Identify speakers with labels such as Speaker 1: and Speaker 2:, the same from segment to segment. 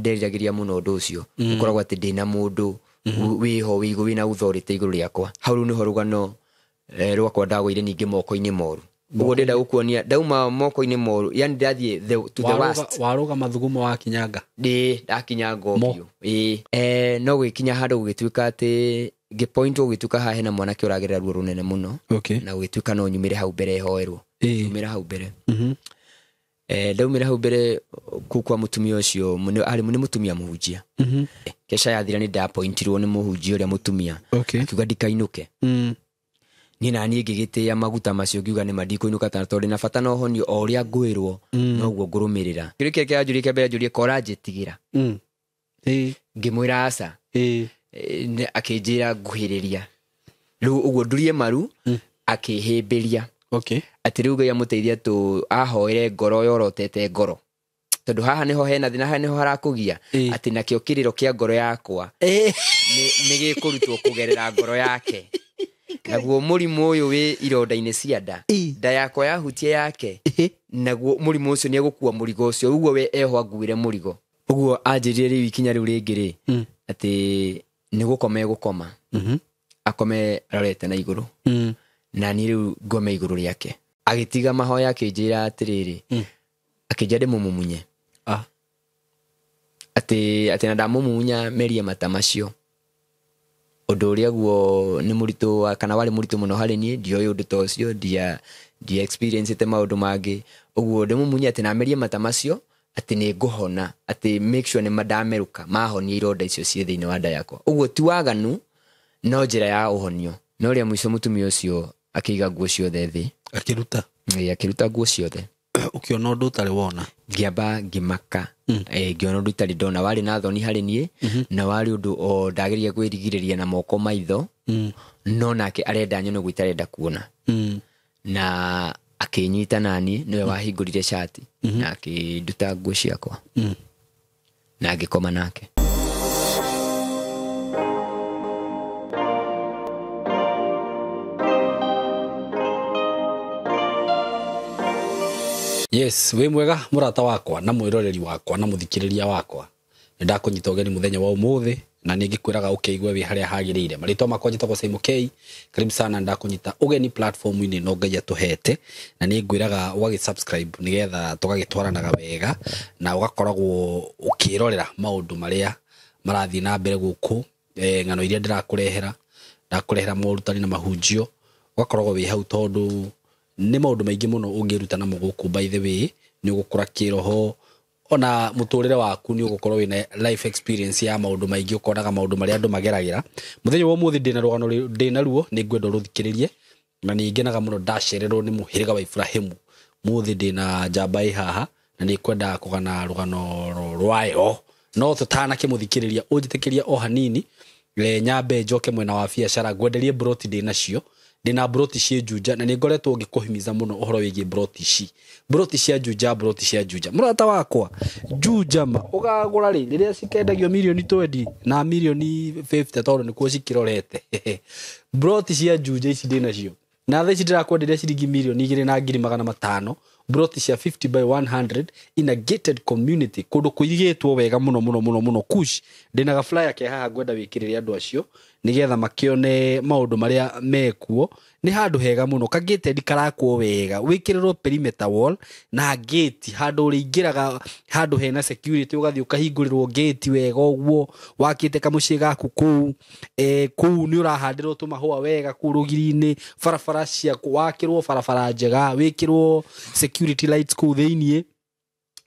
Speaker 1: nderiragiria muno undu ucio ukoragwo ati ndina mundu wiho wigo wina authority iguru riakwa hau niho rugano rwakwa ndagwire ningi moko-ini moru uguo ndenda gukuonia ndauma moko-ini moru yani ndathie to the worst
Speaker 2: waruga mathugumo wa kinyanga
Speaker 1: ndakinyanga obio no gwikinya handu gugituika ati point gugituika ha hena mwanake uragirira ruo runene muno na gugituika no nyumire hau mbere hoerwo nyumire hau mbere ndaumire hau mbere kwa mutumia ucio ari ni mutumia muhunjia kesha yathira ni ndapointirwo ni muhunjia uria mutumia akiuga ndikainuke ni nani ngigitia maguta macio ngiuga ni mandikuinuka tondu na bata no honio o uria ngwirwo noguo ngurumirira kirike kia njuri kembere njuri kora njitigira ngimwira aca akinjira nguhiriria riu uguo ndurie maru akihimbiria ati riu Ngai amuteithia tu ahoere ngoro yorotete ngoro tondu haha niho hena thina haha niho harakugia ati nakio kiriro kia ngoro yakwa ni gikurutwo kugerera ngoro yake naguo murimu uyu wi ironda-ini cia nda yakwa yahutie yake naguo murimu ucio ni egukua murigo ucio uguo we eho anguire murigo uguo anjirire riu ikinya riu ringiri ati ni gukoma egukoma akome arorete na iguru na ni riu ngome iguru riake agitiga mahoya akinjira atiriri akinjira ndimumumunye ati na ndamumunya merie mata macio undu uria guo ni muritu kana wari muritu muno hari ni ndio undu tocio dia experience te maundu mangi uguo ndimumunya ati na merie mata macio ati ni nguhona ati make sure ni madameruka mahonia ironda icio cie thiini wa nda yakwa uguo ti waganu no njira ya uhonio no ria mwico mutumia ucio akiga nguo ciothe thi akiruta nguo ciothe
Speaker 2: ukiona undu utari wona
Speaker 1: ngiamba ngimaka ngiona undu itari ndona wari na thoni hari nie na wari undu o ndageria gwirigiriria na moko maitho no nake arenda nyone gwitarenda kuona na akinyita nani niwe wahingurire shati na akinduta nguo ciakwa na agikoma nake.
Speaker 2: Yes, we mwega murata wakwa na mwiroreri wakwa na muthikiriria wakwa. Ndakunyita ugeni muthenya wa umuthi na ningikwiraga ukeigwe wi haria hagirire. Marito makwa njitagwo Simon K. Karibu sana ndakunyita ugeni platform-ini no Ngai atuhete na ningwiraga ugisubscribe nigetha tugagitwaranaga wega na ugakoragwo ukirorera maundu maria marathi na mbere guku ngano iria ndakurehera morutani na mahunjio ugakoragwo wi hau tondu ni maundu maingi muno ungiruta na muguku by the way ni ugukura kiroho ona muturire waku ni ugukorwo wina life experience ya maundu maingi ukoraga maundu maria andu mageragira muthenya wa muthi ndina ruo ni ngwenda ruthikiririe na ni ngenaga muno ndashererwo ni muhiriga wa Ibrahimu muthi ndina njamba haha na ni kwenda kugana rugano rwayo no tutana kimuthikiriria unjitikiria o hanini nyambe njoke mwena wa biacara ngwenderie broti ndinacio ndina broti cia Juja na ni ngoretwo ngikuhimiza muno uhoro wigi broti cia Juja murata wakwa Juja ma ugagura riria cikendagio milioni 20 na milioni 50 tondu nikuo cikirorete broti cia Juja ici ndinacio na tha ici ndirakwenderia ciringi milioni 2,500 broti cia 50 by 100 in a gated community kundu kuigitwo wega muno kush ndina ga flyer ke haha ngwenda wikiriria andu acio nigetha makione maundu maria mekuo ni handu hega muno ka gated karakwo wega wikirirwo perimeter wall na gate handu ringiraga handu hena security ugathi ukahingurirwo gate wega uguo wakite kamucie gaku kuu ni urahandirwo tumahua wega ku rugiri-ini barabara cia wakirwo barabara njega wikirwo security lights ku thiini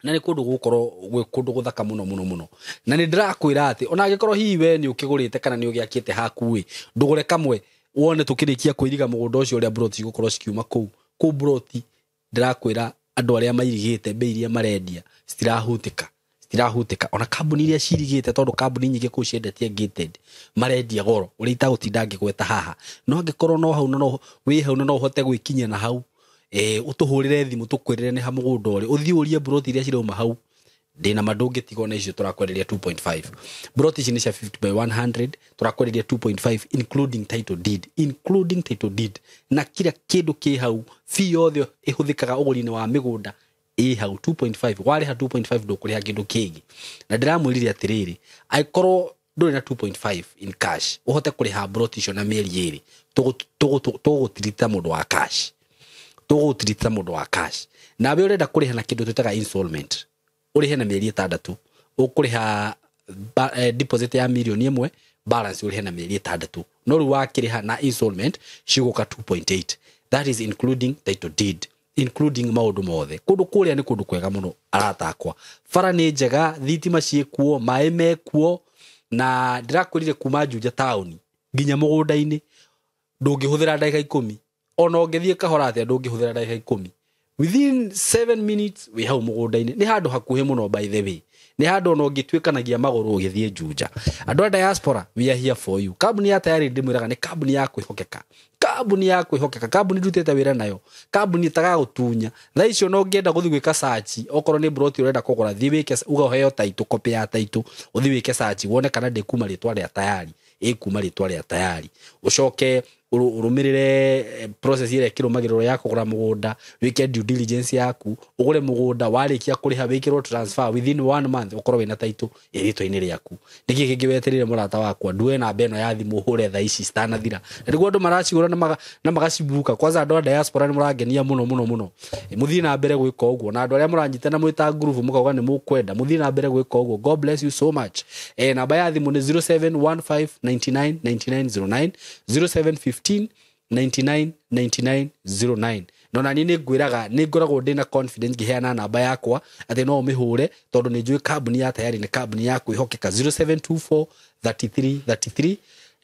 Speaker 2: na ni kundu gukorwo gwe kundu guthaka muno na ni ndirakwira ati ona agikorwo hiwe ni ukigurite kana ni ugiakite haku ndugure kamwe wone tukirikia kuiriga mugunda ucio uria broti gukorwo cikiuma ku broti ndirakwira andu aria mairigite bei iria marendia stirahutika ona kambuni iria cirigite tondu kambuni nyingi ku ciendetie gated marendia goro uria itagutinda ngigweta haha no angikorwo no hau no wi hau no uhote gwikinya na hau utuhurire thimu tukwirire ni ha mugunda uri uthi urie broti iria cirauma hau ndina madonge tigona icio turakwenderia 2.5 broti ici ni cia 50 by 100 turakwenderia 2.5 including title deed na kila kindu ki hau fi yothe ihuthikaga uguri-ini wa migunda hau 2.5 wale ha 2.5 ndukuriha kindu kingi na ndiramwirire atiriri aikorwo nduri na 2.5 in cash uhote kuriha brot icio na mieri iri tugutirita mundu wa cash na we urenda kuriha na kindu tutaga installment urihe na mieri 6 ukuriha deposit ya milioni 1 balance urihe na mieri 6 no ru wakiriha na installment ciguka 2.8 that is including title deed including maundu mothe kundu kuria ni kundu kwega muno aratakwa fara ni njega thitima ciekuo mai mekuo na ndirakurire kuma Juja town nginya mugunda-ini ndungihuthira ndagika 10 ona ungithie kahora atia ndungihuthira ndagika 10 within 7 minutes we hau mugunda-ini ni handu hakuhe muno by the way ni handu ona ungitwikanagia maguru ugithie Juja andu a diaspora we are here for you kabuni ya tayari ndimwiraga ni kabuni ya kwihokeka kabuni ndutete wira nayo kabuni taga gutunya tha icio no ngienda guthi gwika search okorwo ni broti urenda kugura thi wike ugaheo title copy ya title uthi wike search wone kana ndi kuma ritwa ria tayari kuma ritwa ria tayari ucoke urumirire process ile kirumagiriro ya kugura mugunda wike due diligence yaku ugure mugunda warikia kuriha wikirwo transfer within 1 month ukorwo wina title iritwa-ini riaku niki kingi weterire murata wakwa ndue na beno ya thimu hure tha ici stanathira niguo andu maracigura na magacibuka kwanza andu a diaspora ni murangenia muno muthii na mbere gwika uguo na andu aria muranyite na mwita group mukauga ni mukwenda muthii na mbere gwika uguo god bless you so much namba ya thimu ni 0715999909 0715999909 nona ni ngwiraga ni ngoragwo ndina confidence giheana namba yakwa ati no mihure tondu ni njui kabuni ya tayari ni kabuni ya kwihokeka 0724333313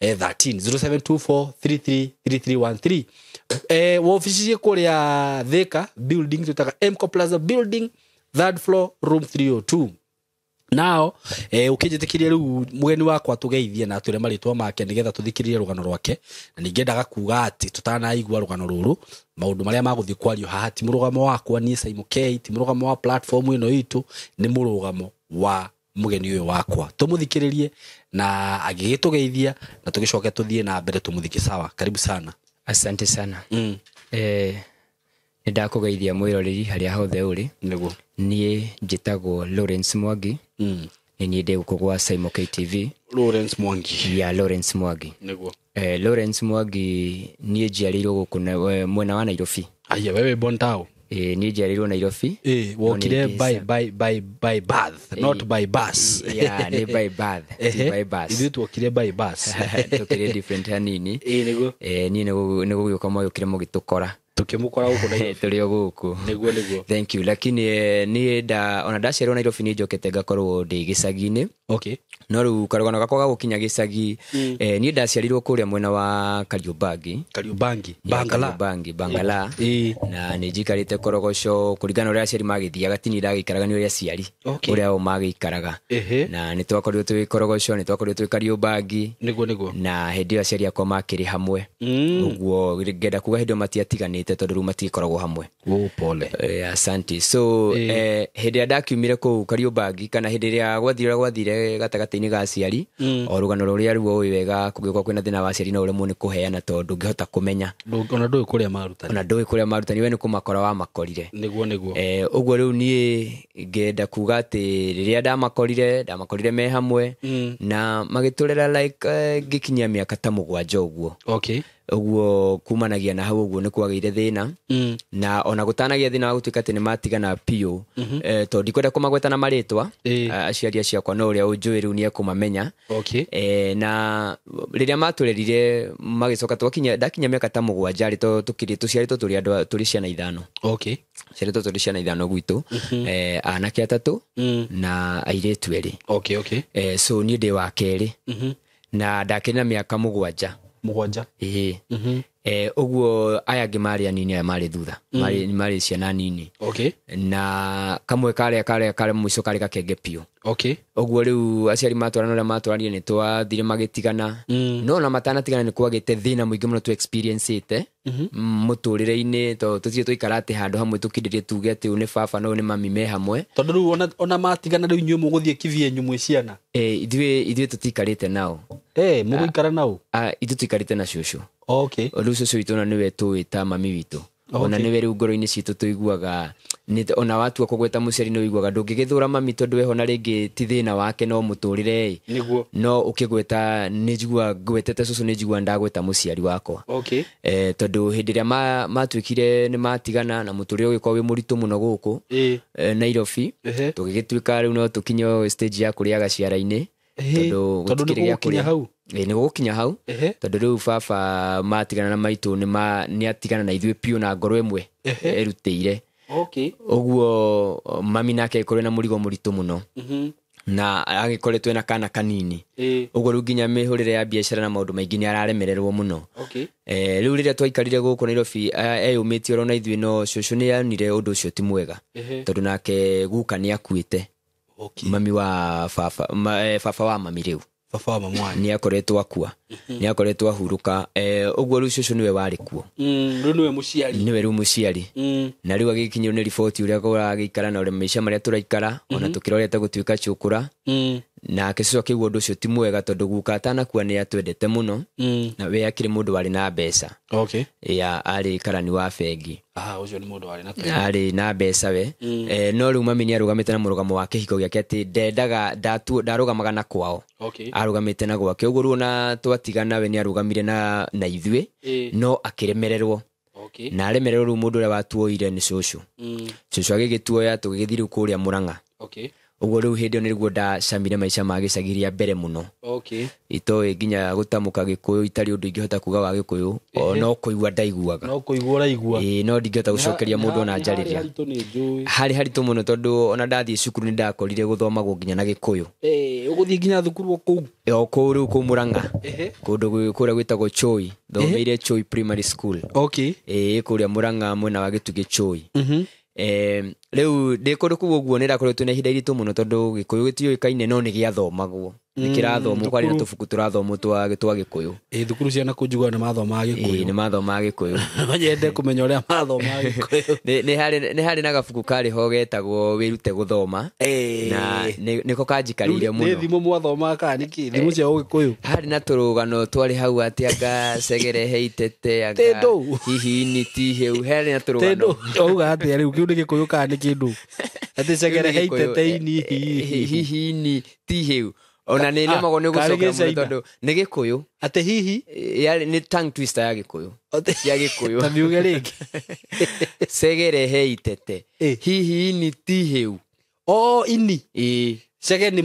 Speaker 2: 0724333313 wofici kuria Thika building tutaga Mco Plaza building 3rd floor room 302 nao ukijitikiria riu mugeni wakwa tugeithie na ature maritwa make nigetha tuthikiririe rugano rwake na ningendaga kuga ati tutanaigua rugano ruru maundu maria maguthi kwario haha ti murugamo wakwa ni Simon K ti murugamo wa platform ino itu ni murugamo wa mugeni uyu wakwa tumuthikiririe na agigitugeithia na tugicoke tuthie na mbere tumuthiki sawa karibu sana
Speaker 1: asante sana ndakugeithia mwiroreri haria hothe uri
Speaker 2: niguo
Speaker 1: nie njitagwo Lawrence Mwangi ni ndi gukugwa Simon K TV
Speaker 2: Lawrence Mwangi
Speaker 1: ya Lawrence Mwangi
Speaker 2: niguo
Speaker 1: Lawrence Mwangi nie njiarirwo guku mwena wa Nairobi
Speaker 2: aya wewe bontao
Speaker 1: ni njiarirwo Nairobi
Speaker 2: wokire by birth not by bus
Speaker 1: yeah ni by birth
Speaker 2: ithu twokire by bus
Speaker 1: tukire different hanini
Speaker 2: niguo
Speaker 1: ni nego gioka moyo kire mugitukora
Speaker 2: tukimukora guku na
Speaker 1: tulio guku
Speaker 2: niguo
Speaker 1: thank you lakini ni ona ndacerwo Nairobi ni njokete ngakorwo ndi gicagi-ini
Speaker 2: okay
Speaker 1: no riu karugano gakwa ga gukinya gicagi ni ndaciarirwo kuria mwena wa Kariobangi Bangala na ni njikarite korogoco kuringana uria aciari magithiaga tini ndagikaraga ni uria aciari uria o magikaraga na ni twakorirwo twi korogoco ni twakorirwo twi Kariobangi
Speaker 2: niguo
Speaker 1: na hindi aciari akwa makiri hamwe uguo ngenda kuga hindi matiatiganite tondu riu matikoragwo hamwe
Speaker 2: pole
Speaker 1: asante so hindi ndakiumire ku Kariobangi kana hindi ria gwathire gatagati-ini ga aciari o rugano ruria ruo wega kugikwa kwina thina wa aciari na uremwo ni kuheana tondu ngihota kumenya
Speaker 2: ona ndui kuria marutani
Speaker 1: we ni kumakora wa makorire
Speaker 2: niguo
Speaker 1: uguo riu nie ngenda kuga ati riria ndamakorire me hamwe na magiturera like gikinyia miaka ta 7 uguo
Speaker 2: okay
Speaker 1: uguo kumanagia na hau uguo ni kwageire thina na ona gutanagia thina wa gutuika ati ni matigana pio tondu ndikwenda kumagweta na maritwa aciari aciakwa no uria unjui riu ni ekumamenya
Speaker 2: okay
Speaker 1: na riria maturerire magicoka ndakinya miaka ta 7 ri tukiri tuciaritwo turi andu turi ciana 5
Speaker 2: okay
Speaker 1: ciaritwo turi ciana 5 gwitu anake 3 na airitu 2
Speaker 2: okay
Speaker 1: so ni ndi wa keri na ndakina miaka 7 uguo aya ngimari anini aya mari thutha mari ciana nini
Speaker 2: okay
Speaker 1: na kamwe kare mwico kare gakenge pio
Speaker 2: okay
Speaker 1: uguo riu aciari matwaranie ni twathire magitigana no na matanatigana ni kwagite thina muingi muno tu experience ite muturire-ini tuthie tuikara ati handu hamwe tukindirie tuge ati une baba no ni mami me hamwe
Speaker 2: tondu riu ona matigana riu nyuo muguthie kivie nyumwe ciana
Speaker 1: ithuĩ tutikarite nao
Speaker 2: muguikara nao
Speaker 1: ithuĩ tuikarite na cucu
Speaker 2: okay
Speaker 1: riu cucu witu na niwe tuwita mami witu ona nĩ weru ngoro-inĩ citũ tuiguaga ona watua kũgweta mũciari nĩ uiguaga ndũngĩgĩthũra mami tondũ weho na rĩngĩ ti thĩna wake no mũtũrĩre no ũkĩgweta nĩ njigua ngwetete cũcũ nĩ njigua ndagweta mũciari wakwa tondũ hĩndĩ ĩrĩa matuĩkire nĩ matigana na mũtũrĩre ũgĩkorwo wĩ mũritũ mũno gũkũ Nairobi tũgĩgĩtuĩka rĩu no tũkinye stage ya kũrĩaga ciara-inĩ tondũ gũtikĩrĩ gĩa kũrĩa nĩ gũkinya hau tondũ rĩu baba matigana na maitũ nĩ atigana na ithuĩ piũ na ngoro ĩmwe erutĩire ũguo mami nake agĩkorwo na mũrigo mũritũ mũno na agĩkoretwo ena kana kanini ũguo rĩu nginya mĩhũrĩre ya biacara na maũndũ maingĩ nĩ araremererwo mũno rĩu rĩrĩa twaikarire gũkũ Nairobi eyũmĩtie oro na ithuĩ no cũcũ nĩ yonire ũndũ ũcio ti mwega tondũ nake guka nĩ akuĩte mami wa baba wa mami rĩu nĩ akoretwo akua nĩ akoretwo ahurũka ũguo rĩu cũcũ nĩwe warĩ kuo nĩwe rĩu mũciari na rĩu agĩkinyĩrwo nĩ riboti ũrĩa kũragĩikara na ũrĩa maica marĩa tũraikara ona tũkĩrorete gũtuĩka cũkũra nake cũcũ akĩigua ũndũ ũcio ti mwega tondũ guka atanakua nĩ atwendete mũno na we akĩrĩ mũndũ warĩ na mbeca arĩ karani wa bengi arĩ na mbeca we no rĩu mami nĩ arũgamĩte na mũrũgamo wa kĩhiko gĩake atĩ ndarũgamaga na kwao arũgamĩte na gwake ũguo rĩu na twatigana we nĩ arũgamire na ithuĩ no akĩremererwo na aremererwo rĩu mũndũ ũrĩa watuoire nĩ cũcũ agĩgĩtuoya tũgĩgĩthiĩ rĩu kũrĩa Mũrang'a ũguo rĩu hĩndĩ ĩyo nĩguo ndacamire maica ma gĩcagi rĩa mbere mũno itoĩ nginya gũtamũka Gĩkũyũ itarĩ ũndũ ingĩhota kuga wa Gĩkũyũ no kũigua ndaiguaga no ndingĩhota gũcokeria mũndũ ona njarĩria harĩ haritũ mũno tondũ ona ndathiĩ cukuru nĩ ndakorire gũthomagwo nginya na Gĩkũyũ
Speaker 2: ũgũthiĩ nginya thukuru kũu
Speaker 1: kũu rĩu kũu Mũrang'a kũndũ kũrĩa gwĩtagwo Choi thomeire Choi Primary School kũrĩa Mũrang'a mwena wa Gĩtugĩ Choi rĩu ndĩ kũndũ kũu ũguo nĩ ndakoretwo na ihinda iritũ mũno tondũ Gĩkũyũ gĩtiũĩkaine no nĩ gĩathomagwo nĩ kĩrathomwo kwarĩ na tũbuku tũrathomwo twa Gĩkũyũ
Speaker 2: thukuru cia nakũu njiguaga nĩ mathomaga Gĩkũyũ
Speaker 1: nĩ mathomaga Gĩkũyũ
Speaker 2: no nyende kũmenya ũrĩa mathomaga Gĩkũyũ
Speaker 1: nĩ harĩ na gabuku karĩ ho getagwo wĩrute gũthoma na nĩko kanjikarĩire mũno
Speaker 2: nĩ thimo mwathomaga kana nĩkĩ thimo cia Gĩkũyũ
Speaker 1: harĩ na tũrũgano twarĩ hau atĩ anga segere heitete anga hihi ni tiheu harĩ na tũrũgano
Speaker 2: auga atĩ rĩu kĩu nĩ Gĩkũyũ kana nĩ kĩndũ atĩ segere heitete
Speaker 1: hihi ni tiheu ona nĩ nemagwo nĩ gũcoka tondũ nĩ Gĩkũyũ
Speaker 2: atĩ hihi
Speaker 1: nĩ tongue twister ya Gĩkũyũ cia Gĩkũyũ
Speaker 2: ta miuge rĩngĩ
Speaker 1: segere heitete hihi ni tiheu
Speaker 2: ini Chege nĩ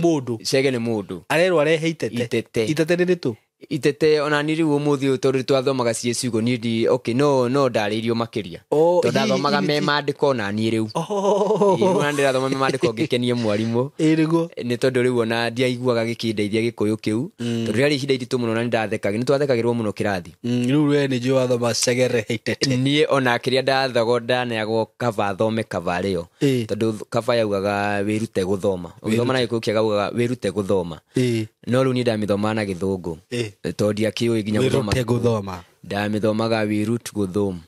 Speaker 2: mũndũ arerwo arehe itete nĩ rĩtũ
Speaker 1: itete ona ni rĩu ũmũthĩ tondũ twathomaga cie ciugo niĩ no ndarĩirio makĩria tondũ ndathomaga me mandĩko na niĩ rĩu rĩu ndĩrathoma me mandĩko ngĩkenie mwarimũ nĩ tondũ rĩu ona ndiaiguaga gĩkĩndeithia Gĩkũyũ kĩu tondũ rĩarĩ ihinda iritũ mũno na nĩ twathekagĩrwo mũno kĩrathi
Speaker 2: rĩu we nĩ njũĩ wathoma segere heitete
Speaker 1: niĩ ona kĩrĩa ndathagwo ndaneagwo kaba thome kaba rĩo tondũ kaba yaugaga wĩrute gũthoma ũgĩthoma na Gĩkũyũ kĩagaugaga wĩrute gũthoma no rĩu niĩ ndamĩthoma na Gĩthũngũ tondũ ndiakĩũĩ nginya
Speaker 2: gũthoma
Speaker 1: ndamĩthomaga wĩrute gũthoma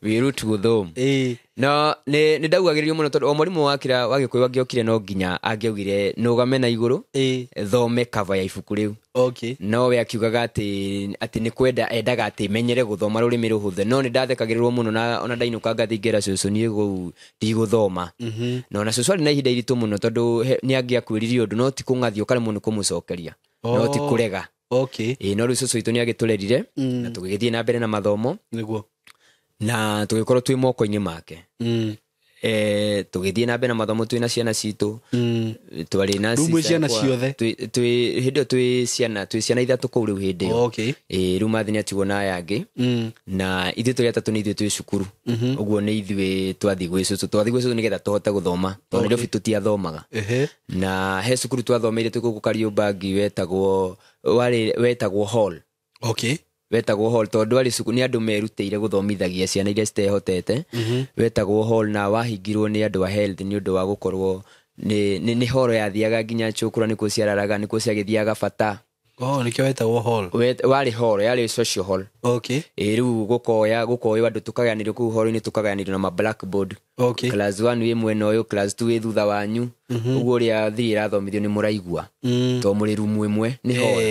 Speaker 1: wĩrute gũthoma no nĩ ndaugagĩrĩrio mũno tondũ o mwarimũ wa Gĩkũyũ angĩokire no nginya angĩaugire nũgame na igũrũ thome kaba ya ibuku rĩu no we akiugaga atĩ nĩ kwenda endaga atĩ menyere gũthoma rũrĩmĩ rũhũthũ no nĩ ndathekagĩrĩrwo mũno na ona ndainũka ngathĩ ngera cũcũ niĩ ndigũthoma no na cũcũ arĩ na ihinda iritũ mũno tondũ nĩ angĩakwĩririe ũndũ no ti kũng'athio karemwo nĩ kũmũcokeria no ti kũrega no rĩu cũcũ witũ nĩ agĩtũrerire na tũgĩgĩthiĩ na mbere na mathomo na tũgĩkorwo twĩ moko-inĩ make tũgĩthiĩ na mbere na mathomo twĩna ciana citũ twarĩ na
Speaker 2: ciana ciothe
Speaker 1: hĩndĩ ĩyo twĩ ciana ithatũ kũu rĩu hĩndĩ ĩyo rĩu mathi nĩ atigwo na aya angĩ na ithuĩ tũrĩ atatũ nĩ ithuĩ twĩ cukuru ũguo nĩ ithuĩ twathiĩ gwĩ cũcũ nĩgetha tũhote gũthoma tondũ Nairobi tũtiathomaga na he cukuru twathomeire twĩ gũkũ Kariũmbangi wetagwo hall wetagwo hall tondũ nĩ andũ merutĩire gũthomithagia ciana iria citehotete wetagwo hall na wahingirwo nĩ andũ a health nĩ ũndũ wa gũkorwo nĩ horo yathiaga nginya Chũkũra nĩkuo ciararaga nĩkuo ciagĩthiaga bata
Speaker 2: nĩkĩo wetagwo hall
Speaker 1: warĩ hall yarĩ social hall rĩu gũkoywo andũ tũkagayanĩrio kũu hall-inĩ tũkagayanĩrio na ma blackboard class 1 wĩ mwena ũyũ class 2 wĩ thutha wanyu ũguo ũrĩa thirĩ ĩrathomithio nĩ mũraigua to mũrĩ rumu ĩmwe nĩ hall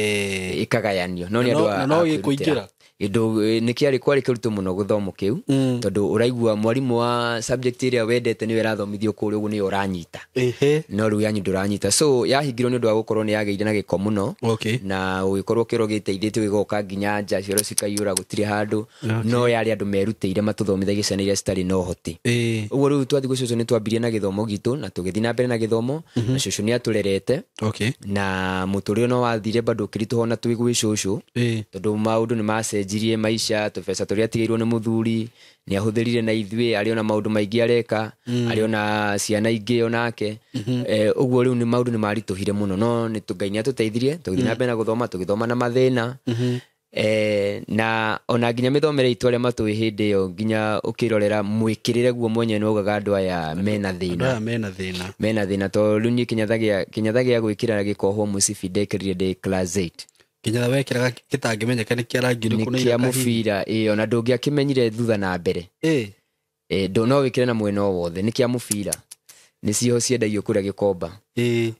Speaker 1: ĩkagayanio no nĩ andũ
Speaker 2: no gĩkũingĩra
Speaker 1: Indo nikiari kwari kirutu muno guthomo kiu tondu uraigua mwarimu wa subject area wendete niwe rathomithio kuri ugu ni uranyita no riu yanyu nduranyita so yahingirwo ni undu wa gukorwo ni yageire na giko muno na ugikorwo kiro giteithite wigoka nginya nja cioro cikaiura gutiri handu no yari andu merutire matuthomithagie ciana iria citari no hoti uguo riu twathi gucucu ni twambirie na githomo gitu na tugithi na mbere na githomo na cucu ni aturerete na muturire no wathire bado kirituho na twigwi cucu tondu maundu ni macenjirie maisha tubesa turia tigeirwo ni muthuri ni ahuthirire na ithwe ari ona maundu maingi areka ari ona ciana ingi onake uguo riu ni maundu ni marituhire muno no ni tungaini atuteithirie tugithi na mbere na guthoma tugithoma na mathina na ona nginya mithomere itu aria matui hindi yo nginya ukirorera mwikirire guo mwenye no ugaga andu aya mena thina to riu ni kinyathagia gwikira gikoho musibi ndekirire ndi class 8
Speaker 2: kinyatha wekiraga kitangimenyeka ni kiarangiru
Speaker 1: kuna kia mubira ona ndungiakimenyire thutha na mbere no wikire na mwena wothe ni kia mubira nicio ciendagio kuria gikomba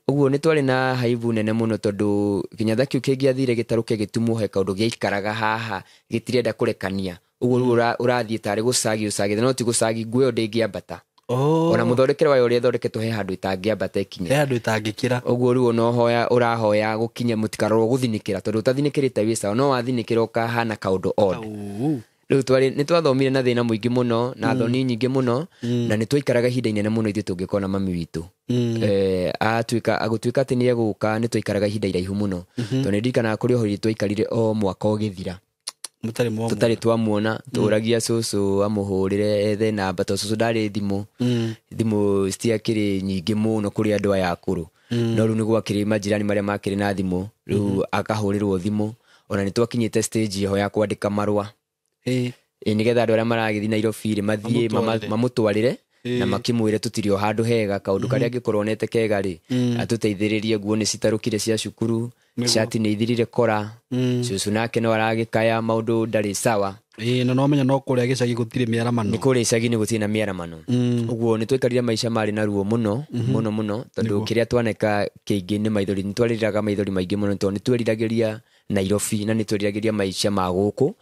Speaker 1: uguo ni twari na haivu nene muno tondu kinyatha kiu kingiathire gitaruke gitumuhe kaundu giikaraga haha gitirenda kurekania uguo urathie tari gucagi no ti gucagi ngwe ndingiambata ona muthondekere wayo ria thondeketwo he handu itangiambata ikinye
Speaker 2: he handu itangikira
Speaker 1: uguo riu no hoya urahoya gukinya mutikaroro guthinikira tondu utathinikirite wisa no wathinikira ukahana kaundu odd riu twari ni twathomire na thina muingi muno na thoni nyingi muno na ni twaikaraga hinda inene muno ithu tungikona mami witu agutwika ati ni eguka ni twaikaraga hinda iraihu muno tondu ndirikanaga kuri ohori twaikarire o mwaka ugithira tutari twamuona turagia cucu amuhurire ethe namba to cucu ndari thimu citiakiri nyingi muno kuri andu aya akuru no riu ni gwakiri majirani maria makiri na thimu riu akahurirwo thimu ona ni twakinyite stage iho ya kwandika marua nigetha andu aria maragithi Nairobi mathie mamutwarire na makimwire tutirio handu hega kaundu karia ngikoronete kega ri atuteithiririe nguo ni citarukire cia cukuru shati ni ithirire kora cucu nake no aragikaya maundu ndari sawa
Speaker 2: no menya no kuria gicagi gutire miaramano
Speaker 1: ni kuria icagi ni gutire na miaramano uguo ni twikarire maisha mari na ruo muno tondu kiria twaneka kiingi ni maithori ni twariraga maithori maingi muno tondu ni tweriragiria Nairobi na ni tweriragiria maisha ma guku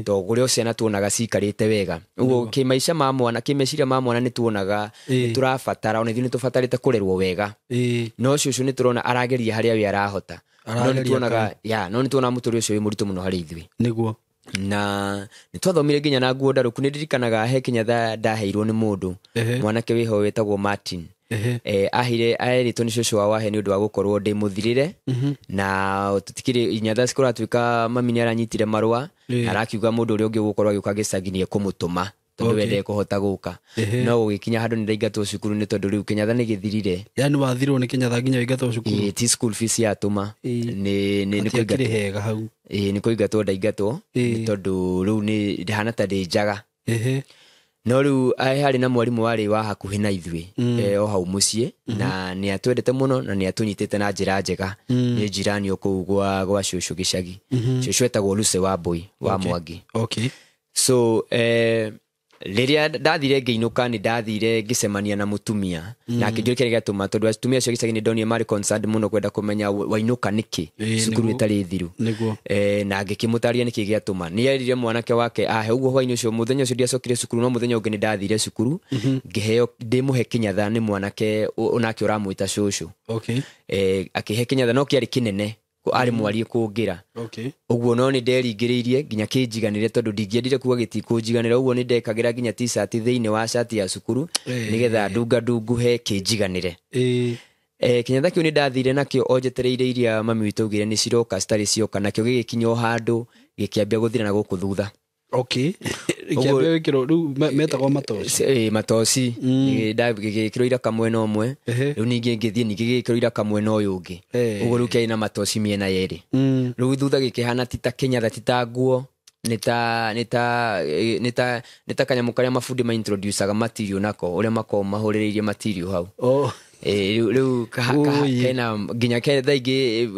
Speaker 1: to guria ciana tuonaga cikarite wega uguo ki maisha ma mwana kimeciria ma mwana ni tuonaga ni turabatara ona ithu ni tubatarite kurerwo wega no cucu ni turona arageria haria we arahota no ni tuonaga no ni tuona muturi ucio wi muritu muno hari ithwi
Speaker 2: niguo
Speaker 1: na ni twathomire nginya na nguo ndaruku ni ndirikanaga he kinyatha ndaheirwo ni mundu mwanake wiho wetagwo Martin aeritwo ni cucu wao ahe ni undu wa gukorwo ndi muthirire na tutikiri inyatha cikuratuika mami ni aranyitire marua arakiuga mundu uria ungi gukorwo agiuka gicagi ni ekumutuma tondu wende kuhota guka no ugikinya handu ni ndaingatwo cukuru ni tondu riu kinyatha ni githirire
Speaker 2: yani wathirwo ni kinyatha nginya ingatwo cukuru
Speaker 1: ti school fees yatuma ni
Speaker 2: kuingatwo hega hau
Speaker 1: ni kuingatwo ndaingatwo ni tondu riu ni ndihana ta ndi njaga no riu hari na mwarimu wari wa hakuhi na ithwi o hau mucie na ni atwendete muno na ni atunyitite na njira njega ni jirani oku gwa cucu gicagi cucu etagwo Luce wa Boy wa Mwangi so riria ndathire ngeinuka ni ndathire ngicemania na mutumia na kinjuri kire gatuma tondu atumia acio gicagi ni ndonire mari concerned muno kwenda kumenya wainuka niki cukuru itari thiru na ngikimutaria niki giatuma ni yerire mwanake wake ahe uguo hwaini ucio muthenya ucio ndiacokire cukuru no muthenya ungi ni ndathire cukuru ngiheo ndimuhe kinyatha ni mwanake onake uramwita cucu akihe kinyatha no kiari kinene ari mwari kungira uguo no ni nderingiriirie nginya kinjiganire tondu ndingiendire kuga gitikunjiganira uguo ni ndekagira nginya t-shirt thiini wa shati ya cukuru nigetha ndungu he kinjiganire kinyatha kiu ni ndathire nakio onjetereire iria mami witu ugire ni ciroka citari cioka nakio gigikinya handu gikiambia guthira na guku thutha
Speaker 2: ikiambia wikiro riu metagwo matoci
Speaker 1: matoci ndagikiro ira kamwe no mwe riu ningi ngithie ningi gikiro ira kamwe no yungi uguo riu kiai na matoci miena yeri riu thutha gikihana tita kinyatha tita nguo nita kanyamu karia mafundi ma introduceaga material nako uria mako mahurireirie material hau riu kena nginya ketha ingi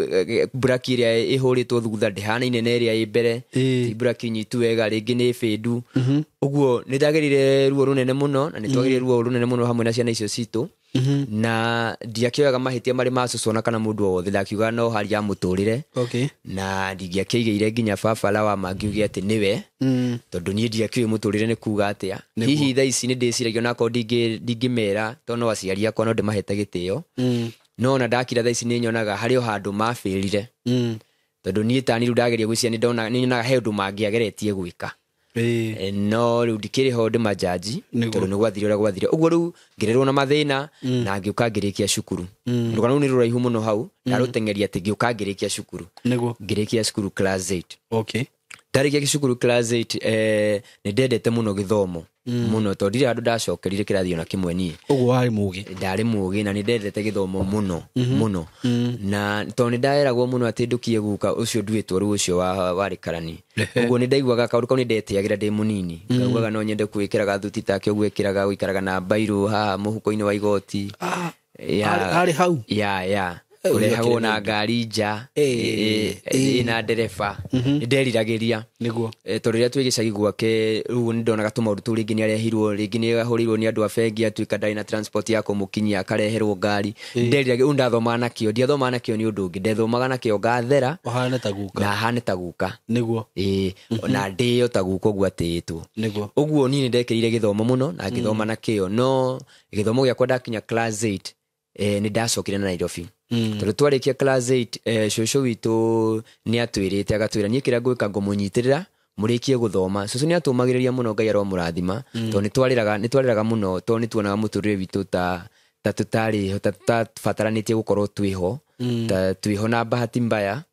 Speaker 1: buraki iria ihuritwo thutha ndihana inene iria i mbere ti buraki nyitu wega ringi ni findu uguo ni ndagerire ruo runene muno na ni twagerire ruo runene muno hamwe na ciana icio citu na ndiakĩoyaga mahĩtia marĩ ma cũcũ ona kana mũndũ o wothe, ndakiuga no harĩ ya mũtũrĩre na ndingĩakĩigĩire nginya baba lawama ngiuge atĩ nĩwe, tondũ niĩ ndiakĩũĩ mũtũrĩre nĩ kuga atĩa. Hihi thaa ici nĩ ndĩciragia onakorwo ndingĩmera tondũ no aciari akwa no ndĩmahete gĩtĩo, no ona ndakira thaa ici nĩ nyonaga harĩ o handũ mabĩrire, tondũ niĩ tani rĩu ndageria gwĩciria nĩ nyonaga he ũndũ mangĩageretie gwĩka, no rĩu ndikĩrĩ ho ndĩmajaji tondũ nĩ gwathire ũrĩa gwathire. Ũguo rĩu ngĩrerwo na mathĩna na ngĩũka ngĩrĩkia cukuru. Rũgano rũu nĩ rũraihu mũno hau, ndarũteng'eria atĩ ngĩũka ngĩrĩkia cukuru, ngĩrĩkia cukuru class 8. Ndarĩkia cukuru class 8 nĩ ndendete mũno gĩthomo mũno, tondũ ndirĩ handũ ndacokerire kĩrathi ona kĩmwe niĩ.
Speaker 2: Ũguo warĩ mũũgĩ?
Speaker 1: Ndarĩ mũũgĩ na nĩ ndendete gĩthomo mũno mũno, na tondũ nĩ ndaeragwo mũno atĩ ndũkie guka ũcio nduĩtwo rĩu ũcio warĩ karani. Ũguo nĩ ndaiguaga kaũndũ kau nĩ ndetĩagĩra ndĩ mũnini, ngaugaga no nyende gwĩkĩraga thuti take ũguo ĩkĩraga, gũikaraga na bairũ haha mũhuko-inĩ wa igoti.
Speaker 2: Harĩ hau?
Speaker 1: Ũrehagwo na ngari nja ĩna ndereba. Nĩ nderiragĩria, tondũ rĩrĩa twĩ gĩcagi gwake rĩu nĩ ndonaga tũmaũndũ tũu, rĩngĩ nĩ arehirwo, rĩngĩ nĩ ahũrĩirwo nĩ andũ a bengi atuĩka ndarĩ na transport ya kũmũkinyia akareherwo ngari. Nderiragĩria, rĩu ndathomaga nakĩo, ndiathomaga nakĩo nĩ ũndũ ũngĩ, ndethomaga nakĩo ngathera na hane ta guka, na ndĩo ta guka ũguo atĩĩtwo. Ũguo niĩ nĩ ndekĩrire gĩthomo mũno na ngĩthoma nakĩo, no gĩthomo gĩakwa ndakinya class 8 nĩ ndacokire na Nairobi. Tondũ twarĩkia class 8 cũcũ witũ nĩ atwĩrĩte, agatwĩra niĩ kĩrĩa ngwĩka ngũmũnyitĩrĩra mũrĩkie gũthoma. Cũcũ nĩ atũmagĩrĩria mũno, Ngai aromũrathima, tondũ nĩ twarĩraga mũno, tondũ nĩ tuonaga mũtũrĩre witũ ta tũtabataranĩtie gũkorwo twĩho na bahati mbaya,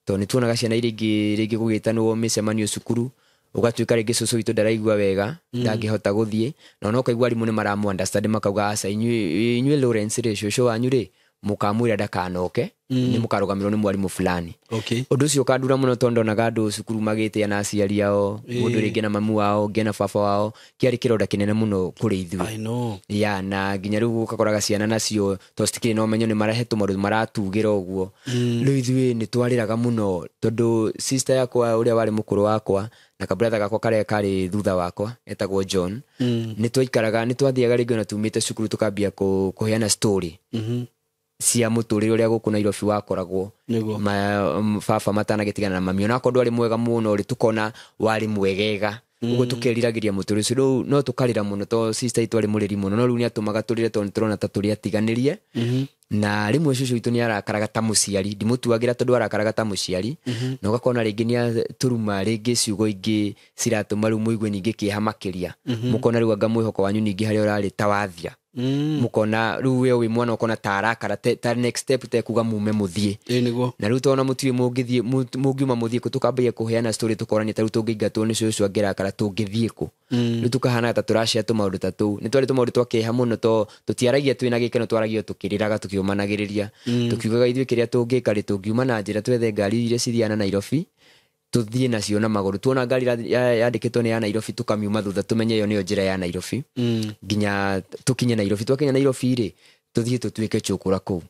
Speaker 1: tondũ nĩ tuonaga ciana iria rĩngĩ gũgĩtanwo mĩcemanio cukuru, ũgatuĩka rĩngĩ cũcũ witũ ndaraigua wega, ndangĩhota gũthiĩ, na ona ũkaigua arimũ nĩ maramu understand, makauga aca inyuĩ Lawrence rĩ, cũcũ wanyu rĩ, mũkamwĩra ndakanoke, nĩ mũkarũgamĩrwo nĩ mwarimũ fulani. Ũndũ ũcio ũkandura mũno, tondũ ndonaga andũ cukuru magĩtĩa na aciari ao, mũndũ rĩngĩ na mamu wao, ũngĩ na baba wao, kĩarĩ kĩronda kĩnene mũno kũrĩ ithuĩ. Na nginya rĩu ũgakoraga ciana nacio tondũ citikĩrĩ na ũmenyo, nĩ marehetwo maũndũ maratugĩra ũguo. Rĩu ithuĩ nĩ twarĩraga mũno, tondũ sister yakwa ũrĩa warĩ mũkũrũ wakwa na kabratha gakwa karĩa karĩ thutha wakwa etagwo John, nĩ twathiaga rĩngĩ ona tumĩte cukuru tũkambia kũheana story cia mũtũrĩre ũrĩa gũkũ Nairobi wakoragwo, baba matanagĩtigana na mami, onakorwo ndwarĩ mwega mũno rĩ, tũkona warĩ mwegega. Ũguo tũkeriragĩria mũtũrĩre ũcio. Rĩu no tũkarĩra mũno, tondũ sister itũ arĩ mũrĩri mũno, no rĩu nĩ atũmaga tũrĩre, tondũ nĩ tũrona ta tũrĩ atiganĩrie. Na rĩmwe cũcũ witũ nĩ arakaraga ta mũciari, ndimũtuagĩra tondũ arakaraga ta mũciari, na ũgakona rĩngĩ nĩ atũruma rĩngĩ ciugo ingĩ ciratũma rĩu mũigue ningĩ kĩeha makĩria, mũkona rĩu anga mwĩhoko wanyu ningĩ harĩa ũrarĩ ta wathia, mũkona rĩu we wĩ mwana ũkona ta arakara, ta next step tekuga mume mũthiĩ. Na rĩu tona mũtirĩ mũngiuma mũthiĩ kũ, tũkambia kũheana story, tũkorania ta rĩu tũngĩingatwo nĩ cũcũ angĩrakara tũngĩthiĩ kũ. Rĩu tũkahana ta tũracia tũmaũndũ ta tũu. Nĩ twarĩ tũmaũndũ twakĩeha mũno, tondũ tũtiaragia twĩna gĩkeno, twaragia tũkĩrĩraga tũkĩũmanagĩrĩria, tũkiugaga ithuĩ kĩrĩa tũngĩka rĩ, tũngiuma na njĩra twethe ngari iria cithiana Nairobi tũthiĩ nacio na magũrũ, tuona ngari yandĩkĩtwo nĩ ya Nairobi tũkamiuma thutha, tũmenye ĩyo nĩyo njĩra ya Nairobi nginya tũkinye Nairobi. Twakinya Nairobi rĩ, tũthiĩ tũtuĩke cũkũra kũu,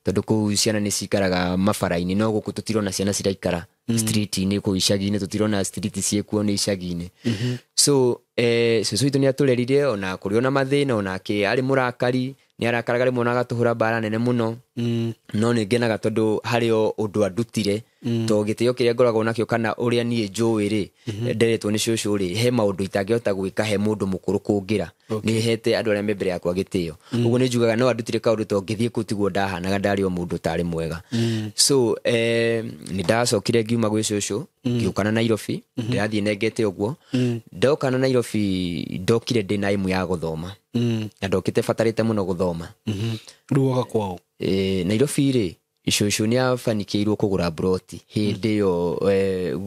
Speaker 1: tondũ kũu ciana nĩ cikaraga mabara-inĩ, no gũkũ tũtirona ciana ciraikara street-inĩ kũu icagi-inĩ, tũtirona street ciĩkuo nĩ icagi-inĩ. So cũcũ witũ nĩ atũrerire, ona kũrĩ ona mathĩna, onake arĩ mũrakari, nĩ arakaraga rĩmwe na agatũhũra mbara nene mũno, no nĩ ngenaga tondũ harĩ o ũndũ andutire, tondũ gĩtĩo kĩrĩa ngoragwo nakĩo kana ũrĩa niĩ njũĩ rĩ, nderetwo nĩ cũcũ rĩ, he maũndũ itangĩhota gwĩka he mũndũ mũkũrũ kũngĩra, nĩ hete andũ arĩa me mbere yakwa gĩtĩo. Ũguo nĩ njugaga no andutire kaũndũ, tondũ ngĩthiĩ kũu tiguo ndahanaga, ndarĩ o mũndũ ũtarĩ mwega. So nĩ ndacokire ngiuma gwĩ cũcũ, ngĩũkana Nairobi, ndĩrathiĩ nengete ũguo. Ndokana Nairobi ndokire ndĩ na aimu ya gũthoma, na ndokĩte batarĩte mũno gũthoma.
Speaker 2: Rĩu woka kwao
Speaker 1: Nairobi rĩ, cũcũ nĩ abanikĩirwo kũgũra broti hĩndĩ ĩyo.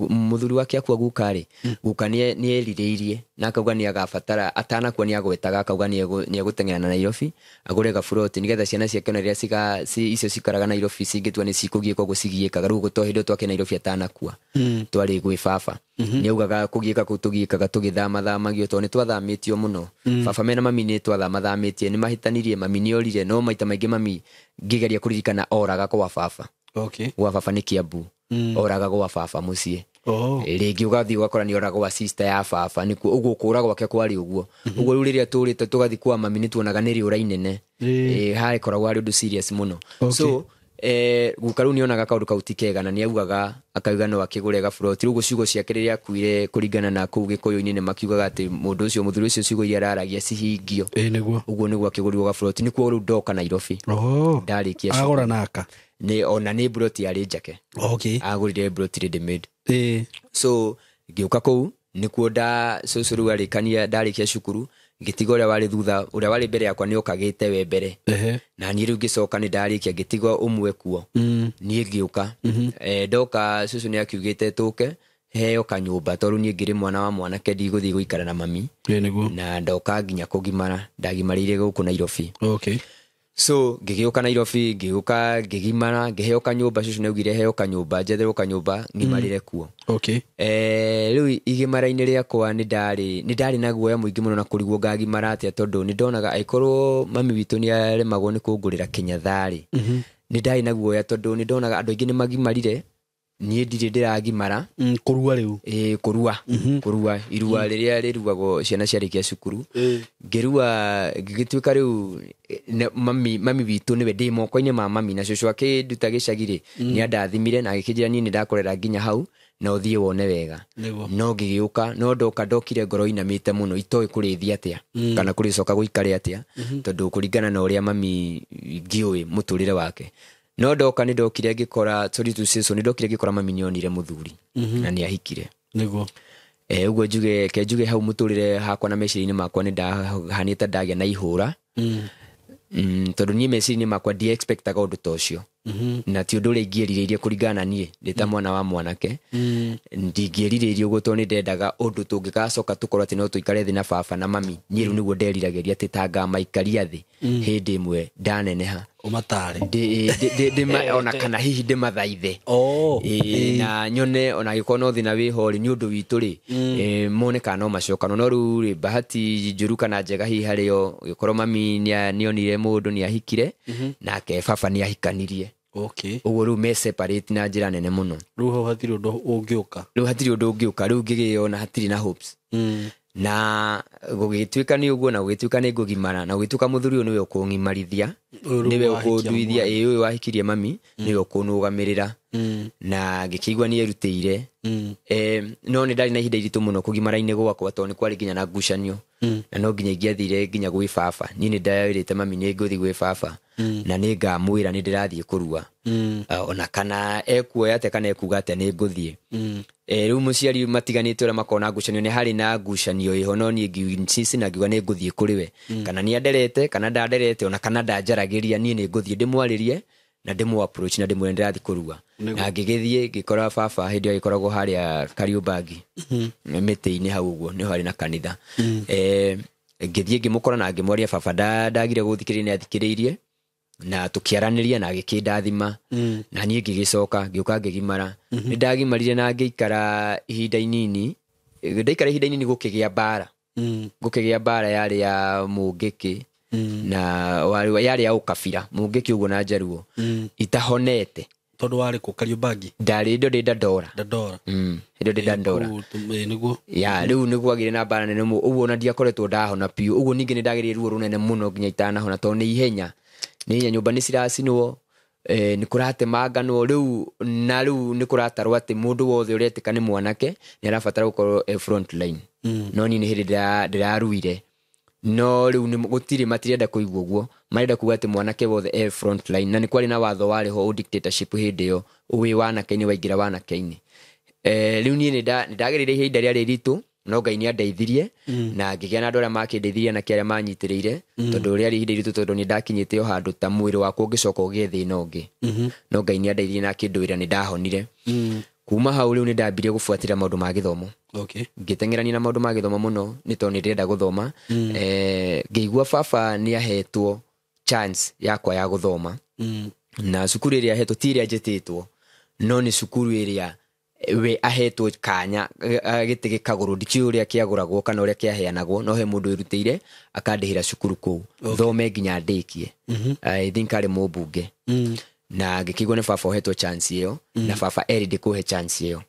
Speaker 1: Mũthuri wake akua guka rĩ, guka nĩ erirĩirie na akauga nĩ agabatara, atanakua nĩ agwetaga, akauga nĩ egũteng'era na Nairobi agũre gaburoti, nĩgetha ciana ciake ona rĩrĩa icio cikaraga Nairobi cingĩtua nĩ cikũgiĩka ũguo cigiĩkaga. Rĩu gũtoo hĩndĩ twake Nairobi atanakua twarĩ gwĩ baba, nĩ augaga kũgiĩka kũu tũgiĩkaga tũgĩthamathamagio, tondũ nĩ twathamĩtio mũno. Baba mena mami nĩ twathamathamĩtie, nĩ mahĩtanirie, mami nĩ orire, no maita maingĩ mami ngĩgeria kũririkana oraga kwa baba. Gwa baba nĩ Kiambu, oraga gwa baba mũciĩ. rĩngĩ ũgathiĩ ũgakora nĩ oragwo sister ya baba nĩkuo ũguo kũra gwake kwari ũguo ũguo rĩu rĩrĩa tũrĩte tũgathiĩ kwa mami nĩ tuonaga nĩ rĩũra inene harĩ koragwo arĩ ũndũ serious mũno so guka rĩu nĩonaga kaũndũ kau ti kega na nĩaugaga akauga no akĩgũre gaburoti rĩu ciugo ciake rĩrĩa akuire kũringana na kũu Gĩkũyũ-inĩ nĩ makiugaga atĩ mũndũ ũcio mũthuri ũcio ciugo iria araragia cihingio ũguo nĩguo akĩgũrirwo gaburoti nĩkuo rĩu ndoka Nairobi ndarĩkia
Speaker 2: agũra naka
Speaker 1: ona nĩ buroti yarĩ njake agũrire buroti ready made so ngĩũka kũu nĩkuo cũcũ rĩu arĩkania ndarĩkia cukuru ngĩtiga ũrĩa warĩ thutha ũrĩa warĩ mbere yakwa nĩ okagĩte we mbere na niĩ rĩu ngĩcoka nĩ ndarĩkia ngĩtiga ũmwe kuo niĩ ngĩũka ndoka cũcũ nĩ akiugĩte tũke heo kanyũmba tondũ niĩ ngĩrĩ mwana wa mwanake ndigũthiĩ gũikara na mami na ndoka nginya kũgimara ndagimarĩire gũkũ Nairobi so ngĩgĩũka Nairobi ngĩũka ngĩgimara ngĩheo kanyũmba cũcũ nĩaugire heo kanyũmba njetherwo kanyũmba ngimarĩre kuo rĩu igimara-inĩ rĩakwa nĩ ndarĩ na guoya mũingĩ mũno na kũrigwo ngagimara atĩa tondũ nĩ ndonaga aikorwo mami witũ nĩ aremagwo nĩ kũngũrĩra kĩnyatharĩ nĩ ndarĩ na guoya tondũ nĩ ndonaga andũ aingĩ nĩ magimarire niĩ ndirĩ ndĩragimara
Speaker 2: kũrua rĩu
Speaker 1: kũrua irua rĩrĩa rĩruagwo ciana ciarĩkia cukuru ngĩrua ngĩgĩtuĩka rĩu mami witũ nĩwe ndĩ moko-inĩ ma mami na cũcũ akĩnduta gĩcagi-rĩ nĩ andathimire na agĩkĩnjĩra niĩ nĩ ndakorera nginya hau na ũthiĩ wone wega no ngĩgĩũka no ndokire ngoro inamĩte mũno itoĩ kũrĩithia atĩa kana kũrĩcoka gũikare atĩa tondũ kũringana na ũrĩa mami ngĩũĩ mũtũrĩre wake no ndoka nĩ ndokire ngĩkora nĩ ndokire ngĩkora mami nĩonire mũthuri na nĩ ahikire ũguo njuge hau mũtũrĩre hakwa na meciria-inĩ makwa nĩ ndahanĩte ndagĩa na ihũra tondũ niĩ meciria-inĩ makwa ndi-expectaga ũndũ ta ũcio na ti ũndũ ũrĩa ingĩerirĩirie kũringana na niĩ ndĩ ta mwana wa mwanake ndingĩerirĩirie ũguo tondũ nĩ ndendaga ũndũ tũngĩgacoka tũkorwo atĩ no tũikare thĩ na baba na mami niĩ rĩu nĩguo nderiragĩria atĩ tanga maikaria thĩ hĩndĩ ĩmwe ndaneneha ona kana hihi ndĩmathaithe na nyone ona gĩkorwo no thĩna wĩho-rĩ nĩ ũndũ witũ-rĩ mone kana no macokano no rĩu-rĩ bahati njũru kana njega hihi harĩo gĩkorwo mami nĩonire mũndũ nĩ ahikire nake baba nĩ ahikanirie ũguo rĩu me separate na njĩra nene mũno
Speaker 2: rĩu hau hatirĩ ũndũ ũngĩũka
Speaker 1: rĩu ngĩgĩona hatirĩ na hopes na gũgĩtuĩka nĩ ũguo na gũgĩtuĩka nĩ ngũgimara na gũgĩtuĩka mũthuri ũyũ nĩwe ũkũngimarithia nĩwe ũkũnduithia ũyũ wahikirie mami nĩwe ũkũnũgamĩrĩra na ngĩkĩigua nĩ erutĩire no nĩ ndarĩ na ihinda iritũ mũno kũgimara-inĩ gwakwa tondũ nĩ kwarĩ nginya na ngucanio na no nginya ingĩathire nginya gwĩ baba niĩ nĩ ndĩrĩte mami nĩ ngũthiĩ gwĩ baba na nĩ ngamwĩra nĩ ndĩrathiĩ kũrua ona kana ekuoya atĩa kana ekuga atĩa nĩ ngũthiĩ rĩu mũciari matiganĩte ũrĩa makona ngucanio nĩ harĩ na ngucanio ĩho no niĩ ngiunsisi na ngiuga nĩ ngũthiĩ kũrĩ we kana nĩ anderete kana ndanderete ona kana ndanjaragĩria niĩ nĩ ngũthiĩ ndĩmwarĩrie na ndĩmũ approach na ndĩmwĩre ndĩrathiĩ kũrua na ngĩgĩthiĩ ngĩkora baba hĩndĩ ĩyo agĩkoragwo harĩa Kariũbangi mĩtĩ-inĩ hau ũguo nĩho harĩ na kanitha ngĩthiĩ ngĩmũkora na ngĩmwaria baba ndagire gũthikĩrĩria nĩ athikĩrĩirie na tũkĩaranĩria na agĩkĩndathima na niĩ ngĩgĩcoka ngĩũka ngĩgimara nĩ ndagimarire na ngĩikara ihinda inini gũkĩgĩa mbara yarĩ ya Mũngĩkĩ na yarĩ ya ũkabira Mũngĩkĩ ũguo na Njaruo itahonete
Speaker 2: tondũ warĩ kũ Kariũbangi
Speaker 1: ndarĩ ndĩ Dandora rĩu nĩguo agĩrĩ na mbara nene ũguo ona ndiakoretwo ndahona piũ ũguo ningĩ nĩ ndagĩrĩire ruo rũnene mũno nginya itanahona tondũ nĩ ihenya nyũmba nĩ ciracinwo nĩ kũratemanganwo rĩu nĩ kũratarwo atĩ mũndũ wothe ũretĩka nĩ mwanake nĩ arabatara gũkorwo front line no niĩ nĩ hĩndĩ ndĩraruire no rĩu gũtirĩ matirenda kũigua ũguo marenda kuga atĩ mwanake wothe front line na nĩ kwarĩ na watho warĩho dictatorship hĩndĩ ĩyo wĩ wanake-inĩ waingĩra wanake-inĩ rĩu niĩ nĩ ndagĩrĩire ihinda rĩarĩ ritũ no Ngai nĩ andeithirie na ngĩgĩa na andũ arĩa makĩndeithirie na kĩarĩa manyitĩrĩire tondũ rĩarĩ ihinda iritũ tondũ nĩ ndakinyĩte o handũ ta mwĩrĩ wakwa ũngĩcoka ũgĩe thĩna ũngĩ no Ngai nĩ andeithirie na akĩndũĩra nĩ ndahonire kuma hau rĩu nĩ ndambirie gũbuatĩra maũndũ ma gĩthomo ngĩteng'erania na maũndũ ma gĩthomo mũno nĩ tondũ nĩ ndĩrenda gũthoma ngĩigua baba nĩ ahetwo chance yakwa ya gũthoma na cukuru ĩrĩa ahetwo ti ĩrĩa njĩtĩtwo no nĩ cukuru ĩrĩa we ahetwo kanya gĩtĩ gĩkagũrũ ndikĩũĩ ũrĩa kĩagũragwo kana ũrĩa kĩaheanagwo no he mũndũ wĩrutĩire akandĩhĩra cukuru kũu thome nginya ndĩkie I think arĩ mũmbunge na ngĩkĩigua nĩ baba ũhetwo chance ĩyo na baba erĩ ndĩkũhe chance ĩyo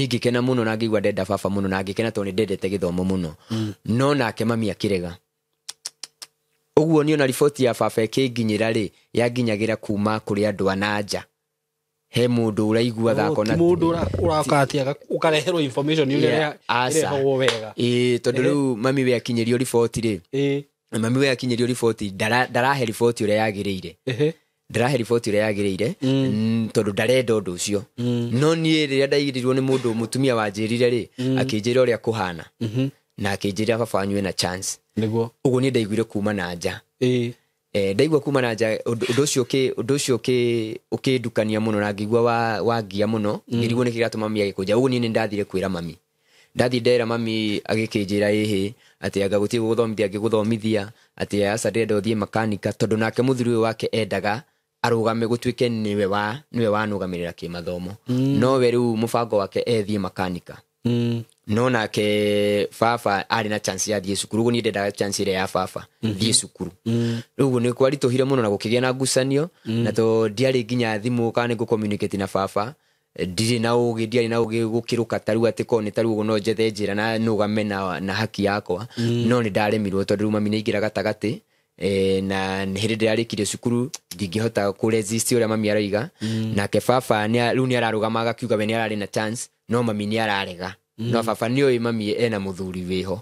Speaker 1: ngikena muno na ngigwa ndenda baba muno na ngikena to ni ndendete githomo muno no nake mami akirega uguo ni ona report ya baba ikinginyira ri yaginyagira kuma kuri andu ananja he mundu uraigua thakona
Speaker 2: mundu urakatia ukareherwo information ile ho wega
Speaker 1: tondu riu mami we akinyirio report ri mami we akinyirio report ndarahe report ure yagirire ndarahe report ure yagirire tondu ndarenda undu ucio no ni riria ndaigirirwo ni mundu mutumia wanjirire ri akinjira uria kuhana na akinjira baba wanyu na chance
Speaker 2: niguo
Speaker 1: uguo ni ndaiguire kuma na nja ndaigua kuma na nja undu ucio ukindukania muno na ngigua wangia muno ngirigwo ni kiratuma mami agikunja uguo ni ndathire kwira mami ndathi ndera mami agikinjira ati anga guti guthomithia ngiguthomithia ati asa ndenda uthie makanika tondu nake muthuri wake endaga arugame gutwike niwe wanugamirira kimathomo no we riu mubango wake ethie makanika no nake baba ari na chance ya thie cukuru ni ndendaga chance ile ya baba thie cukuru riu ni kwari tuhire muno na gukigia na ngucanio na to ndiari nginya thimu kana ni communicate na baba ndiri na ugi gukiruka taru ati ko ni taru ugo no jethe njira na nugame na haki yakwa no ni ndaremirwo tondu mami ni igira gatagati na ni hindi ndarikire cukuru ndingihota ku register uria mami araiga nake baba ni riu ni ararugama agakiuga we ni arari na chance no mami ni ararega no baba ni oi mami ena muthuri wiho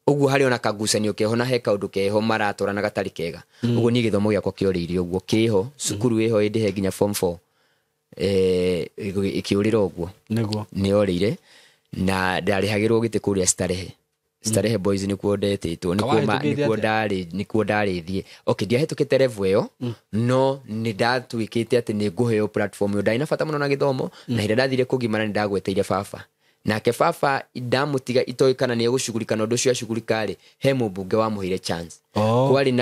Speaker 1: uguo hari ona kagucanio keho na he kaundu keho maratora na gatari kega uguo ni githomo giakwa kiorire uguo kiho cukuru iho indi he nginya form 4 ikiurira uguo
Speaker 2: niguo
Speaker 1: ni orire na ndarihagirwo gite kuria Starehe boys ni kuo ndetitwo ni kuo ndarithie okay ndiahetukite level iyo no ni ndatwikite ati ni nguheo platform yo ndaina bata muno na githomo na hira ndathire kugimana ni ndagweteire baba nake baba ndamutiga itoikana ni egushugurikana undu cio ashugurikari he mubunge wa muhire chance kwari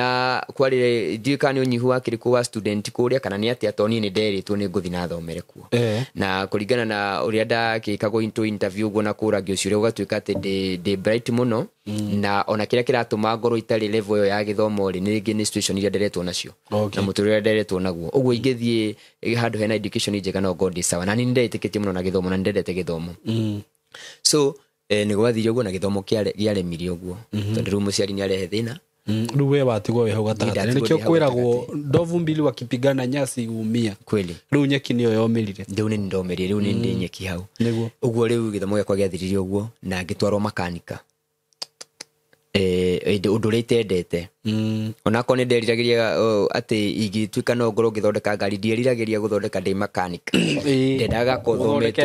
Speaker 1: ndikani unyihu akiri kuwa student kuria kana ni ati atoni ni nderitwo ni nguthi na thomere kuo na kuringana na uria ndakikago into interview gona kuragio cio ugatwika ati de bright muno na ona kiria kiratuma ngoro itari level yo ya githomo ri ni ngi situation iria nderetwo nacio na muturire nderetwo naguo uguo ingithie handu hena education njega no god sawa na ni ndetikitie muno na githomo na ndendete githomo so ni gwathire uguo na githomo kiaremirie uguo tondu riu muciari ni arehe thina
Speaker 2: riu we watigwo weho gatagati nikio kwiragwo ndovu mbili wakipigana nyasi umia
Speaker 1: kweli
Speaker 2: riu nyeki niyo yomirire
Speaker 1: riu ni ndomerire riu ni ndi nyeki hau uguo riu githomo giakwa giathiririe uguo na ngitwarwo makanika undu ria itendete onako ni nderiragiria ati igituika no ngoro ngithondeka ngari ndieriragiria guthondeka ndi makanika ndendaga kuthomete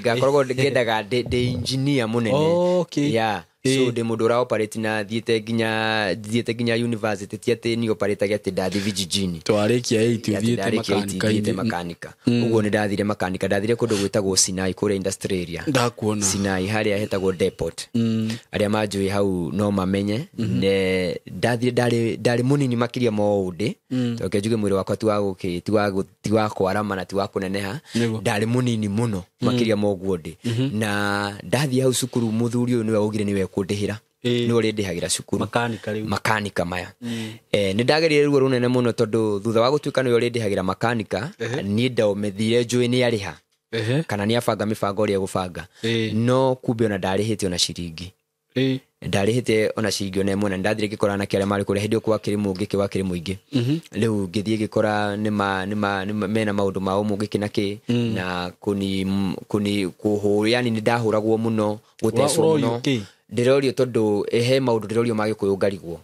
Speaker 1: ngakoragwo ngendaga ndi engineer munene so de mudora operate na thiete ginya university tiate ni operate ati ndathi vijijini
Speaker 2: twarikia 8
Speaker 1: thiete makanika uguo ni ndathire makanika ndathire kundu gwitagwo Sinai kure industry area
Speaker 2: ndakuona
Speaker 1: Sinai haria hetagwo depot aria manjui hau no mamenye ne ndathire ndari munini makiria maundi toke njuge mwiri wakwa tiwa kwarama na tiwa kuneneha ndari munini muno makiria moguo ndi na ndathi hau cukuru muthuri uyu niwe ugire niwe kundihira ni uri ndihagira cukuru makanika maya ni ndagerire ruo runene muno tondu thutha wa gutwika ni uri ndihagira makanika ni ndaumethire njui ni ariha kana ni abanga mibango ria gubanga no kumbe ona ndarihite ona ciringi ndarihite ona ciringi ona imwe na ndathire gikora na kiaria mari kuria hindi kwa kirimungi kiwa kirimuingi riu ngithie gikora ni mena maundu ma umungi kinaki na kuni kuhu yani ni ndahuragwo muno gutecwo muno ndirorio tondu he maundu ndirorio magikuyu ngarigwo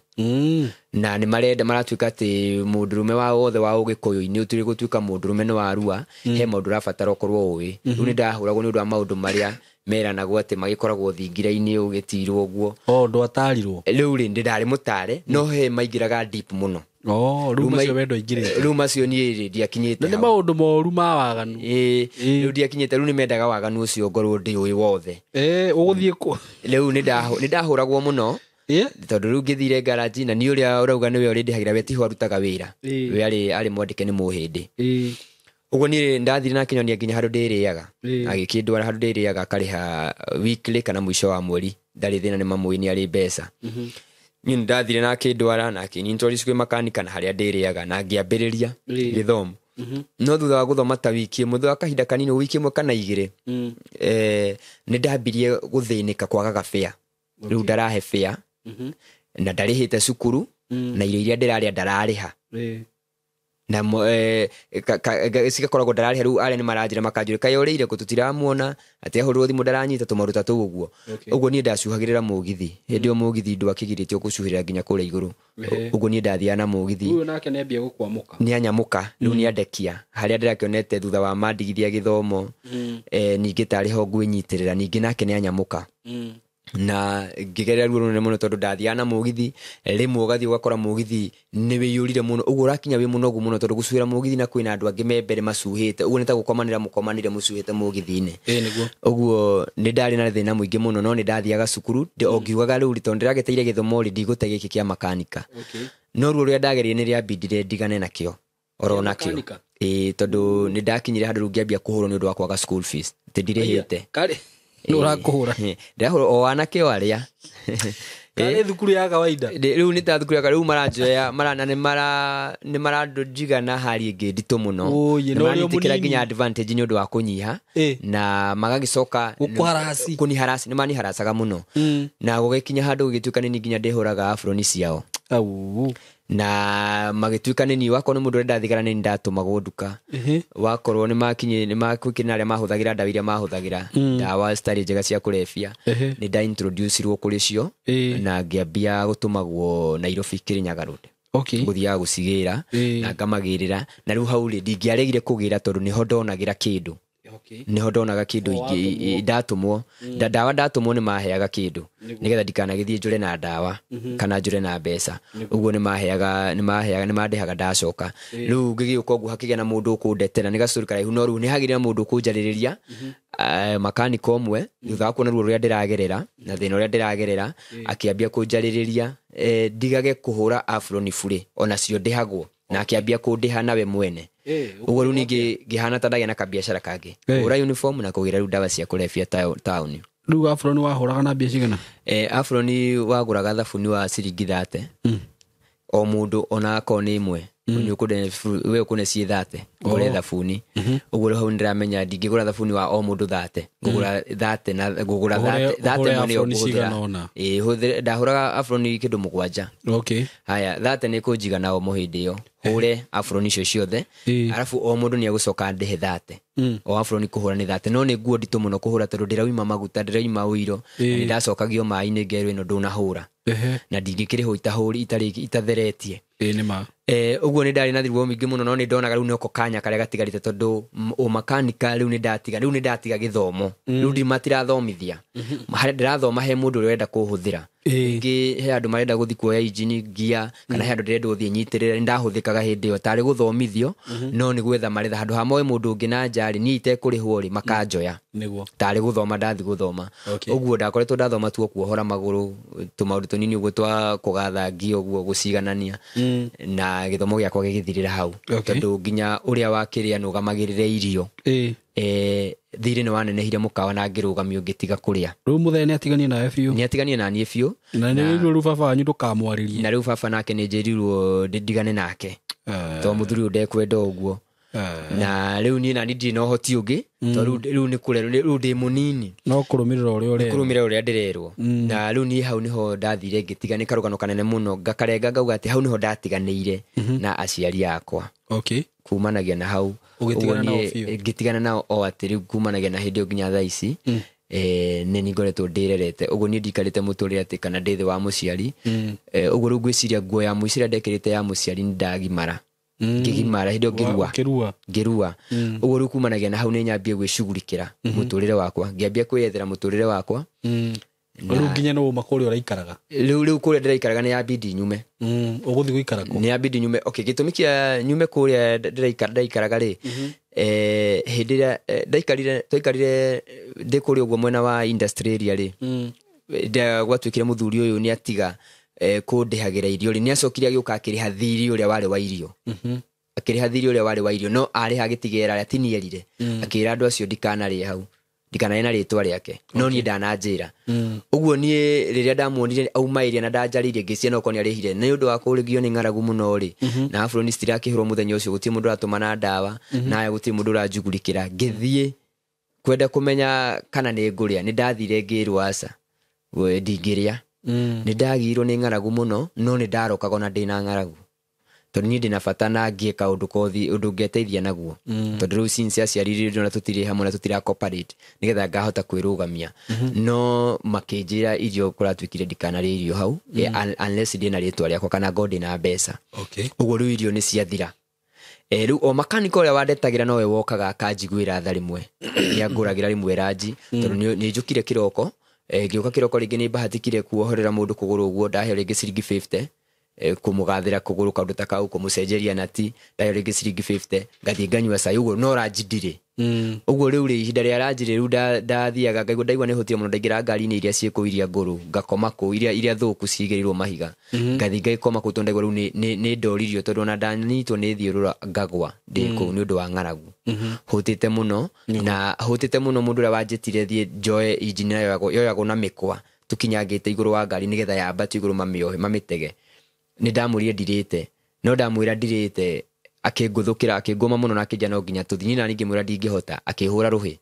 Speaker 1: na ni marenda maratwika ati mundurume wa wothe wa ugikuyu ini utiri gutwika mundurume no warua he maundu rafatara okorwo uwi riu ni ndahuragwo ni undu wa maundu maria meranagwo ati magikoragwo thingiraini ugitirwo guo
Speaker 2: ndo atarirwo
Speaker 1: riu ri ndari mutare no he maingiraga deep muno
Speaker 2: ruma cio wendo ingire
Speaker 1: ruma cio ni ndiakinyite
Speaker 2: ni maundu moru ma waganu
Speaker 1: riu ndiakinyite riu ni mendaga waganu ucio ngorwo ndi uyi wothe
Speaker 2: uguthie ku
Speaker 1: riu ni ndahuragwo muno tondu riu ngithire garage na ni uria urauga niwe uri ndihagira we tiho arutaga wira we ari mwandike ni muhindi uguo ni ndathire na kinyonia nginya handu ndiriaga agikindwara handu ndiriaga akariha weekly kana mwisho wa mweri ndari thina ni mamu ni ari mbeca ni ndathire na kindwara na kinyintwari cukuru makanika na haria ndiriaga na ngiambiriria githomo no thutha wa guthoma ta wiki ĩmwe thutha wa kahinda kanini wiki ĩmwe kana igĩrĩ nĩ ndambirie gũthĩnĩka kwagaga fare rĩu ndarahe fare na ndarĩhĩte cukuru na irio iria ndĩrarĩa ndararĩha na cigakoragwo ndararĩha rĩu arĩa nĩ maranjĩra makanjũria kaĩ ũrĩire kũ tũtiramuona atĩ ahũrĩrwo thimũ ndaranyita tũmaruta tũu ũguo ũguo niĩ ndacuhagĩrĩra mũgithi hĩndĩ ĩyo mũgithi ndwakĩgirĩtio gũcuhĩrĩra nginya kũrĩa igũrũ ũguo niĩ ndathiaga na mũgithi
Speaker 2: ũyũ nake nĩambia gũkwamũka
Speaker 1: nĩ anyamuka rĩu nĩ andekia harĩa ndĩrakĩonete thutha wa mandigithia gĩthomo ningĩ tarĩ ho ngwĩnyitĩrĩra ningĩ nake nĩ anyamuka na ngĩgerera ruo rũnene mũno tondũ ndathiaga na mũgithi rĩmwe ũgathiĩ ũgakora mũgithi nĩ wĩiyũrire mũno ũguo ũrakinya wĩ mũnogu mũno tondũ gũcuhĩra mũgithi na kwĩna andũ angĩ me mbere macuhĩte ũguo nĩ ta gũkomanĩra mũkomanĩre mũcuhĩte mũgithi-inĩ ũguo nĩ ndarĩ na thĩna mũingĩ mũno no nĩ ndathiaga cukuru o ngiugaga rĩu tondũ ndĩragĩteire gĩthomo rĩ ndigũte gĩkĩ kĩa makanika no ruo rũrĩa ndagereire nĩ rĩambindire ndigane nakĩo oro nakĩo tondũ nĩ ndakinyire handũ rĩu ngĩambia kũhũrwo nĩ ũndũ wa kwaga school fees atĩ ndirĩhĩte
Speaker 2: Nurakũhũra
Speaker 1: ndĩrahũra o anake o arĩa
Speaker 2: karĩ thukuru ya kawaida
Speaker 1: rĩu nĩ ta thukuru ya rĩu maranjoya nĩ marandũnjigana harĩ ĩngĩ nditũ mũno nĩmanyitikĩra nginya advantage nĩ ũndũ wa kũnyiha na magagĩcoka kũniharasi nĩ maniharacaga mũno na gũgĩkinya handũ gũgĩtuĩka nĩ nginya ndĩhũraga afroni ciao na magĩtuĩka nĩ niĩ wakorwo nĩ mũndũ ũrĩa ndathigara nĩ ndatũmagwo nduka wakorwo nĩ magwĩkĩrĩ arĩa mahũthagĩra ndawa iria mahũthagĩra ndawa citarĩ njega cia kũrebia nĩ ndaintroducirwo kũrĩ cio na ngĩambia gũtũmagwo Nairobi Kirinyaga Road gũthiaga gũcigĩra na ngamagĩrĩra na rĩu hau rĩ ndingĩaregire kũgĩra tondũ nĩho ndonagĩra kĩndũ niho ndonaga kindu ingi ndatumwo ndawa ndatumwo ni maheaga kindu nigetha ndikanagithie njure na ndawa kana njure na mbeca uguo ni mandehaga ndacoka riu ngigĩuka uguo hakigĩa na mundu ukundetera ni gacuri karaihu no riu ni hagĩrĩra mundu kunjarĩrĩria makanika ũmwe thutha wa kuona ruo rũrĩa ndĩragerera na thĩna ũrĩa ndĩragerera akĩambia kunjarĩrĩria ndigage kuhura afroni bure ona cio ndĩhagwo na akĩambia kundiha nawe mwene uguo riu ningi ngihana ta ndagĩa na kabiacara kangi ura uniform na kugira riu ndawa cia kurebia town
Speaker 2: riu afroni wahuraga na mbia cigana
Speaker 1: afroni waguraga thabuni wa ciringi 30 o mundu ona akoni imwe ni ukude we ukune ci 30 ngore thabuni uguo hau ndiramenya ndingigura thabuni wa o mundu 30 ngugura 30 na ngugura 30 ni okuhura ndahuraga afroni kindu 7 haya 30 ni kunjiga nao muhindi yo hure afroni cio ciothe arafu o mundu ni agucoka ndehe 30 o afroni kuhura ni 30 no ni nguo nditu muno kuhura tondu ndirauma maguta ndirauma uiro ni ndacokagio mai-ini ngerwo ino ndunahura na ndingikiriho itahuri itatheretie
Speaker 2: nima
Speaker 1: uguo ni ndari na thirwo mingi muno no ni ndonaga riu noko kanya karia gatigarite tondu o makanika riu ni ndatiga githomo riu ndimatirathomithia hari ndirathoma he mundu urenda kuhuthira ngi he andu marenda guthi kuoya injini gia kana he andu ndĩrenda guthi nyitirĩra ndahuthikaga hindi yo tari guthomithio no ni gwetha maretha handu hamoe mundu ungi na njari ni itekũrĩhwo ri makanjoya niguo tari guthoma ndathi guthoma uguo ndakoretwo ndathoma tu kuohora maguru tumaundu tunini uguo twa kugatha ngi uguo guciganania na githomo giakwa gigithirira hau tondu nginya uria wakĩrĩa nugamagĩrĩre irio thirĩ nĩ wanenehire mũkawa na ngĩrũgamio ngĩtiga kũrĩa
Speaker 2: rĩu mũthee nĩ atiganie nawe biũ
Speaker 1: nĩ atiganie na niĩ biũ
Speaker 2: na nĩ rĩu baba wanyu ndũkamwarĩrie
Speaker 1: na rĩu baba nake nĩ njĩrirwo ndigane nake tondũ mũthuri ũyũ ndekwenda ũguo na rĩu niĩ nani ndirĩ na ũhoti ũngĩ tondũ rĩu nĩ kũrerwo rĩu ndĩ mũnini
Speaker 2: no kũrũmĩrĩra
Speaker 1: ũrĩa ndĩrerwo na rĩu niĩ hau nĩho ndathire ngĩtigana karũgano kanene mũno ngakarenga ngauga atĩ hau nĩho ndatiganĩire na aciari akwa kumanagia na hau ngĩtigana nao o atĩ rĩu kumanagia na hĩndĩ ĩyo nginya thaa ici nĩ ngoretwo ndĩrerete ũguo niĩ ndikarĩte mũtũrĩre atĩ kana ndĩ thĩ wa mũciari ũguo rĩu ngwĩciria nguo ya mũico ĩrĩa ndekĩrĩte ya mũciari nĩ ndagimara ngĩgimara hĩndĩ ĩyo ngĩrua ũguo rĩu kumanagia na hau nĩ nyambie gwĩcugurikĩra mũtũrĩre wakwa ngĩambia kwĩyethera mũtũrĩre wakwa
Speaker 2: rĩu nginya no makũrĩa ũraikaraga
Speaker 1: rĩu kũrĩa ndĩraikaraga nĩ yambindi nyume
Speaker 2: ũgũthiĩ gũikara kũ
Speaker 1: nĩ yambindi nyume gĩtũmi kĩa nyume kũrĩa ndĩraikaraga rĩ hĩndĩ ĩrĩa twaikarire ndĩ kũrĩa ũguo mwena wa industry area rĩ gwatuĩkire mũthuri ũyũ nĩ atiga kũndĩhagĩra irio rĩ nĩ acokire agĩũka akĩrĩha thirĩ ũrĩa warĩ wa irio akĩrĩha thirĩ ũrĩa warĩ wa irio no arĩha gĩtigera arĩa tinierire akĩra andũ acio ndikanarĩe hau ndikanae na ritwa riake no ni ndananjira uguo ni riria ndamuonire aumairia na ndanjaririe ngiciana okoni arihire ni undu wa kurigio ni ngaragu muno ri na afroni stirakihirwo muthenya ucio guti mundu ratuma na ndawa na ya guti mundu rajugurikira ngithie kwenda kumenya kana ni nguria ni ndathire ngirwo aca we ndingiria ni ndagirwo ni ngaragu muno no ni ndarokaga na ndina ngaragu tondu ni ndina bata na ngieka undu kothi undu ngeteithia naguo tondu riu since aciariririo na tutire hamwe na tutira cooperate nigetha ngahota kwirugamia no makinjira irio kuratwikire ndikana irio hau unless ndina ritwa riakwa kana god na mbeca uguo riu irio ni ciathira riu o makanika uria wandetagira nowe wokaga akanjiguira tha rimwe ya nguragira rimwe ranji tondu ni njukire kiroko ngioka kiroko ringi ni bahatikire kuohorera mundu kuguru uguo ndahe ringi ciringi 50 kumugathira kuguru kaundu ta kau kumucenjeria nati ndahe ringi ciringi 50 ngathie nganyua cai uguo no ranjindire uguo riu ri ihinda ria ranjire riu ndathiaga ngaigua ndaigua ni hutire muno ndaingira ngari-ini iria ciekuiria nguru ngakoma ku iria thuku cigerirwo mahiga ngathie ngaikoma ku tondu ndaigua riu ni ndoririo tondu na ndanyitwo ni thiurura ngagwa ndiku ni undu wa ngaragu hutite muno na hutite muno mundu ria wanjitire thie njoe injini yoyagwo na mikwa tukinyangite iguru wa ngari nigetha yambati iguru mamitege ni ndamurire ndirite no ndamwira ndirite akiguthukira akigoma muno na akija no nginya tuthini na ningi mwira ndingihota akihura ruhi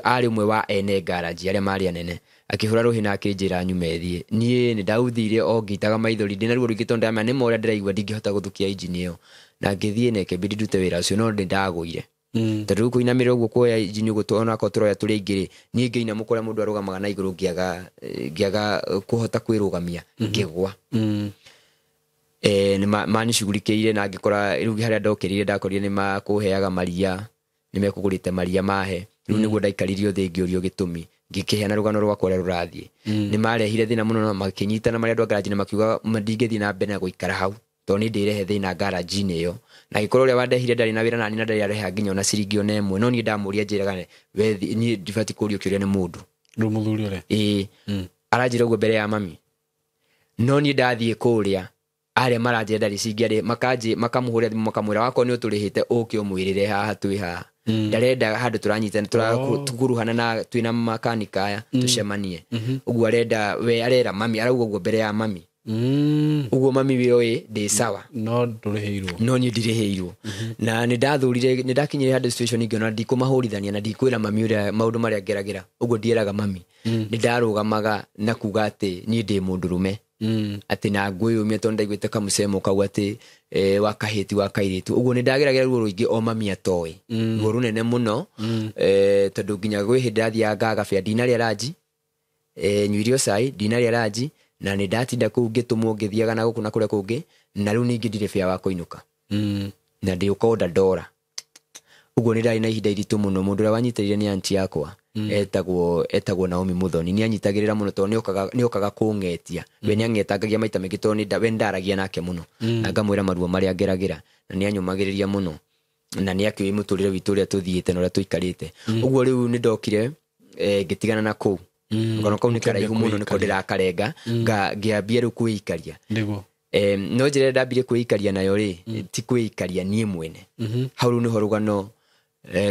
Speaker 1: ari umwe wa ene garage aria mari anene akihura ruhi na akinjira nyumethie nie ni ndauthire o ngitaga maithori ndina ruo rugitonda ama ni moria ndiraigua ndingihota guthukia engine iyo na ngithie neke bidi ndute wira ucio no ndagwire tondu kuinamira uguo kuoya engine uguo tuona ko turoya turi ingiri nie ngeina mukora mundu arugamaga na iguru ngiaga kuhota kwirugamia ngigwa ni mani shugurikiire na ngikora riu haria ndokirire ndakorire ni makuheaga maria ni mekugurite maria mahe riu niguo ndaikaririo thi ngiorio gitumi ngikiheana rugano rwakwa ria rurathie ni marehire thina muno na makinyitana maria andu garage na makiuga ndingithi na mbere na guikara hau to ni ndirehe thina garage ni yo na gikoro ria wandehire ndari na wira na nina ndari areha nginya na ciringi ona emwe no ni ndamuria njiraga we ni ndibati kurio kiuria ni mundu
Speaker 2: ru muthuri ore
Speaker 1: aranjira uguo mbere ya mami no ni ndathie kuria aria maranjira ndari cingiari makamuhuria thimu makamwira wako ni uturihite uke umwirire haha twi haha ndarenda handu turanyitana turakuruhana na twina makanika aya tucemanie uguo arenda we arera mami arauga uguo mbere ya mami uguo mami wioi ndi sawa
Speaker 2: no nduriheirwo
Speaker 1: no ni ndiriheirwo na ni ndathurire ni ndakinyire handu situation ingiona ndikumahurithania na ndikwira mami uria maundu maria ngeragira uguo ndieraga mami ni ndarugamaga na kuga ati ni ndi mundurume ati na ngwiyumia tondu ndaiguite kamusemo kau ati wakahiti wakairitu uguo ni ndageragira ruo ruingi o mami atoe ruo runene muno tondu nginya gwi hindi athiaga agabia ndinaria ranji nywirio cai ndinaria ranji na ni ndatinda kuu ngitumwo ngithiaga na guku na kuria kungi na riu ningi ndire bia wa kuinuka na ndi ukonda ndora uguo ni ndari na ihinda iritu muno mundu ria wanyitirire ni aunti yakwa etagwo Naomi Muthoni ni anyitagirira muno to ni okaga kungetia we ni angetagagia maita mengi to ni we ndaragia nake muno na ngamwira maruo maria ngeragira na ni anyumagiriria muno na ni akio imuturire witu ria tuthiite no ria tuikarite uguo riu ni ndokire ngitigana na kuu ngono kau ni karaihu muno niko ndirakarenga ngiambia riu kuikaria
Speaker 2: ndiguo
Speaker 1: no njire ndambire kuikaria nayo ri ti kuikaria nie mwene hau riu niho rugano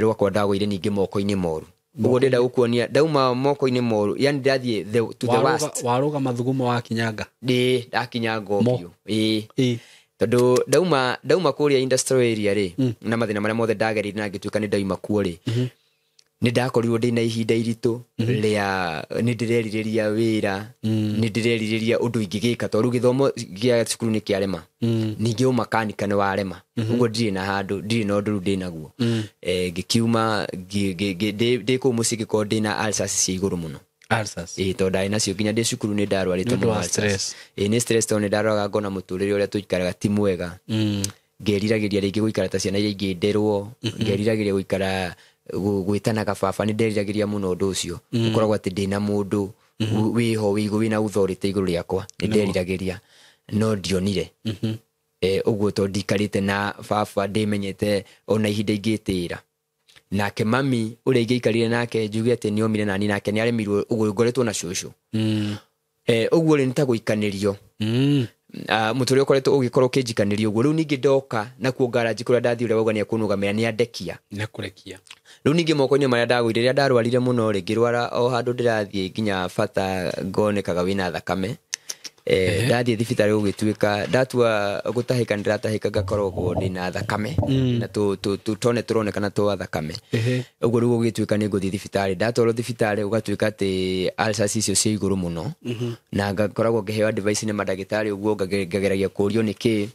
Speaker 1: rwakwa ndagwire ningi moko-ini moru uguo ndenda gukuonia ndauma moko-ini moru yani ndathie to the worst
Speaker 2: waruga mathugumo wa kinyanga
Speaker 1: ndakinyanga obio tondu ndauma kuria industrial area ri na mathina maria mothe ndagerire na ngituika ni ndaima kuo ri ni ndakorirwo ndina ihinda iritu ria ni ndirerireria wira ni ndirerireria undu ingigika to ru githomo gia cukuru ni kiarema ningi umakanika ni warema uguo ndiri na handu ndiri no ndu ndinaguo ngikiuma ndiku musiki ko ndina alsas cia iguru muno
Speaker 2: alsas
Speaker 1: to ndai nacio nginya ndi cukuru ni ndarwarite muno
Speaker 2: stress
Speaker 1: ni stress to ni ndarwaga ngona muturire uria tuikaraga ti mwega ngeriragiria ringi guikara ta ciana iria ingi nderwo ngeriragiria guikara gwitanaga baba ni nderiragiria muno undu ucio ukoragwo ati ndina mundu wiho wigu wina authority iguru riakwa ni nderiragiria no ndionire uguo to ndikarite na baba ndimenyete ona ihinda ingitira nake mami uria ingeikarire nake njuge ati ni omire nani nake ni aremirwo uguo ngoretwo na cucu uguo ri nitaguikanirio muture ukoretwo ugikorwo kinjikanirio uguo riu ningi ndoka na kuo garage kuria ndathi uria wauga ni akunugamira ni andekia
Speaker 2: na kurekia
Speaker 1: riu ningi moko-ini maria ndagwire ria ndarwarire muno ri ngirwara o handu ndirathie nginya bata ngonekaga wina thakame ndathie thibitari gugituika ndatua gutahika ndiratahika ngakorwo ndina thakame na tone turonekana twa thakame uguo riu gugituika ni nguthi thibitari ndatwarwo thibitari ugatuika ati ulcers icio cia iguru muno na ngakoragwo ngiheo advice ni madagitari uguo ngageragia kurio niki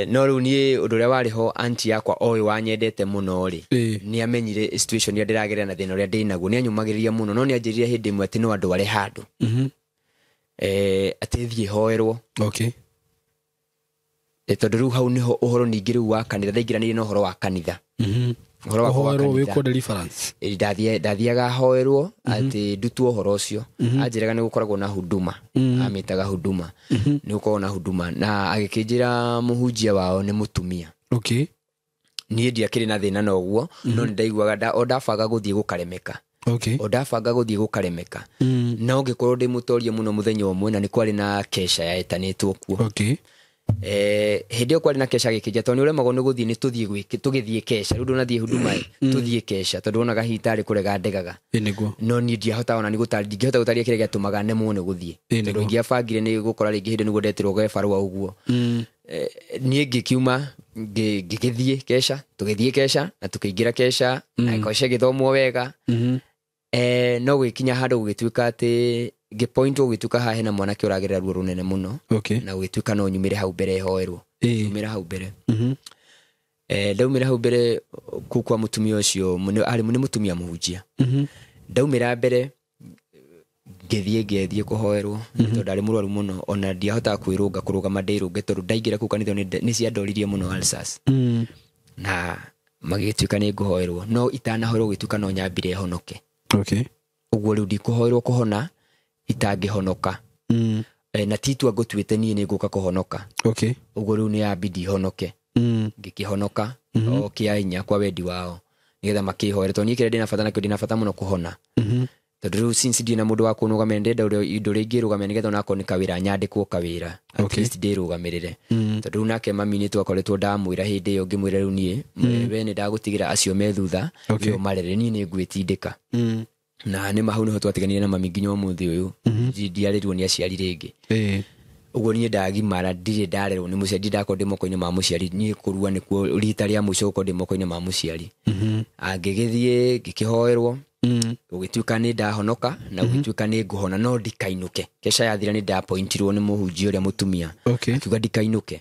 Speaker 1: no riu ni undu ria wariho anti yakwa oyo wanyendete muno ri ni amenyire situation ya ndiragerera na thina ria ndinaguo ni anyumagiriria muno no ni anjirire hindi imwe ati no andu ari handu atethie hoerwo tondu riu hau niho uhoro ningi riu wa kanitha ndaingiranirie na uhoro wa kanitha
Speaker 2: uhoro wa wiko deliverance
Speaker 1: ndathiaga hoerwo ati ndutwo uhoro ucio anjiraga ni gukoragwo na huduma amitaga huduma ni gukoragwo na huduma na agikinjira muhunjia wao ni mutumia ni ndiakiri na thina na uguo no ndaiguaga ndabanga guthie gukaremeka ndabanga guthie gukaremeka na ungikorwo ndi mutorie muno muthenya umwe na ni kwari na kesha yaetanitwo kuo hindi kwari na kesha gikija tondu ure mago ni guthie ni tugithie kesha riu ndonathie huduma tuthie kesha tondu onaga hitari kurega ndegaga no ni ndiahota ona ni gutari ndingihota gutaria kire giatumaga nemo ni guthie tondu ngiabangire ni gukora ringi hindi ni gudetirwo gebarua uguo nie ngikiuma ngigithie kesha tugithie kesha na tukiingira kesha na ikoshe githomo wega no gwikinya handu gugituika ati point gugituika ha hena mwanake uragerera ruo runene muno na gugituika no nyumire hau mbere hoerwo nyumire hau mbere ndaumira hau mbere kukwa mutumia ucio ari mune mutumia muhunjia ndaumira mbere ngethie kuhoerwo tondu ndari murwaru muno ona ndiahota kwirunga kurugama ndirunge tondu ndaingira ku kanitha ni cia ndoririe muno ulcers na magituika ni nguhoerwo no itanahoerwo gituika no nyambire honoke uguo riu ndikuhoerwo kuhona itangihonoka na titua ngutuite nie ni nguka kuhonoka uguo riu ni abidi honoke ngikihonoka o kia inya kwa wendi wao nigetha makihoere tondu nikire ndina bata na ndina bata muno kuhona tondu riu since ndina mundu wa kunugamira ndenda uria indo ringi rugamira nigetha onako ni kawira nyandikwo kawira at least ndirugamirire tondu riu nake mami ni twakoretwo ndamwira hindi iyo ngimwira riu nie we ni ndagutigira acio me thutha yo marere ni ngwitindika na ni mahau niho twatiganire na mami nginya umuthi uyu ndiarirwo ni aciari ringi uguo ni ndagimara ndire ndarerwo ni muciari ndako ndi moko-ini ma muciari ni kurua ni kuo rita ria muico uko ndi moko-ini ma muciari angigithie ngikihoerwo ugituika ni ndahonoka na ugituika ni nguhona no ndikainuke kesha yathira ni ndapointirwo ni muhunjia uria mutumia akiuga ndikainuke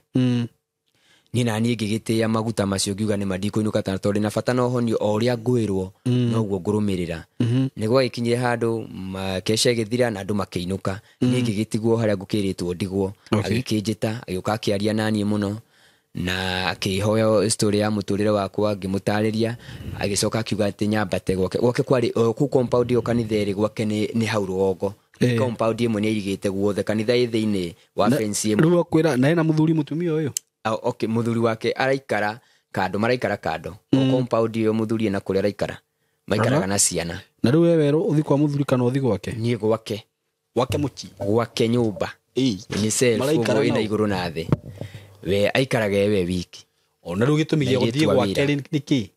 Speaker 1: ni nani ngigitia maguta macio ngiuga ni mandikuinuka tondu na bata no honio o uria ngwirwo no guo ngurumirira niguo ikinyire handu kesha githira na andu makiinuka ni ngigitigwo haria ngukiritwo ndigwo agikinjita agiuka akiaria nani muno na akihoya story ya muturire wakwa ngimutariria agicoka akiuga ati nyambate gwake kwari ku compound yo kanitheri gwake ni hau rugongo compound imwe ni irigite guothe kanitha ithiini wa fence imwe
Speaker 2: riu akwira na ena muthuri mutumia uyu
Speaker 1: muthuri wake araikara kando maraikara kando compound yo muthuri na kuria araikara maikaraga na ciana
Speaker 2: na riu wewe uthi kwa muthuri kana uthi gwake
Speaker 1: ni gwake
Speaker 2: muci
Speaker 1: gwake nyumba ni self ina iguru na thi we aikaraga we wiki
Speaker 2: ona riu gitumigia guthie gwake niki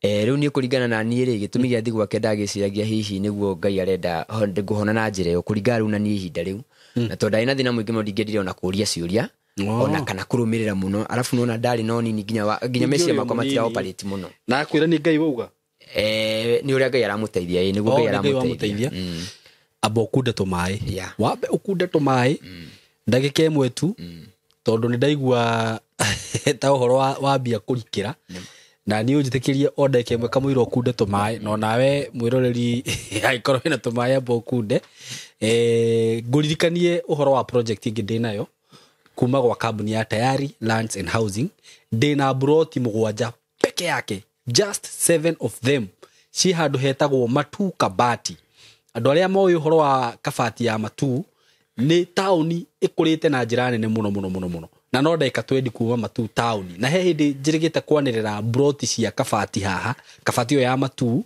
Speaker 1: riu ni kuringana na nie ri gitumigia thi gwake ndagiciragia hihi niguo Ngai arenda nguhona na njira yo kuringana riu na nie ihinda riu na tondu ina thina mwingi no ndingirire ona kuria ciuria ona kana kurumirira muno arafu nona ndari no nini nginya mecia makwa matira operate muno
Speaker 2: na akwira ni Ngai wauga
Speaker 1: ni uria Ngai aramuteithia niguo Ngai aramuteithia
Speaker 2: abo ukunda tumai wabe ukunda tumai ndagika imwe tu tondu ni ndaigua ta uhoro wa bia kurikira na ni unjitikirie order kemwe kamwiro kunde tumai no nawe mwiroreri aikorwo ina tumai abo kunde nguririkanie uhoro wa project ingi ndinayo kuma kwa kambuni ya Tayari Lands and Housing ndina broti mugwanja peke yake just 7 of them ci handu hetagwo Matu Kabati andu aria moyo uhoro wa kabati ya Matu ni tauni ikurite na njira nene muno na no ndeka twendi kuma Matu tauni na he hindi njirigite kwanirira broti cia kabati haha kabati yo ya Matu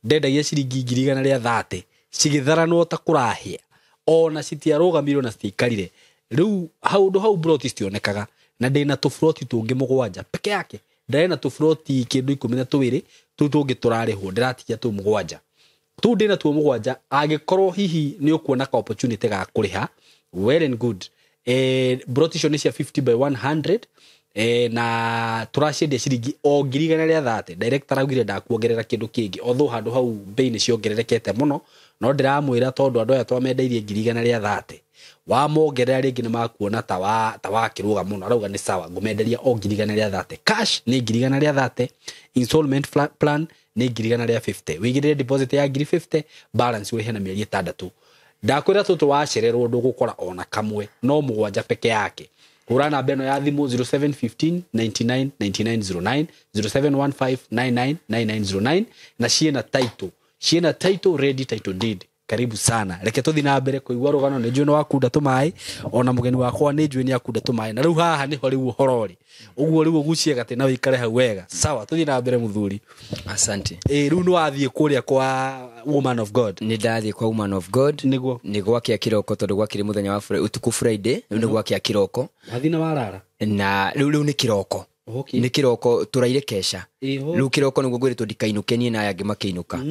Speaker 2: ndendagia ciringi 130 cigitharanwo ta kurahia ona citiarugamirwo na citikarire riu hau broti cionekaga na ndina tu froti tungi mugwanja peke yake ndina tu froti kindu 12 tu tungi turarihwo ndiratikia tu mugwanja tu ndina tu mugwanja agikorwo hihi ni ukuona ka opportunity ga kuriha well and good broti cio ni cia 50 by 100 na turashendia ciringi o 130 director augire ndakuongerera kindu kingi although handu hau bei ni ciongererekete muno no ndiramwira tondu andu aya twamendeirie 130 wamongerera ringi ni makuona ta wa kiruga muno arauga ni sawa ngumenderia o 130 cash ni 130 installment plan ni 150 wigirire deposit ya 50 balance uri hena mieri 6 ndakwira tutu wacererwo ndugukora ona kamwe no mugwanja peke yake urana beno ya thimu 0715 99 9909 0715 99 9909 na ciena title ready title deed karibu sana reke tuthi na mbere kuigwa rugano ni njui no wakunda tumai ona mugeni wakwa ni njui ni akunda tumai na riu haha ni ho riu horori uguo riu gucie gate na wikare hau wega sawa tuthi na mbere muthuri
Speaker 1: asante
Speaker 2: riu no athie kuria kwa woman of god
Speaker 1: ni ndathie kwa woman of god ni gwakia kiroko tondu gwakire muthenya wa utuku friday ni gwakia kiroko
Speaker 2: athina warara
Speaker 1: na riu ni kiroko
Speaker 2: okay
Speaker 1: ni kiroko turaire kesha riu kiroko niguo ngwiritwo ndikainukenie na yangi makiinuka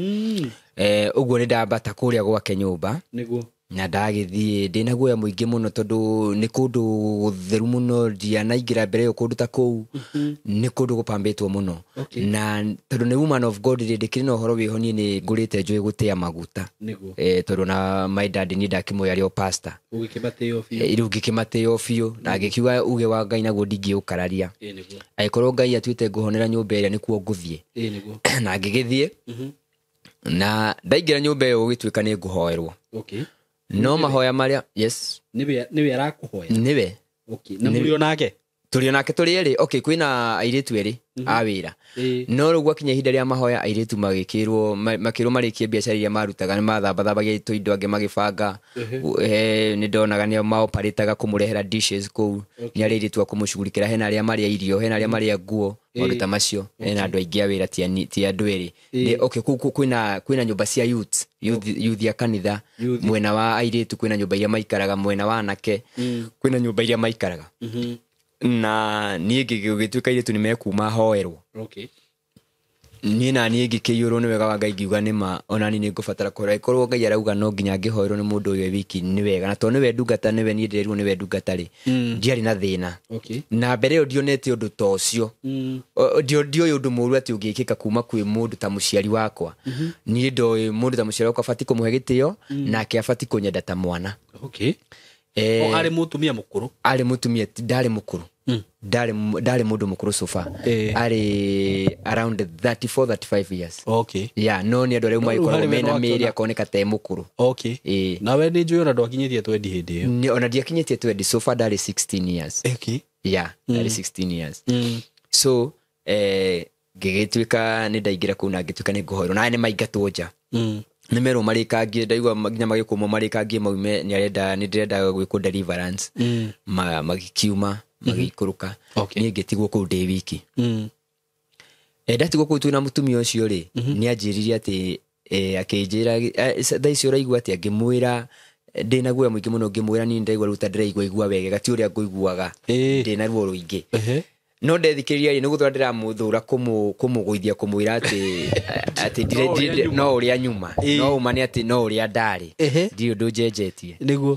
Speaker 1: uguo ni ndambata kuria gwake nyumba
Speaker 2: niguo
Speaker 1: na ndagithie ndina guoya muingi muno tondu ni kundu theru muno ndianaingira mbere yo kundu ta kou ni kundu gupambitwo muno na tondu ni woman of god ndikiri no horo wihonie ni ngurite njui gutia maguta
Speaker 2: niguo
Speaker 1: tondu na my dad ni ndakimoyario pastor
Speaker 2: ugikimateo fiu
Speaker 1: riu ngikimateo fiu na ngikiuga uge wa Ngai naguo ndingiukararia
Speaker 2: niguo
Speaker 1: aikorwo Ngai atuite nguhonera nyumba iria nikuo nguthie
Speaker 2: niguo
Speaker 1: na ngigithie na ndaingira nyumba iyo gituika ni nguhoerwo
Speaker 2: okay
Speaker 1: no mahoya maria yes
Speaker 2: niwe arakuhoya
Speaker 1: niwe
Speaker 2: okay na muri onake
Speaker 1: turi onake turi eri okay kwina airetu eri a wira no riu gwakinya ihinda ria mahoya airetu magikirwo marikie biacara iria marutaga ni mathambathambagia indo ange magibanga ni ndonaga ni maoparitaga kumurehera dishes kou ni airetu akumushughulikira hena aria maria irio hena aria maria nguo maruta macio hena andu aingi a wira ti andu eri okay kwina nyumba cia youth ya kanitha mwena wa airetu kwina nyumba iria maikaraga mwena wa anake kwina nyumba iria maikaraga na niĩ ngĩgĩtuĩka iretu nĩ mekuma hoerwo
Speaker 2: okay
Speaker 1: niĩ na niĩ ngĩkĩiyũrwo nĩ wega wa Ngai ngiuga nĩma ona niĩ nĩngũbatara kũhoera korwo Ngai arauga no nginya ngĩhoerwo nĩ mũndũ ũyũ wiki nĩ wega na tondũ nĩwe ndungata nĩwe niĩ ndĩrerirwo nĩwe ndungata rĩ ndiarĩ na thĩna na mbere ĩyo ndionete ũndũ ta ũcio ndioĩ ũndũ mũũru atĩ ũngĩkĩka kuma kwĩ mũndũ ta mũciari wakwa niĩ ndoĩ mũndũ ta mũciari wakwa abatiĩ kũmũhe gĩtĩo nake abatiĩ kũnyenda ta mwana
Speaker 2: arĩ mũtumia mũkũrũ
Speaker 1: arĩ mũtumia ndarĩ mũkũrũ ndarĩ mũndũ mũkũrũ sofa arĩ around 34-35 years
Speaker 2: okay
Speaker 1: no ni andũ arĩa maikoragwo mena mĩĩrĩ akoneka ta mũkũrũ
Speaker 2: okay nawe nĩ njũĩ ona ndwakinyĩtie 20 hĩndĩ ĩyo
Speaker 1: ona ndiakinyĩtie 20 sofa ndarĩ 16 years
Speaker 2: okay
Speaker 1: ndarĩ 16 years so ngĩgĩtuĩka nĩ ndaingĩra kũu na ngĩtuĩka nĩ ngũhoerwo na nĩ maingatwo nja nĩ merwo marĩkangie ndaigua nginya magĩkũmwo marĩkangie maume nĩ ndĩrenda gwĩkwo deliverance magĩkiuma magĩikũrũka niĩ ngĩtigwo kũu ndĩ wiki ndatigwo kũu twĩna mũtumia ũcio rĩ nĩ anjĩririe atĩ akĩnjĩra thaa icio ũraigua atĩ angĩmwĩra ndĩna guoya mũingĩ mũno ngĩmwĩra niĩ ndaigua rĩu ta ndĩraigua wega gati ũrĩa ngũiguaga ndĩna ruo rũingĩ no ndethikĩrĩria nĩ gũthora ndĩramũthũra kũmũgũithia kũmwĩra atĩ no ũrĩa nyuma no ũmane atĩ no ũrĩa ndarĩ ndirĩ ũndũ njenjetie
Speaker 2: nĩguo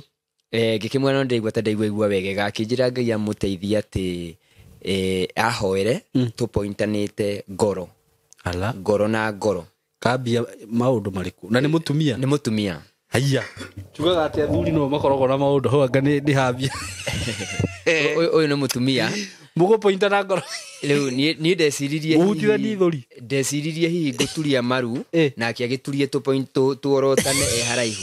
Speaker 1: ngĩkĩmwĩra no ndaigua ta ndaigua wega akĩnjĩra Ngai amũteithia atĩ ahoere tũpointanĩte ngoro na ngoro
Speaker 2: kambia maũndũ marĩkũ na nĩ mũtumia haiya tugaga atĩ athuri no makoragwo na maũndũ hau anga nĩ hambia
Speaker 1: ũyũ nĩ mũtumia
Speaker 2: mũgũpointa na ngoro
Speaker 1: rĩu niĩ ndeciririe hihi ngũturia maru nake agĩturie tũorotane haraihu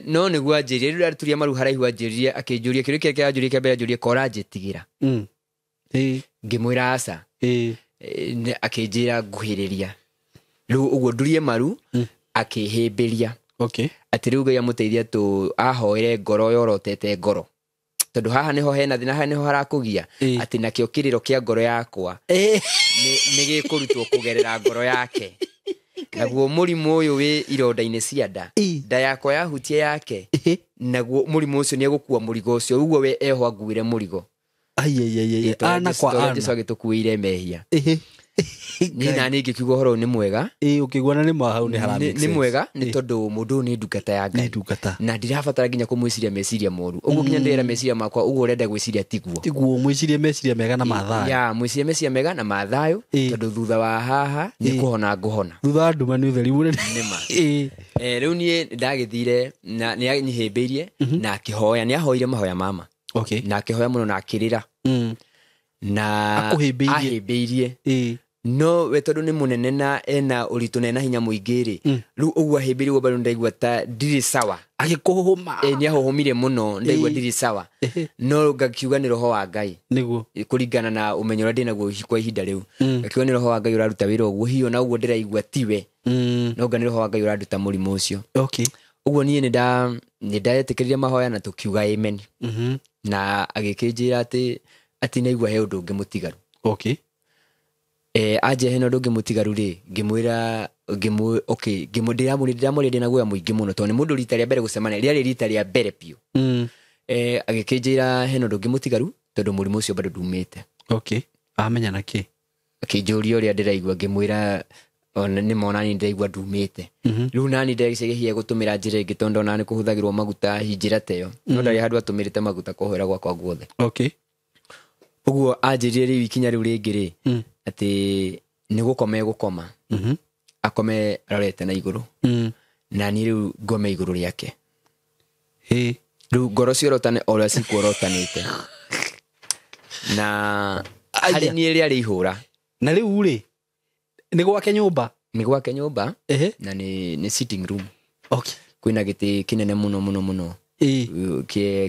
Speaker 1: no nĩguo anjĩrie rĩu arĩturia maru haraihu anjĩrie akĩnjũria kĩrĩa kĩrĩa anjũria kĩa mbere anjũria kora njĩtigĩra ngĩmwĩra aca akĩnjĩra nguhĩrĩria rĩu ũguo ndurie maru akĩhĩmbĩria atĩ rĩu Ngai amũteithia ahoere ngoro yorotete ngoro tondu haha niho hena thina haha niho harakũgia ati nakio kiriro kia ngoro yakwa ni gikurutwo kugerera ngoro yake naguo mũrimũ ũyũ wĩ ironda-inĩ cia nda nda yakwa yahutia yake naguo mũrimũ ũcio nĩ egũkua mũrigo ũcio ũguo we eho anguire mũrigo
Speaker 2: ana kwa ana
Speaker 1: Jesũ agĩtũkuĩire mehia niĩ na niĩ ngĩkiuga ũhoro nĩ mwega
Speaker 2: ũkĩigua na nĩ ma hau nĩ haramix
Speaker 1: nĩ mwega nĩ tondũ mũndũ nĩ ndungata ya Ngai na ndirabatara nginya kũmwĩciria meciria moru ũguo nginya ndĩrera meciria makwa ũguo ũrenda gwĩciria tiguo
Speaker 2: mwĩcirie meciria mega na mathayo
Speaker 1: mwĩcirie meciria mega na mathayo tondũ thutha wa haha nĩ kũhona ngũhona
Speaker 2: thutha wa nduma nĩ ũtheri mũnene
Speaker 1: rĩu niĩ ndagĩthire na nĩ anyihĩmbĩirie na akĩhoya nĩ ahoire mahoya mama na akĩhoya mũno na akĩrĩra na ahĩmbĩirie no we tondũ nĩ mũnene na ena ũritũ na ena hinya mũingĩ-rĩ rĩu ũguo ahĩmbĩirie ũguo bado ndaigua ta ndirĩ sawa
Speaker 2: agĩkũhũma
Speaker 1: nĩ ahohomire mũno ndaigua ndirĩ sawa no ngakiuga nĩ roho wa Ngai
Speaker 2: nĩguo
Speaker 1: kũringana na ũmenyo ũrĩa ndĩnaguo kwa ihinda rĩu ngakiuga nĩ roho wa Ngai ũraruta wĩra ũguo hiyo na ũguo ndĩraigua tiwe no nga nĩ roho wa Ngai ũraruta mũrimũ ũcio ũguo niĩ nĩ ndetĩkĩrire mahoya na tũkiuga amen na agĩkĩnjĩra atĩ naigua he ũndũ ũngĩ mũtigaru anje hena ũndũ ũngĩ mũtigaru-rĩ ngĩmwĩra ndĩramũrĩa ndĩna guoya mũingĩ mũno tondũ nĩ mũndũ rita rĩa mbere gũcemania rĩarĩ rita rĩa mbere biũ agĩkĩnjĩra hena ũndũ ũngĩ mũtigaru tondũ mũrimũ ũcio bado ndumĩte
Speaker 2: amenya na kĩ
Speaker 1: akĩnjũria ũrĩa ndĩraigua ngĩmwĩra nĩ mona nĩ ndĩraigua ndumĩte rĩu nani ndĩragĩcegehia gũtũmĩra njĩra ĩngĩ tondũ ona nĩ kũhũthagĩrwo maguta hinjĩra teyo no ndarĩ handũ atũmĩrĩte maguta kũhũra gwakwa guothe ũguo anjĩrire rĩu ikinya rĩu rĩngĩ-rĩ atĩ nĩ gũkoma egũkoma akome arorete na igũrũ na niĩ rĩu ngome igũrũ rĩake rĩu ngoro ciorotane o ũrĩa cikuorotanĩte na harĩ niĩ rĩarĩ ihũra
Speaker 2: na rĩu-rĩ nĩ gwake nyũmba
Speaker 1: na nĩ sitting room kwĩna gĩtĩ kĩnene mũno mũno mũno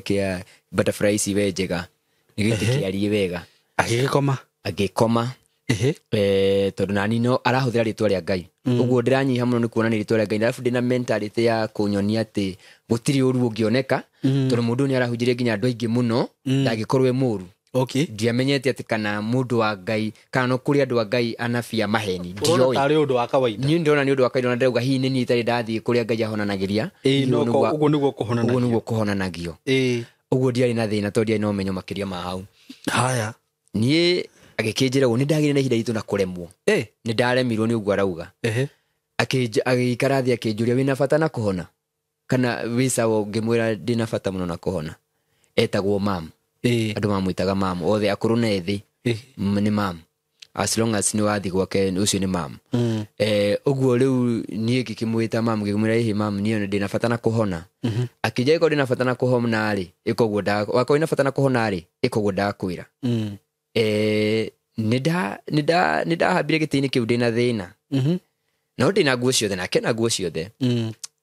Speaker 1: kĩa butterfly ici we njega nĩ gĩtĩ kĩariĩ wega agĩkoma tondũ nani no arahũthĩra rĩtwa rĩa Ngai ũguo ndĩranyiha mũno nĩ kuona nĩ rĩtwa rĩa Ngai arabu ndĩna mentality ya kũnyonia atĩ gũtirĩ ũru ũngĩoneka tondũ mũndũ nĩ arahunjĩria nginya andũ aingĩ mũno ndangĩkorwo e mũru ndiamenyete atĩ kana mũndũ wa Ngai kana no kũrĩ andũ a Ngai anabia maheni
Speaker 2: niĩ
Speaker 1: ndĩrona nĩ ũndũ wa kawaida na ndĩrauga hihi nĩ niĩ itarĩ ndathiĩ kũrĩa Ngai ahonanagĩria
Speaker 2: ũguo
Speaker 1: nĩguo kũhonanagio ũguo ndiarĩ na thĩna tondũ ndiarĩ na ũmenyo makĩria ma hau niĩ agĩkĩnjĩra ũguo nĩ ndagĩire na ihinda itũ na kũremwo nĩ ndaremirwo nĩ ũguo arauga agĩikara thĩ akĩnjũria wĩna bata na kũhona kana wĩ sawa ngĩmwĩra ndĩna bata mũno na kũhona etagwo mam andũ mamwĩtaga mam othe akũrũ na ethĩ nĩ mam as long as nĩ wathi gwake ũcio nĩ mam ũguo rĩu niĩ ngĩkĩmwĩta mam ngĩmwĩra ĩhĩ mam niĩ ndĩna bata na kũhona akĩnjĩra ĩkorwo ndĩna bata na kũhona-rĩ ĩkoguo wakorwo ĩna bata na kũhona-rĩ ĩkoguo ndakwĩra nĩ ndahambire gĩtĩ-inĩ kĩu ndĩna thĩna no ndĩna nguo ciothe nake na nguo ciothe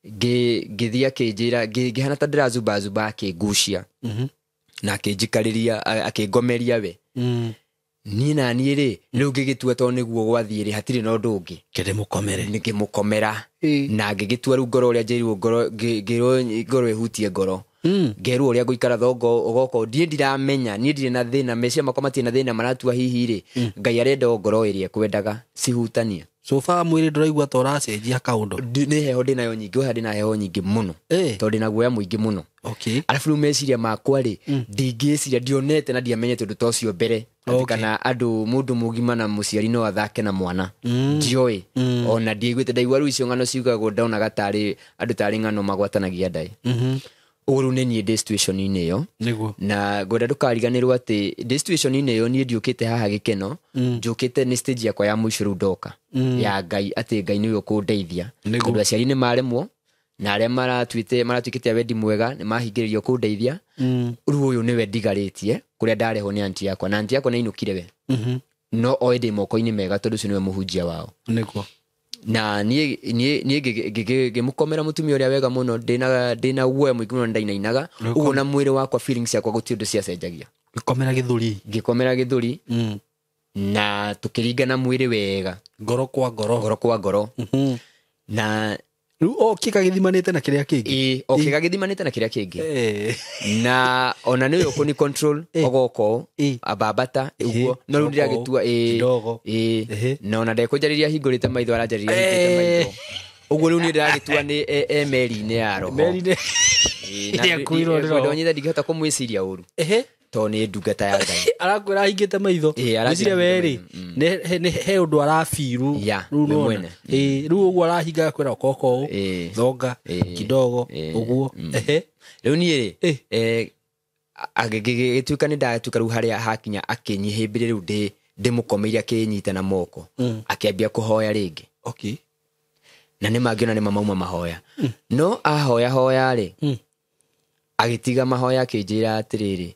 Speaker 1: ngĩthiĩ akĩnjĩra ngĩhana ta ndĩrazumbazuba akĩngucia na akĩnjikarĩria akĩngomeria we niĩ na niĩ-rĩ rĩu ngĩgĩtua tondũ nĩguo gwathiĩ-rĩ hatirĩ na ũndũ ũngĩ ngĩmũkomera na ngĩgĩtua rĩu ngoro ũrĩa njĩrirwo ngĩrwo ngoro ĩhutie ngoro ngerwo ũrĩa ngũikara thongo ũgoka niĩ ndiramenya niĩ ndirĩ na thĩna meciria makwa matirĩ na thĩna maratua hihi-rĩ Ngai arenda ngoro ĩrĩa ekwendaga cihutanie
Speaker 2: sofa mwĩrĩ ndũraigua ta ũracenjia kaũndũ
Speaker 1: nĩ heho ndĩnayo nyingĩ oha ndĩna heho nyingĩ mũno tondũ ndĩna guoya mũingĩ mũno arabu rĩu meciria makwa-rĩ ndingĩciria ndionete na ndiamenyete ũndũ ta ũcio mbere kana andũ mũndũ mũgima na mũciari no athake na mwana ndioĩ ona ndiaiguĩte ndaigua rĩu icio ng'ano ciugagwo ndonaga tarĩ andũ tarĩ ng'ano magwatanagia ndaĩ ũguo rĩu nĩ niĩ ndĩ situation-inĩ ĩyo na ngwenda ndũkariganĩrwo atĩ ndĩ situation-inĩ ĩyo niĩ ndiũkĩte haha gĩkeno njũkĩte nĩ stage yakwa ya mũico rĩu ndoka ya Ngai atĩ Ngai nĩwe ũkũndeithia tondũ aciari nĩ maremwo na arĩa maratuĩkĩte a wendi mwega nĩ mahingĩrĩrio kũndeithia rĩu ũyũ nĩwe ndigarĩtie kũrĩa ndarehwo nĩ anti yakwa na anti yakwa nĩ ainũkire we no oĩ ndĩ moko-inĩ mega tondũ ũcio nĩwe mũhunjia wao na niĩ ngĩmũkomera mũtumia ũrĩa wega mũno ndĩna guoya mũingĩ mũno ndainainaga ũguo na mwĩrĩ wakwa feelings ciakwa gũtirĩ ũndũ ciacenjagia ngĩkomera gĩthũri na tũkĩringana mwĩrĩ wega
Speaker 2: ngoro kwa ngoro
Speaker 1: na
Speaker 2: Riu kikagithimanite na kiria kingi
Speaker 1: kikagithimanite na kiria kingi na ona niwe ukuni control ogoko ababata uguo no riu ndiragitua na ona ndekunjariria hingurite maitho aranjariria hingurite maitho uguo riu ni ndiragitua ni meri-ini ya roho ya kuiro ndo nyitha ndingihota kumwiciria uru to ni ndungata ya Ngai
Speaker 2: arakwira hingite maitho mwiciria weri ne he undu arafiru riu mwene riu uguo arahinga kwira koko thonga kidogo uguo
Speaker 1: riu ni agigituka ni ndatuka riu haria hakinya akinyihimbiria riu ndimukomeria akinyita na moko akiambia kuhoya ringi na ni mangiona ni mauma mahoya no ahoya ri agitiga mahoya akinjira atiriri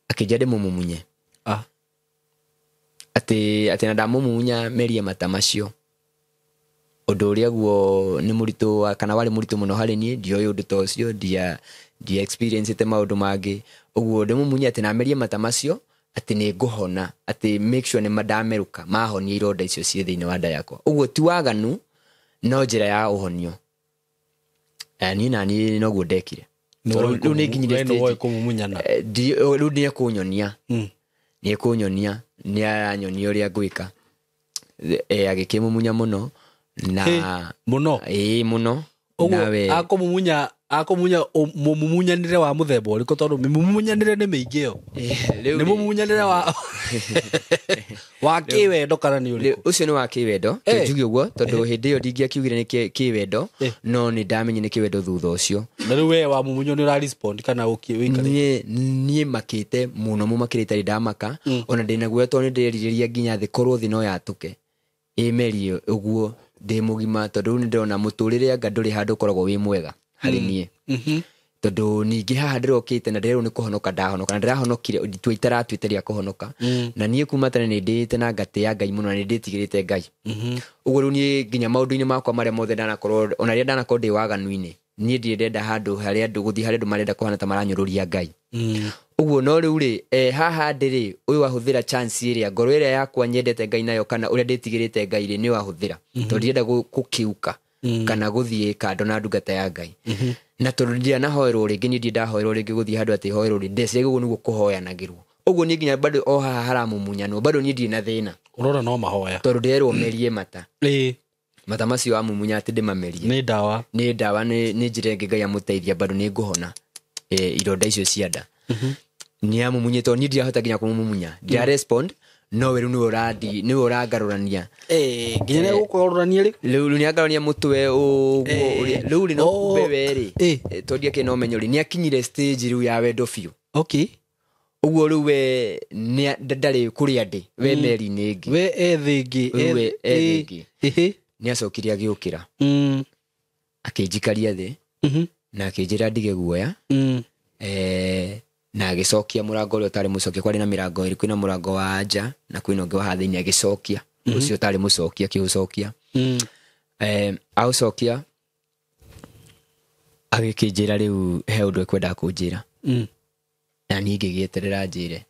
Speaker 1: akijia ndimumumunye ati na ndamumunya merie mata macio undu uria guo ni muritu kana wari muritu muno hari nie ndio undu to cio dia experience te maundu mangi uguo ndimumunya ati na merie mata macio ati ni nguhona ati make sure ni madameruka mahonia ironda icio cie thiini wa nda yakwa uguo ti waganu no njira ya uhonio ni nani no guo ndekire riu ni nginyire stage
Speaker 2: kumumunyana
Speaker 1: riu ni kunyonia ni aranyonia uria ngwika agikimumunya muno na muno
Speaker 2: nawe akumunya mumunyanire wa muthemba uriko tondu mumunyanire ni mingio ni mumunyanire wa kiwendo kana ni uri
Speaker 1: ucio ni wa kiwendo tujuge uguo tondu hindi iyo ndingia kiugire ni kiwendo no ni ndamenye ni kiwendo thutha ucio
Speaker 2: na riu we wa mumunyo ni ra respond kana
Speaker 1: ukikare nie makite muno mumakirite ndamaka ona ndina guo tondu ndiririria nginya thi korwo thi no yatuke meri uguo ndi mugima tondu ni ndona muturire anga nduri handu koragwo wi mwega hari nie tondu ningi haha ndirokite na ndirero ni kuhonoka ndahonoka na ndirahonokire tu itaratwiteria kuhonoka na nie kuma tene ni ndite na ngate ya Ngai muno na ni nditigirite Ngai uguo riu nie nginya maundu-ini makwa maria mothe ndanakorwo ona ria ndanakorwo ndi waganu-ini nie ndirenda handu haria guthii haria andu marenda kuhana ta maranyururia Ngai uguo no riu ri haha ndiri uyu wahuthira chance iria ngoro iria yakwa nyendete Ngai nayo kana uria nditigirite Ngai ri ni wahuthira tondu ndienda gukiuka kana guthii kando na ndungata ya Ngai na tondu ndia nahoerwo ringi ni ndia ndahoerwo ringi guthii handu ati hoerwo ri ndece guo niguo kuhoyanagirwo uguo ni nginya bado o haha haramumunyano bado ni ndina thina
Speaker 2: urora no mahoya
Speaker 1: tondu ndirwo merie mata mata macio amumunya ati ndimamerie ni ndawa ni njire Ngai amuteithia bado ni nguhona ironda icio cia nda ni amumunye tondu ni ndirahota nginya kumumunya ndia respond no we ni urangarurania
Speaker 2: nginya gukororania
Speaker 1: riu ni agarurania mutwe uguo riu ni no bewe ri tondia ke no menyori ni akinyire stage riu ya wendo fiu uguo riu we ni ndari kuria ndi we meri ni ngi
Speaker 2: we ethingi
Speaker 1: ni acokiria giukira akinjikaria thi na akinjira ndige guoya na agicokia murango uria utari mucokia kwari na mirango iri kwina murango wa nja na kwina ungi wa hathini agicokia ucio utari mucokia kiucokia aucokia agikinjira riu he undu ekwenda kunjira na ni ngigieterera njire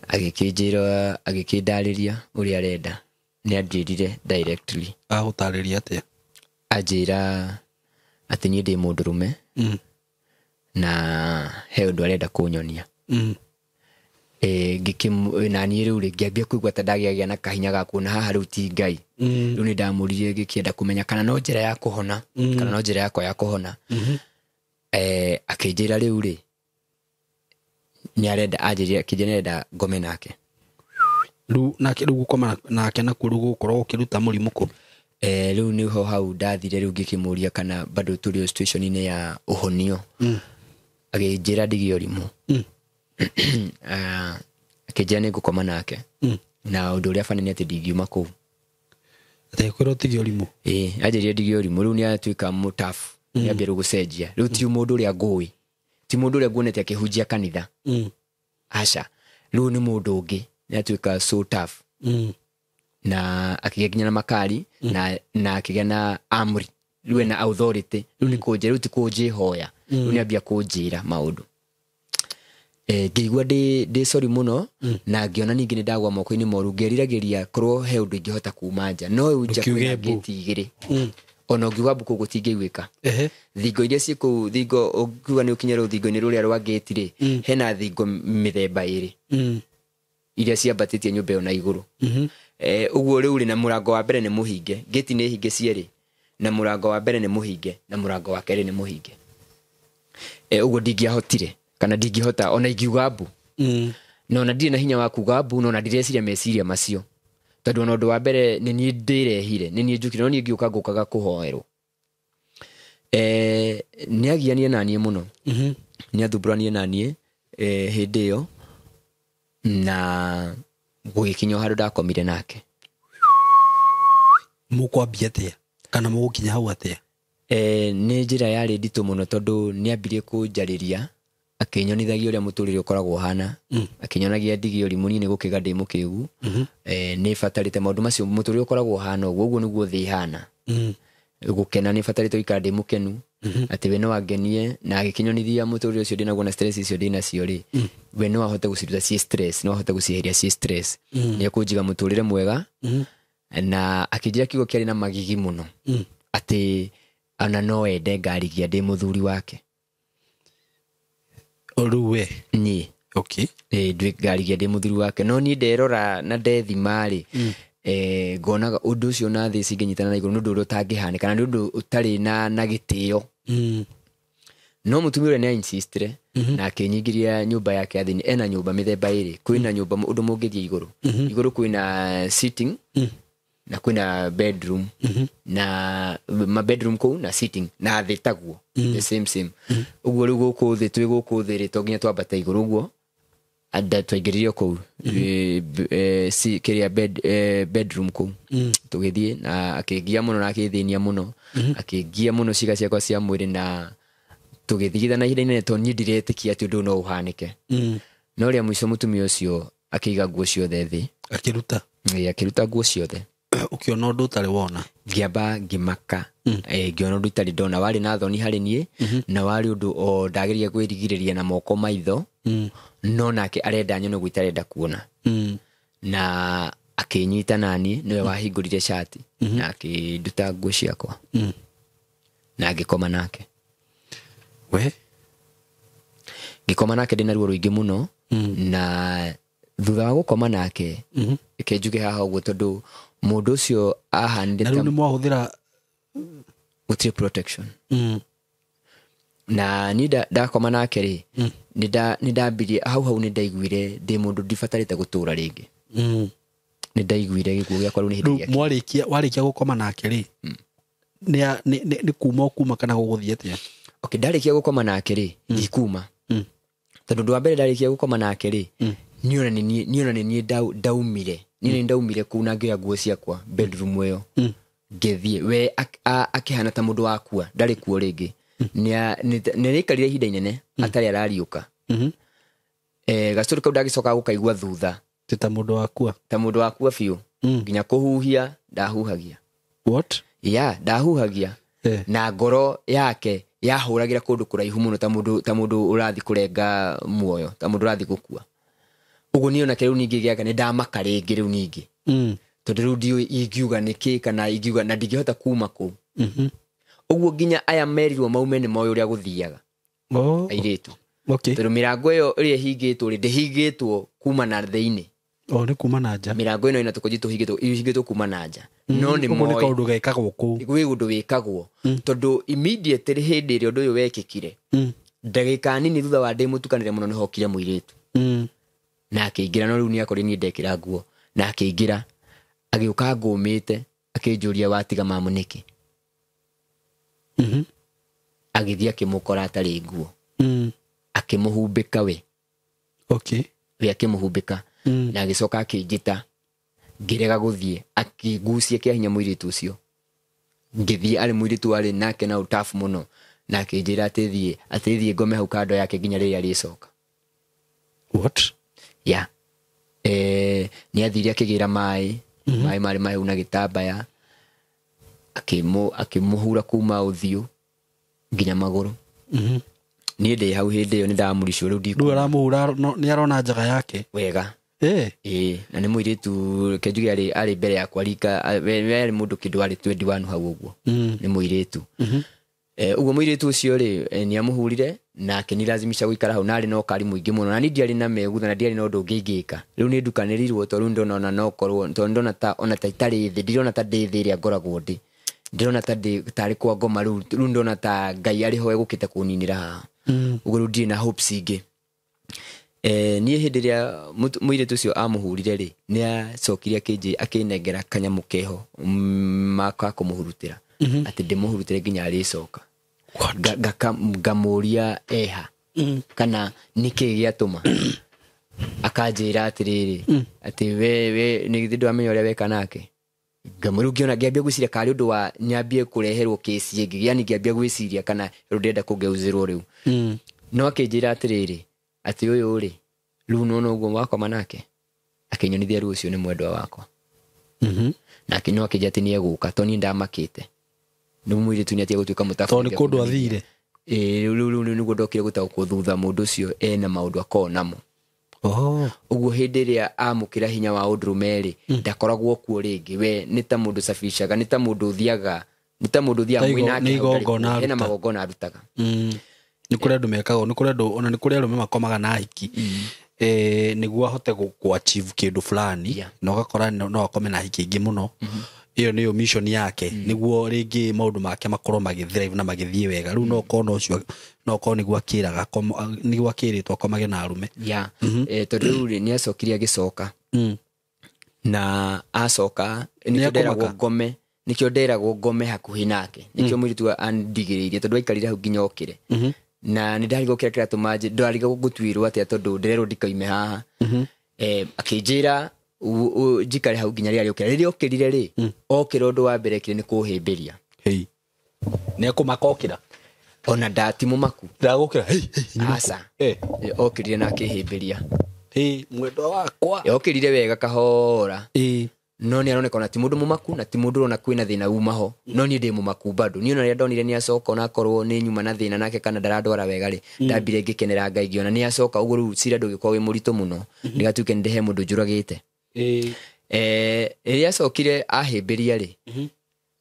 Speaker 1: agikinjira agikindariria uria arenda ni anjirire directly
Speaker 2: agutariria atia
Speaker 1: anjira ati ni ndi mundurume na he undu arenda kunyonia na ni riu ngiambia kuigua ta ndagiagia na kahinya ga kuona haha riu ti Ngai riu ni ndamuririe gikienda kumenya kana no njira ya kuhona kana no njira yakwa ya kuhona akinjira riu ri ni arenda anjiria kijana arenda ngome nake
Speaker 2: riu nake riu gukoma nake na kuru gukorwo ukiruta murimu ku
Speaker 1: riu ni ho hau ndathire riu ngikimuria kana bado tuli situation ine ya uhonio aginjira ndigio rimu akijia ni gukoma nake na undu uria fanani ati ndingiuma ku
Speaker 2: atekwira utigio rimu
Speaker 1: anjiria ndigio rimu riu ni atuika mutafu ni ambia gucenjia riu ti mundu uria ngui ti mundu uria nguonete akihunjia kanitha aca riu ni mundu ungi ni atuika so tough na akigea nginya na makari na akigea na amri riu na authority riu ni kunjira riu ti kunjihoya riu ni ambia kunjira maundu ngigua ndi sorry muno na ngiona ningi ni ndagwa moko-ini moru ngeriragiria korwo he undu ingihota kuma nja no unja kwina gate igiri ona ngiuga mbuku gutingĩiguĩka thingo iria ciku thingo ũkiuga nĩ ũkinyĩra rũthingo-inĩ rũrĩa rwa gate rĩ hena thingo mĩthemba ĩrĩ iria ciambatĩtie nyũmba ĩyo na igũrũ ũguo rĩu rĩ na mũrango wa mbere nĩ mũhinge gate nĩ hinge cierĩ na mũrango wa mbere nĩ mũhinge na mũrango wa kerĩ nĩ mũhinge ũguo ndingĩahotire kana ndingĩhota ona ingiuga mbu no na ndirĩ na hinya wa kuuga mbu no na ndireciria meciria macio tondũ ona ũndũ wa mbere nĩ niĩ ndĩrehire nĩ niĩ njukire no niĩ ngĩũka ngũkaga kũhoerwo nĩ agianie na niĩ mũno nĩ athumburanie na niĩ hĩndĩ ĩyo na gũgĩkinya handũ ndakomire nake
Speaker 2: mũkwambia atĩa kana mũgũkinya hau atĩa
Speaker 1: nĩ njĩra yarĩ nditũ mũno tondũ nĩ ambirie kũnjarĩria akĩnyonithagia ũrĩa mũtũrĩre ũkoragwo ũhana akĩnyonagia ndigiori mũnini gũkĩga ndĩ mũkĩgu nĩ batarĩte maũndũ macio mũtũrĩre ũkoragwo ũhana ũguo nĩguo thĩ ihana gũkena nĩ batarĩte gũikara ndĩ mũkenu atĩ we no angenie na agĩkĩnyonithia mũtũrĩre ũcio ndĩnaguo na stress icio ndĩnacio rĩ we no ahote gũciruta ciĩ stress no ahote gũcieheria ciĩ stress nĩ ekũnjiga mũtũrĩre mwega na akĩnjĩra kiugo kĩarĩ na magigi mũno atĩ ona no ende ngarigia ndĩ mũthuri wake
Speaker 2: Oruwe
Speaker 1: ni ndwi ngarigia ndĩ mũthuri wake no niĩ nderora na ndethima rĩ ngonaga ũndũ ũcio na thĩ cingĩnyitana na igũrũ nĩ ũndũ ũrĩa ũtangĩhanĩka na nĩ ũndũ ũtarĩ na gĩtĩo no mũtumia ũrĩa nĩ ainsistire na akĩnyingĩria nyũmba yake athĩni ena nyũmba mĩthemba ĩrĩ kwĩna nyũmba ũndũ mũngĩthiĩ igũrũ kwĩna sitting na kwĩna bedroom na ma bedroom kũu na sitting na thĩ taguo the same ũguo rĩu gũkũ thĩ twĩ gũkũ thĩ rĩ to nginya twambata igũrũ ũguo ada twaingĩririo kũu kĩrĩa bedroom kũu tũgĩthiĩ na akĩngia mũno na akĩthĩnia mũno akĩngia mũno ciĩga ciakwa cia mwĩrĩ na tũgĩthigithana ihinda inene tondũ niĩ ndiretĩkia atĩ ũndũ no ũhanĩke no rĩa mũico mũtumia ũcio akĩiga nguo ciothe thĩ akĩruta nguo ciothe
Speaker 2: ũkĩona ũndũ ũtarĩ wona
Speaker 1: ngĩamba ngĩmaka ngĩona ũndũ itarĩ ndona warĩ na thoni harĩ niĩ na warĩ ũndũ o ndageria kwĩrigĩrĩria na moko maitho no nake arenda nyone ũguo itarenda kuona na akĩnyita naniĩ nĩwe wahingũrire shati na akĩnduta nguo ciakwa na ngĩkoma nake ngĩkoma nake ndĩna ruo rũingĩ mũno na thutha wa gũkoma nake njuge haha ũguo tondũ mũndũ ũcio ahanire
Speaker 2: na rĩu nĩ mwahũthĩra
Speaker 1: gũtirĩ protection na niĩ ndakoma nake rĩ nĩ ndambirie hau nĩ ndaiguire ndĩ mũndũ ndibatarĩte gũtũũra rĩngĩ nĩ ndaiguire gĩkuũ gĩakwa rĩu nĩ hĩndĩ
Speaker 2: ĩrĩa warĩkia gũkoma nake rĩ nĩ kuma kana gũgũthiĩ atĩa
Speaker 1: ndarĩkia gũkoma nake rĩ ndikuma tondũ ũndũ wa mbere ndarĩkia gũkoma nake rĩ niĩ ona nĩ niĩ ndaumire niĩ ndaumire kũu na ngĩoya nguo ciakwa bedroom ĩyo ngĩthiĩ we akĩhana ta mũndũ wakua ndarĩ kuo rĩngĩ nĩarĩikarire ihinda inene atarĩ arariũka gacũrĩ kau ndagĩcoka gũkaigua thutha
Speaker 2: ta
Speaker 1: mũndũ wakua biũ nginya kũhuhia ndahuhagia ndahuhagia na ngoro yake yahũragĩra kũndũ kũraihu mũno ta mũndũ ũrathi kũrenga muoyo ta mũndũ ũrathi gũkua ũguo niĩ onake rĩu ningĩ gĩaka nĩ ndamaka rĩngĩ rĩu ningĩ tondũ rĩu ndiũĩ ingiuga nĩkĩ kana ingiuga na ndingĩhota kuma kũu ũguo nginya aya merirwo maume nĩ moĩ ũrĩa gũthiaga airĩtu tondũ mĩrango ĩyo ĩrĩa ĩhingĩtwo rĩ ndĩhingĩtwo kuma na thĩinĩ
Speaker 2: nĩ kuma na nja
Speaker 1: mĩrango ĩno ĩna tũkũnji tũhingĩtwo kuma na nja no nĩ moĩ
Speaker 2: kaũndũ gekagwo kũu
Speaker 1: gwĩ ũndũ wĩkagwo tondũ immediately hĩndĩ ĩrĩa ũndũ ũyũ wekĩkire ndagĩka nini thutha wa ndĩmũtukanĩre mũno nĩ hokire mũirĩtu na akĩingĩra no rĩu nĩ akorire niĩ ndekĩra nguo na akĩingĩra agĩũka ngũmĩte akĩnjũria watiga mamu nĩkĩ agĩthiĩ akĩmũkora atarĩ nguo akĩmũhumbĩka we akĩmũhumbĩka na agĩcoka akĩnjĩta ngĩrega gũthiĩ akĩngucia kĩa hinya mũirĩtu ũcio ngĩthiĩ arĩ mũirĩtu warĩ nake na ũtabu mũno na akĩnjĩra atĩ thiĩ ngome hau kando yake nginya rĩrĩa arĩcoka nĩ athire akĩgĩra maĩ marĩ mahehu na gĩtambaya akĩmũhura kuma ũthiũ nginya magũrũ niĩ ndĩ hau hĩndĩ ĩyo nĩ ndamũricwo rĩu
Speaker 2: aramũhura nĩ arona njaga yake
Speaker 1: wega na nĩ mũirĩtu kenjuge arĩ mbere yakwa rika arĩ mũndũ kĩndũ arĩ 21 hau ũguo nĩ mũirĩtu ũguo mũirĩtu ũcio rĩ nĩ amũhurire na akĩnilazimisha gũikara hau na arĩ na ũkari mũingĩ mũno na niĩ ndiarĩ na megutha na ndiarĩ na ũndũ ũngĩ ingĩka rĩu nĩ ndukanĩrirwo tondũ rĩu ndona no korwo tondũ ndona ta ona ta itarĩ thĩ ndirona ta ndĩ thĩ ĩrĩa ngoragwo ndĩ ndĩrona ta tarĩ kwa ngoma rĩu ndona ta Ngai arĩ ho egũkĩte kũninĩra haha ũguo rĩu ndirĩ na hopes ingĩ niĩ hĩndĩ ĩrĩa mũirĩtu ũcio amũhurire rĩ nĩ acokire akĩnengera kanyamũ keho maka kũmũhurutĩra atĩ ndĩmũhurutĩre nginya arĩcoka ngamũria eha kana nĩkĩ gĩatũma akanjĩra atĩrĩrĩ atĩ we nĩ githĩ ndwamenya ũrĩa weka nake ngamũrũ ngĩona ngĩambia gwĩciria karĩ ũndũ wa nyambie kũreherwo kesi ĩngĩ yani ngĩambia gwĩciria kana ndĩrenda kũgeuzĩrwo rĩu no akĩnjĩra atĩrĩrĩ atĩ ũyũ rĩ rĩu nona ũguo wakoma nake akĩnyonithia rĩu ũcio nĩ mwendwa wakwa nake no akĩnjĩra atĩ nĩ egũka tondũ niĩ ndamakĩte nĩ mũirĩtu nĩ atige gũtuĩka mũtabu
Speaker 2: tondũ nĩ kũndũ athire
Speaker 1: rĩu nĩguo ndokire gũtaũkwo thutha mũndũ ũcio ena maũndũ akoragwo namo ũguo hĩndĩ ĩrĩa amũkĩra hinya wa ũndũrũme rĩ ndakoragwo kuo rĩngĩ we nĩ ta mũndũ safishaga nĩ ta mũndũ ũthiaga mwĩnake ena magongona arutaga
Speaker 2: nĩ kũrĩ andũ mekaga nĩ kũrĩ andũ ona nĩ kũrĩ arũme makomaga na hiki nĩguo ahote gũ-achieve kĩndũ fulani na ũgakora no akome na hiki ingĩ mũno iyo nĩyo mission yake nĩguo rĩngĩ maũndũ make makorwo magĩthrive na magĩthiĩ wega rĩu no korwo ũcio no korwo nĩguo akĩraga nĩguo akĩrĩtwo akomage na arũme
Speaker 1: tondũ rĩu nĩ acokire agĩcoka na acoka nĩkĩo nderagwo ngome hakuhĩ nake nĩkĩo mũirĩtu andigĩrĩirie tondũ aikarire hau nginya okĩre na nĩ ndarigwo kĩrĩa kĩratũma ndarigwo gũtuĩrwo atĩa tondũ ndĩrerwo ndikaime haha akĩnjĩra njikare hau nginya rĩrĩa okĩrire rĩ okĩra ũndũ wa mbere kĩrĩ nĩ kũhĩmbĩria
Speaker 2: nĩ ekũmaka okĩra
Speaker 1: ona ndatimũmaku
Speaker 2: ndagũkĩra
Speaker 1: aca okĩrire na akĩhĩmbĩria
Speaker 2: mwendwa wakwa
Speaker 1: okĩrire wega kahora no nĩ aroneka ona ti mũndũ mũmaku na ti mũndũ ona kwĩna thĩna uma ho no niĩ ndĩ mũmaku bado niĩ ona rĩrĩa ndonire nĩ acoka ona akorwo nĩ nyuma na thĩna nake kana ndaradwara wega rĩ ndambire ngĩkenera Ngai ngĩona nĩ acoka ũguo rĩu cira ndũgĩkorwo wĩ mũritũ mũno ndigatuĩke nĩ ndehe mũndũ njũragĩte rĩrĩa acokire ahĩmbĩria rĩ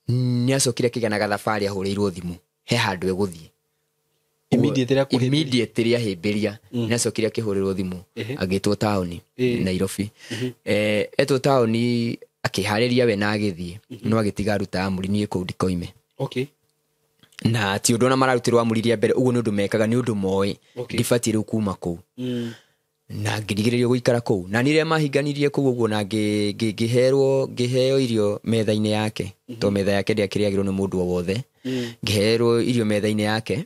Speaker 1: nĩ acokire akĩgĩa na gathabarĩ ahũrĩirwo thimũ he handũ egũthiĩ immediate rĩrĩa ahĩmbĩria nĩ acokire akĩhũrĩrwo thimũ agĩtwo taũni Nairobi etwo taũni akĩharĩria we na agĩthiĩ no agĩtiga aruta amũri niĩ kũu ndikoime na ti ũndũ ona mararutĩrwo amũri mbere ũguo nĩ ũndũ mekaga nĩ ũndũ moĩ ndibatiĩ rĩu kuma kũu na ngĩrigĩrĩrio gũikara kũu na nĩrĩa mahinganirie kũu ũguo na ngĩheo irio metha-inĩ yake to metha yake ndĩakĩrĩagĩrwo nĩ mũndũ o wothe ngĩheo irio metha-inĩ yake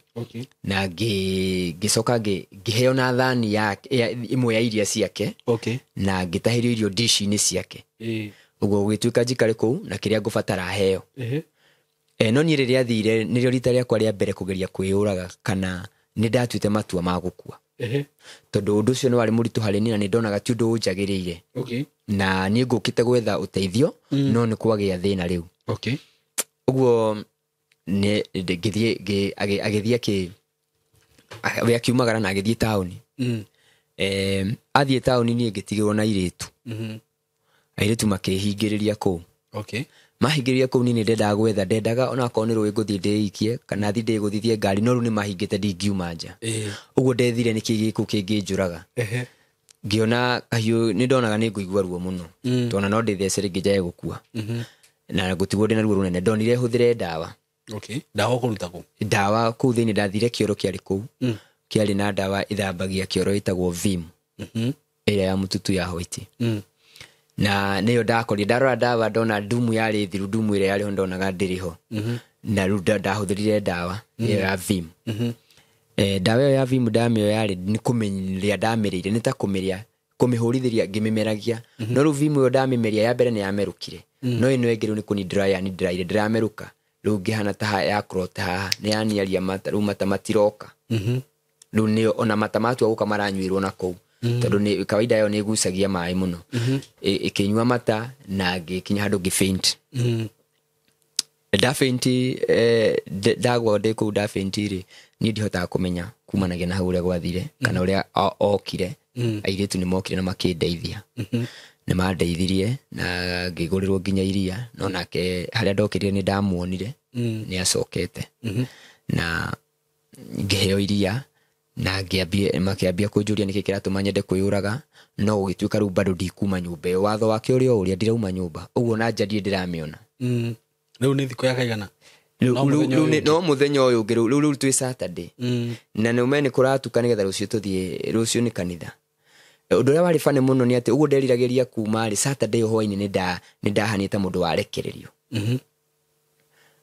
Speaker 1: na ngĩcoka ngĩheo na thani yake imwe ya iria ciake na ngĩtahĩrio irio dish-inĩ ciake ũguo gũgĩtuĩka njikare kũu na kĩrĩa ngũbatara heo no niĩ rĩrĩa athire nĩrĩo rita rĩakwa rĩa mbere kũgeria kwĩyũraga kana nĩ ndatuĩte matua ma gũkua tondũ ũndũ ũcio nĩ warĩ mũritũ harĩ niĩ na nĩ ndonaga ti ũndũ ũnjagĩrĩire na niĩ ngũkĩte gwetha ũteithio no nĩ kwagĩa thĩna rĩu ũguo agĩthiĩ akiumagara na agĩthiĩ taũni athiĩ taũni niĩ ngĩtigĩrwo na airĩtu makĩhingĩrĩria kũu mahingĩrĩria kũu niĩ ndendaga gwetha ndendaga onakorwo nĩ rũĩ ngũthiĩ ndĩikie kana thiĩ ndĩgũthithie ngari no rĩu nĩ mahingĩte ndingiuma nja ũguo ndethire nĩkĩ gĩkũ kĩngĩnjũraga ngĩona kahiũ nĩ ndonaga nĩ ngũigua ruo mũno tondũ no ndĩthece rĩngĩ njae gũkua na gũtigwo ndĩna ruo rũnene ndonire hũthĩre ndawa ndawa kũu thĩinĩ ndathire kĩoro kĩarĩ kũu kĩarĩ na ndawa ĩthambagia kĩoro ĩtagwo Vim ĩrĩa ya mũtutu ya white na nĩyo ndakorire ndarora ndawa ndona ndumu yarĩ thiru ndumu ĩrĩa yarĩ ho ndonaga ndĩrĩ ho na rĩu ndahũthĩrire ndawa ĩyo ya Vim ndawa ĩyo ya Vim ndamĩoya yarĩ nĩ kũmeria ndamĩrĩire nĩ ta kũmĩhũrithĩria ngĩmĩmeragia no rĩu Vim ĩyo ndamĩmeria ya mbere nĩ yamerũkire no ĩno ĩngĩ rĩu nĩ kũnindĩra nindĩraire ndĩramerũka rĩu ngĩhana ta ya kurota haha nĩ yaniaria mata rĩu mata matiroka rĩu nĩyo ona mata matua gũka maranyuĩrwo na kũu tondũ nĩ kawaida yo nĩ ĩgucagia maĩ mũno ĩkĩnyua mata na ngĩkinya handũ ngĩfaint ndafaint ndagwa ndĩ kũu ndafaint rĩ niĩ ndihotaga kũmenya kumanagia na hau uria gwathire kana uria okire airitu ni mokire na makindeithia ni mandeithirie na ngigurirwo nginya iria no nake haria ndokirire ni ndamuonire ni acokete na ngiheo iria na makiambia kunjuria niki kiratuma nyende kwiyuraga no gugituika riu bado ndikuma nyumba iyo watho wake uria ndirauma nyumba uguo na njadie ndiramiona
Speaker 2: riu ni thiko ya kaigana
Speaker 1: no muthenya uyu ngi riu twi Saturday na ni umeni kuratuka nigetha rucio tuthie rucio ni kanitha undu uria wari fane muno ni ati uguo nderiragiria kuma ri Saturday hwaini ni ndahanite mundu warekererio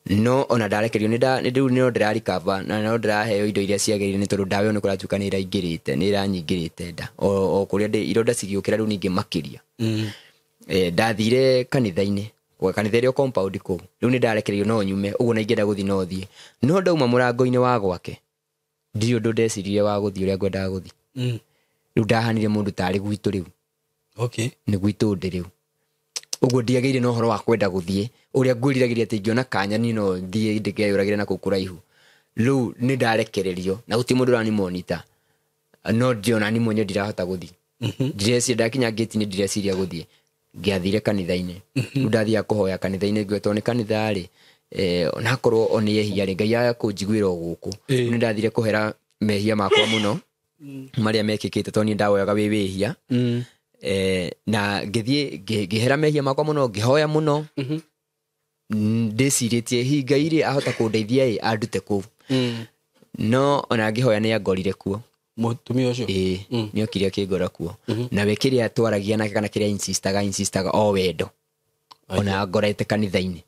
Speaker 1: no ona ndarekererio ni riu no ndirarikava na no ndiraheo indo iria ciagirire ni tondu ndawe ni kuratuka ni iraingirite ni iranyingirite nda o kuria ironda cigiukira riu ningi makiria ndathire kanitha-ini kwa kanitha rio compound ku riu ni ndarekererio no nyume uguo na ingenda guthi no thie no ndauma murango-ini wa gwake ndi undu ndecirie wa guthi uria ngwendaga guthi riu ndahanire mundu tari gwitu riu ni gwitu ndi riu uguo ndiageire no horo wa kwenda guthie uria ngwiriragiria ati ngiona kanya ni no thie ndikeyuragire na kukuraihu riu ni ndarekererio na guti mundu rani monita no ndiona ni mwenye ndirahota guthi ndireci ndakinya gate ni ndireciria guthie ngiathire kanitha-ini ndathia kuhoya kanitha-ini ngwetwo ni kanitha ri onakorwo oni ehia ri Ngai akunjiguira guku ni ndathire kuhera mehia makwa muno maria mekikite toni ndawoyaga wihia na ngihera mehia makwa muno ngihoya muno ndeciritie hi Ngai ri ahota kundeithia andute ku no ona ngihoya ni angorire kuo
Speaker 2: mutumia ucio
Speaker 1: ni okiria kingora kuo na we kiria twaragia nake kana kiria insistaga o wendo ona ngorete kanitha-ini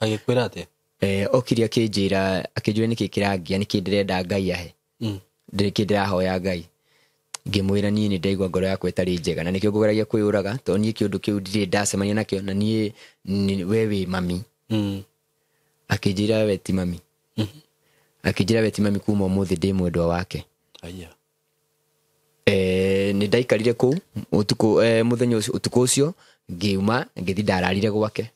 Speaker 2: agikwira ate
Speaker 1: okiria kinjira akinjura niki kirangia niki ndirenda Ngai ahe ndirahoya Ngai ngimwira ni ndaigua ngoro yakwa itari njega na nikio ngogeragia kwiyuraga to ni kiundu kiu ndiri ndacemania nakio na ni wewe mami akinjira we ti mami akinjira we ti mami kuma umuthi ndi mwendwa wake
Speaker 2: aya
Speaker 1: ni ndaikarire ku utuku muthenya ucio utuku ucio ngiuma ngithi ndararire gwake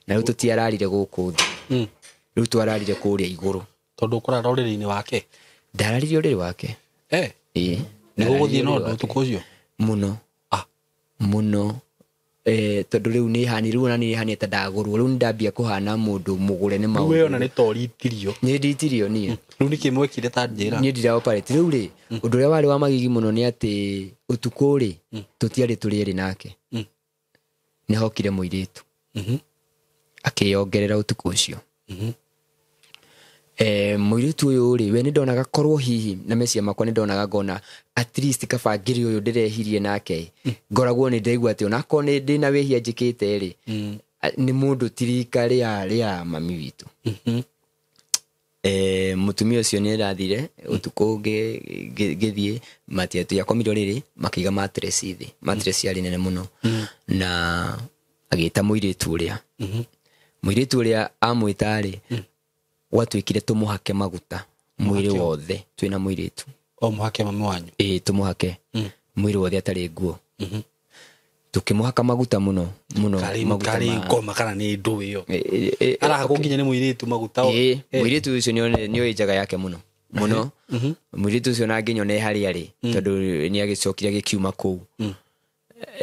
Speaker 1: na riu tutiararire guku thi riu twararire kuria iguru
Speaker 2: tondu kurara uriri-ini wake
Speaker 1: ndararire uriri wake
Speaker 2: ni guguthie no utuku ucio
Speaker 1: muno tondu riu ni hani riu na ni hani ta ndagurwo riu ndambia kuhana mundu mugure ni maundu
Speaker 2: wewe ona ni toritirio
Speaker 1: ni nditirio ni
Speaker 2: riu ni kimwekire ta njira
Speaker 1: ni ndira operate riu ri undu ria wari wa magigi muno ni ati utuku ri tutiari turieri nake ni hokire muiritu akiongerera utuku ucio muiritu uyu ri we ni ndonaga korwo hihi na mecia makwa ni ndonaga ngona at least kabangiri uyu ndirehirie nake ngoragwo ni ndaigua ati ona ko ni ndina wehia njikite ri ni mundu tirika ria mami witu mutumia ucio ni rathire utuku ngithie matiatu yakomirwo riri makiga mattress thi mattress yari nene muno na agita muiritu uria amwita ri watwikire tumuhake maguta mwiri wothe twina muiritu
Speaker 2: o muhake mami wanyu
Speaker 1: tumuhake mwiri wothe atari nguo tukimuhaka maguta muno
Speaker 2: kari ngoma kana ni ndu iyo ara kunginya ni muiritu maguta
Speaker 1: muiritu ucio ni oijaga yake muno muiritu ucio na nginyone hari ari tondu ni agicokire gikiuma ku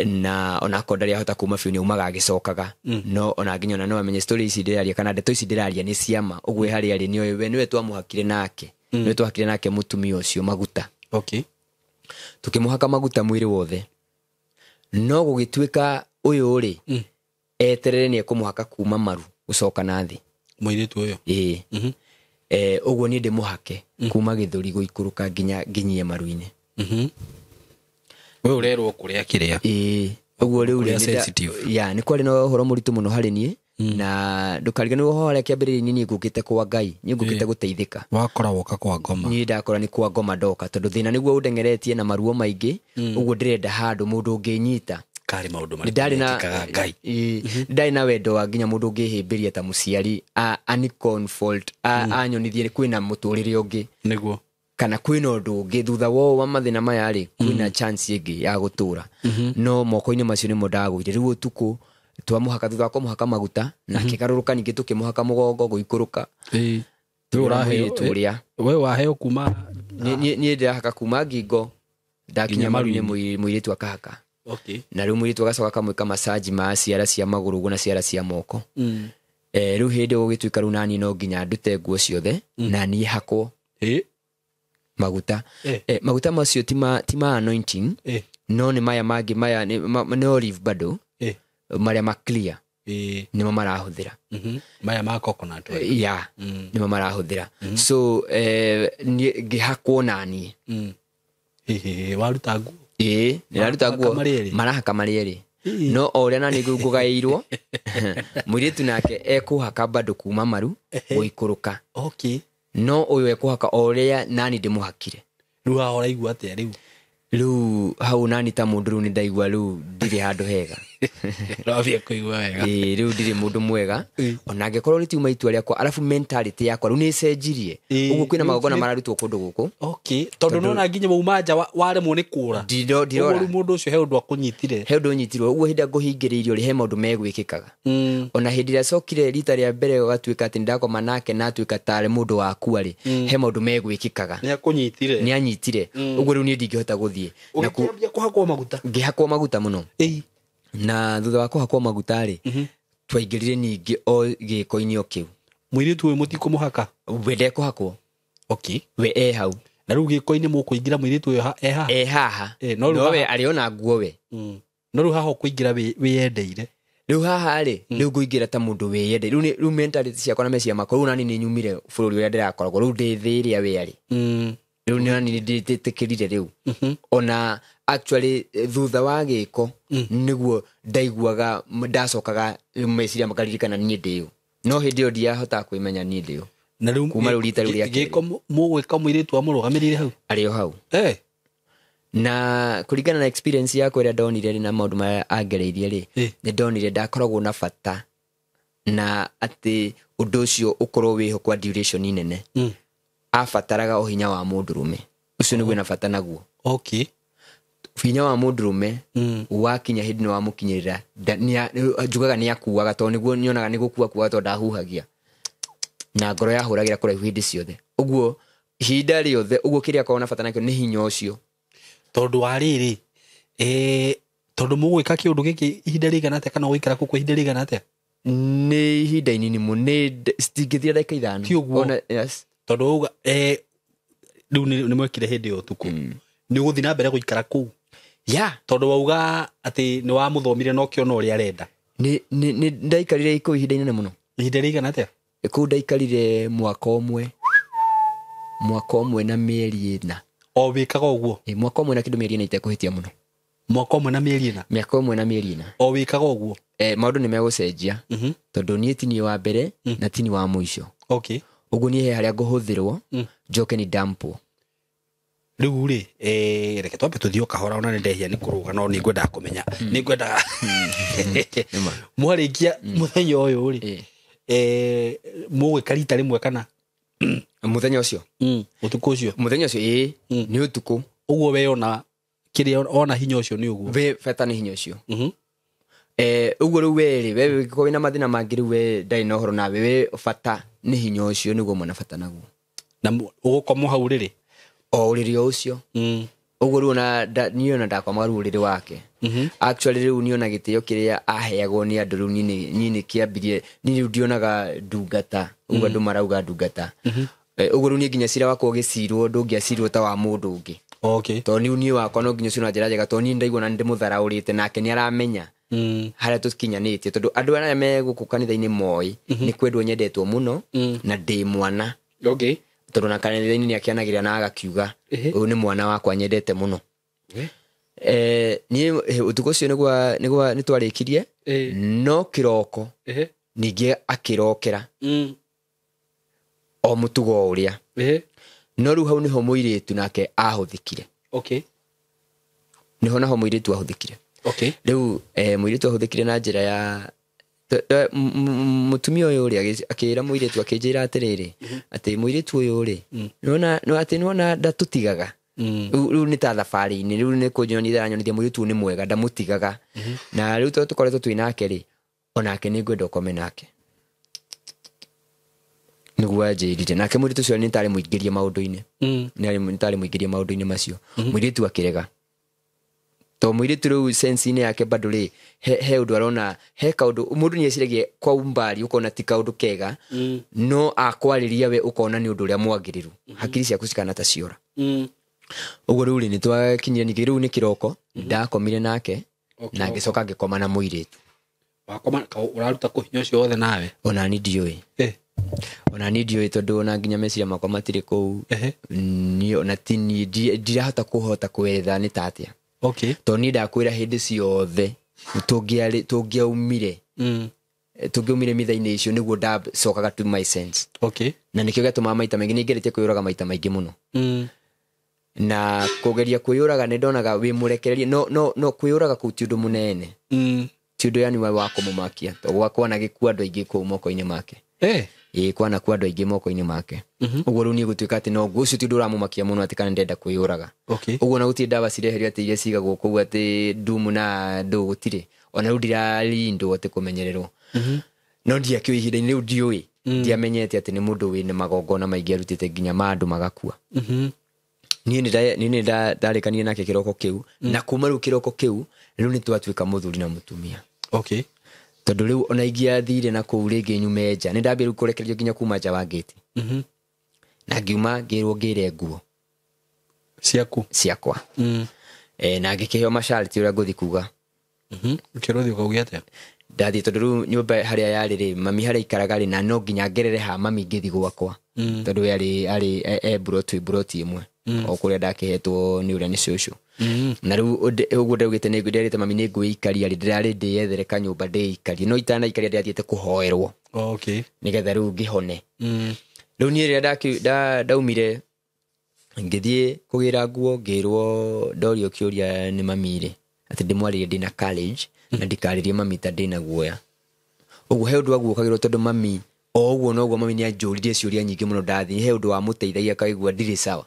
Speaker 1: na ona kondari ahota kuma fiu ni umaga agicokaga no ona nginyona no amenye story ici ndiraria kana ndeto ici ndiraria ni ciama ugwe hari ari ni we niwe twamuhakire nake niwe twahakire nake mutumia ucio maguta tukimuhaka maguta mwiri wothe no gugituika uyu ri eterere ni ekumuhaka kuma maru gucoka nathi
Speaker 2: muiritu uyu
Speaker 1: ugwo ni ndimuhake kuma githuri guikuruka nginyie maru-ini
Speaker 2: we urerwo kuria kiria
Speaker 1: ugwo riu ni kwari no horo muritu muno hari nie na ndukarigane hore kiambiriria ni ngukite kwa Ngai ni ngukite guteithika
Speaker 2: wakora woka kwa ngoma
Speaker 1: ni ndakora ni kwa ngoma ndoka tondu thina niguo undengeretie na maruo maingi ugwo ndirenda handu mundu unginyita
Speaker 2: kari maundu mari ndari na Ngai
Speaker 1: ndari na wendo wa nginya mundu ungihimbiria ta muciari ani comfort anyonithie kwina muturire ungi
Speaker 2: niguo
Speaker 1: kana kwina undu ungi thutha wa mathina maya ri kwina chance ingi ya gutura no moko-ini macio ni mundaguire riu utuku twamuhaka thutha wa kumuhaka maguta na kikaruruka ningi tukimuhaka mugongo guikuruka
Speaker 2: we waheo kuma
Speaker 1: ni ndahaka kuma ngingo ndakinya maru-inĩ mũirĩtu akahaka. Na rĩu mũirĩtu agacoka akamwĩka massage ma ciara cia magũrũ ũguo na ciara cia moko. Rĩu hĩndĩ gũgĩtuĩka rĩu nani no nginya ndute nguo ciothe na niĩ hakwo maguta. Maguta macio ti ma anointing, no nĩ maya mangĩ maya nĩ olive bado marĩa ma clear nĩmo marahũthĩra.
Speaker 2: Maya ma coconut
Speaker 1: nĩmo marahũthĩra. So ngĩhakwo naniĩ
Speaker 2: waruta nguo
Speaker 1: nĩraruta nguo marahaka marĩ erĩ. No o ũrĩa nani ngũgaĩirwo mũirĩtu nake ekũhaka bado kuma maru gũikũrũka. No ũyũ ekũhaka o ũrĩa nani ndĩmũhakire.
Speaker 2: Rĩu haha ũraigua atĩa
Speaker 1: rĩu hau nani ta mũndũ rĩu nĩ ndaigua rĩu ndirĩ handũ hega. Rĩu ndirĩ mũndũ mwega ona angĩkorwo nĩ tiuma itua rĩakwa, arabu mentality yakwa rĩu nĩ ĩcenjirie. Ũguo kwĩna magongona mararutwo kũndũ gũkũ.
Speaker 2: Tondũ nona nginya mauma nja waremwo nĩ kũra.
Speaker 1: Ndirora
Speaker 2: mũndũ ũcio he ũndũ akũnyitire.
Speaker 1: He ũndũ ũnyitirwo. Ũguo hĩndĩ ngũhingĩrĩirio he maũndũ megwĩkĩkaga. Ona hĩndĩ ĩrĩa cokire rita rĩa mbere gatuĩka atĩ ndakoma nake na atuĩka tarĩ mũndũ wakua rĩ, he maũndũ megwĩkĩkaga. Nĩ anyitire. Ũguo rĩu niĩ ndingĩhota gũthiĩ.
Speaker 2: Ũkĩambia kũhakwo maguta.
Speaker 1: Ngĩhakwo maguta mũno. Na thutha wa kũhakwo maguta rĩ, twaingĩrire ningĩ o gĩko-inĩ o kĩu.
Speaker 2: Mũirĩtu ũyũ mũtikũmũhaka?
Speaker 1: We ndekũhakwo. We hau.
Speaker 2: Na rĩu gĩko-inĩ mũkũingĩra mũirĩtu ũyũ
Speaker 1: haha. No we arĩ ona nguo we.
Speaker 2: No rĩu haha ũkũingĩra wĩyendeire.
Speaker 1: Rĩu haha rĩ, rĩu ngũingĩra ta mũndũ wĩyendeire. Rĩu mentality ciakwa na meciria makwa rĩu nani nĩ nyumire bũrũri ũrĩa ndĩrakoragwo rĩu ndĩ thĩ ĩrĩa we arĩ. Rĩu nani ndĩtĩkĩrire rĩu. Ona actually thutha wa gĩko nĩguo ndaiguaga ndacokaga meciria makaririkana niĩ ndĩyo. No hĩndĩ ĩyo ndiahotaga kwĩmenya niĩ ndĩyo.
Speaker 2: Na rĩu
Speaker 1: kuma rĩu rita rĩu rĩa
Speaker 2: gĩko mũgwĩka mũirĩtu amũrũgamĩrĩire hau?
Speaker 1: Arĩ o hau. Na kũringana na experience yakwa ĩrĩa ndonire na maũndũ marĩa angereirie rĩ, nĩ ndonire ndakoragwo na bata na atĩ ũndũ ũcio ũkorwo wĩho kwa duration nene. Abataraga o hinya wa mũndũrũme. Ũcio nĩguo na bata naguo. Hinya wa mũndũrũme wakinya hĩndĩ nĩ wamũkinyĩrĩra njugaga nĩ akuaga, tondũ nĩguo nyonaga nĩ gũkua tondũ ndahuhagia na ngoro yahũragĩra kũraihu hĩndĩ ciothe. Ũguo ihinda rĩothe ũguo kĩrĩa akorwo na bata nakĩo nĩ hinya ũcio.
Speaker 2: Tondũ wa rĩrĩ tondũ mũgwĩka kĩũndũ gĩkĩ ihinda rĩigana atĩa, kana gũikara kũu kwa ihinda rĩigana atĩa?
Speaker 1: Nĩ ihinda inini mũno, citingĩthira ndagĩka 5.
Speaker 2: Ti ũguo. Tondũ uga rĩu nĩ mwekire hĩndĩ ĩyo ũtukũ, nĩ ũgũthiĩ na mbere gũikara kũu? Tondũ wauga atĩ nĩ wamũthomire no kĩona ũrĩa arenda.
Speaker 1: Nĩ ndaikarire kũu ihinda inene mũno.
Speaker 2: Ihinda rĩigana atĩa?
Speaker 1: Kũu ndaikarire mwaka ũmwe na mĩeri 4.
Speaker 2: O wĩkaga ũguo?
Speaker 1: Mwaka ũmwe na kĩndũ mĩeri 4 itekũhĩtia mũno.
Speaker 2: Mwaka ũmwe na mĩeri 4? Mĩaka
Speaker 1: 1 na mĩeri 4.
Speaker 2: O wĩkaga ũguo?
Speaker 1: Maũndũ nĩ megũcenjia tondũ niĩ tini wa mbere na tini wa mũico. Ũguo niĩ he harĩa ngũhũthĩrwo njoke nĩ dampwo.
Speaker 2: Rĩu rĩ reke twambe tũthiĩ o kahora, ona nĩ ndehia nĩ kũrũga no nĩ ngwendaga kũmenya, nĩ ngwendaga mwarĩkia mũthenya ũyũ rĩ mũgwĩka rita rĩmwe kana
Speaker 1: mũthenya ũcio?
Speaker 2: Ũtukũ ũcio? Mũthenya
Speaker 1: ũcio nĩ ũtukũ.
Speaker 2: Ũguo we ona kĩrĩa ona hinya ũcio nĩ ũguo?
Speaker 1: We bata nĩ hinya ũcio. Ũguo rĩu we rĩ, we wĩkĩkorwo wĩna mathĩna mangĩ rĩu we ndarĩ na ũhoro nawe, we bata nĩ hinya ũcio nĩguo mwana bata naguo.
Speaker 2: Na ũgũkomwo hau rĩrĩ?
Speaker 1: O ũrĩrĩ o ũcio. Ũguo rĩu niĩ ona ndakomaga rĩu ũrĩrĩ wake. Actually rĩu niĩ ona gĩtĩo kĩrĩa aheagwo nĩ andũ rĩu niĩ nĩ kĩambirie, niĩ rĩu ndionaga ndungata, ũguo andũ marauga ndungata. Ũguo rĩu niĩ nginya cira wakwa ũgĩcirwo ndũngĩacirwo ta wa mũndũ ũngĩ. Tondũ niĩ wakwa no nginya ũcio na njĩra njega, tondũ niĩ ndaigua na nĩ ndĩmũtharaũrĩte nake nĩ aramenya harĩa tũkinyanĩtie, tondũ andũ arĩa me gũkũ kanitha-inĩ moĩ nĩ kwendwo nyendetwo mũno na ndĩ mwana. Tondũ na kanitha-inĩ nĩ akĩanagĩrĩra na agakiuga ũyũ nĩ mwana wakwa nyendete mũno. Niĩ ũtukũ ũcio nĩguo nĩ twarĩkirie, no kĩroko ningĩ akĩrokera o mũtugo ũrĩa. No rĩu hau nĩho mũirĩtu nake ahũthĩkire. Nĩho naho mũirĩtu ahũthĩkire. Rĩu mũirĩtu ahũthĩkire na njĩra ya mũtumia ũyũ rĩ akĩra mũirĩtu akĩnjĩra atĩrĩrĩ atĩ mũirĩtu ũyũ rĩ nĩwona ndatũtigaga. Rĩu nĩ ta thabarĩ-inĩ, rĩu nĩ kũnyonia aranyonithia mũirĩtu ũyũ nĩ mwega ndamũtigaga. Na rĩu tũkoretwo twĩ nake rĩ, onake nĩ ngwenda ũkome nake. niguo anjirire nake mũirĩtu ũcio nĩ tarĩ mũingĩrie maũndũ-inĩ nĩ tarĩ mũingĩrie maũndũ-inĩ macio mũirĩtu akĩrega to mũirĩtu rĩu sense-inĩ yake bado rĩ he ũndũ arona he kaũndũ mũndũ nĩ eciragia kwa umbari ũkona ti kaũndũ kega no akwarĩria we ũkona nĩ ũndũ ũrĩa mwagĩrĩru hakiri ciaku cikana ta ciora ũguo rĩu nĩ twakinyire ningĩ rĩu nĩ kĩroko ndakomire nake na ngĩcoka ngĩkoma na mũirĩtu
Speaker 2: wakoma ũraruta kũhinya ũcio wothe nawe
Speaker 1: ona ni ndiũĩ ona ni ndiũĩ tondũ ona nginya meciria makwa matirĩ kũu ni ona tini ndirahota kwetha nĩ tatĩa to niĩ ndakwĩra hĩndĩ ciothe tũngĩaumire mitha-inĩ icio nĩguo ndacokaga to my sense na nĩkĩo gĩatũmaga maita maingĩ nĩ ngeretie kwĩyũraga maita maingĩ mũno na kũgeria kwĩyũraga nĩ ndonaga wĩ mũrekererie no kwĩyũraga kũu ti ũndũ mũnene ti ũndũ yani wa kũmũmakia to gwakwa na gĩkuũ andũ aingĩ kũu moko-inĩ make kwana kwa andũ aingĩ moko-inĩ make ũguo rĩu niĩ gũtuĩka atĩ no ũcio ti ũndũ ũramũmakia mũno atĩ kana ndenda kwĩyũraga ũguo na gũtirĩ ndawa cireherio atĩ iria cigagwo kũu atĩ ndumu na ndũ gũtirĩ ona rĩu ndirarindwo atĩ kũmenyererwo no ndiakĩo ihinda-inĩ rĩu ndiũĩ ndiamenyete atĩ nĩ mũndũ wĩna magongona maingĩ arutĩte nginya ma andũ magakua niĩ nĩ ndarĩkanire nake kĩroko kĩu na kuma rĩu kĩroko kĩu rĩu nĩ twatuĩka mũthuri na mũtumia tondũ rĩu ona ingĩathire na kũu rĩngĩ nyume nja nĩ ndambia rĩu kũrekererio nginya kuma nja wa gate na ngiuma ngĩrwo ngĩre nguo ciakwa na ngĩkĩheo masharti ũrĩa ngũthi kuga
Speaker 2: ũkĩrwo thiĩ ũkaugia atĩa
Speaker 1: ndathiĩ tondũ rĩu nyũmba harĩa yarĩ rĩ mami harĩa ikaraga rĩ na no nginya ngerere ha mami ngĩthi gwakwa tondũ we arĩ buroti ĩmwe o kũrĩa ndakĩhetwo nĩ ũrĩa nĩ cũcũ na rĩu ũguo ndaugĩte nderĩte mami nĩ ngwĩikaria rĩ ndĩrarĩ ndĩyethere kanyũmba ndĩikarie no itanaikaria ndĩathiĩte kũhoerwo nĩgetha rĩu ngĩhone rĩu niĩ rĩrĩa ndaumire ngĩthiĩ kũgĩra nguo ngĩrwo ndorio kĩũria nĩ mami rĩ atĩ ndĩmwarĩrie ndĩna courage na ndikarĩrie mami ta ndĩna guoya ũguo he ũndũ waguũkagĩrwo tondũ mami o ũguo noguo mami nĩ anjũririe ciũria nyingĩ mũno ndathiĩ he ũndũ wamũteithagia akaigua ndirĩ sawa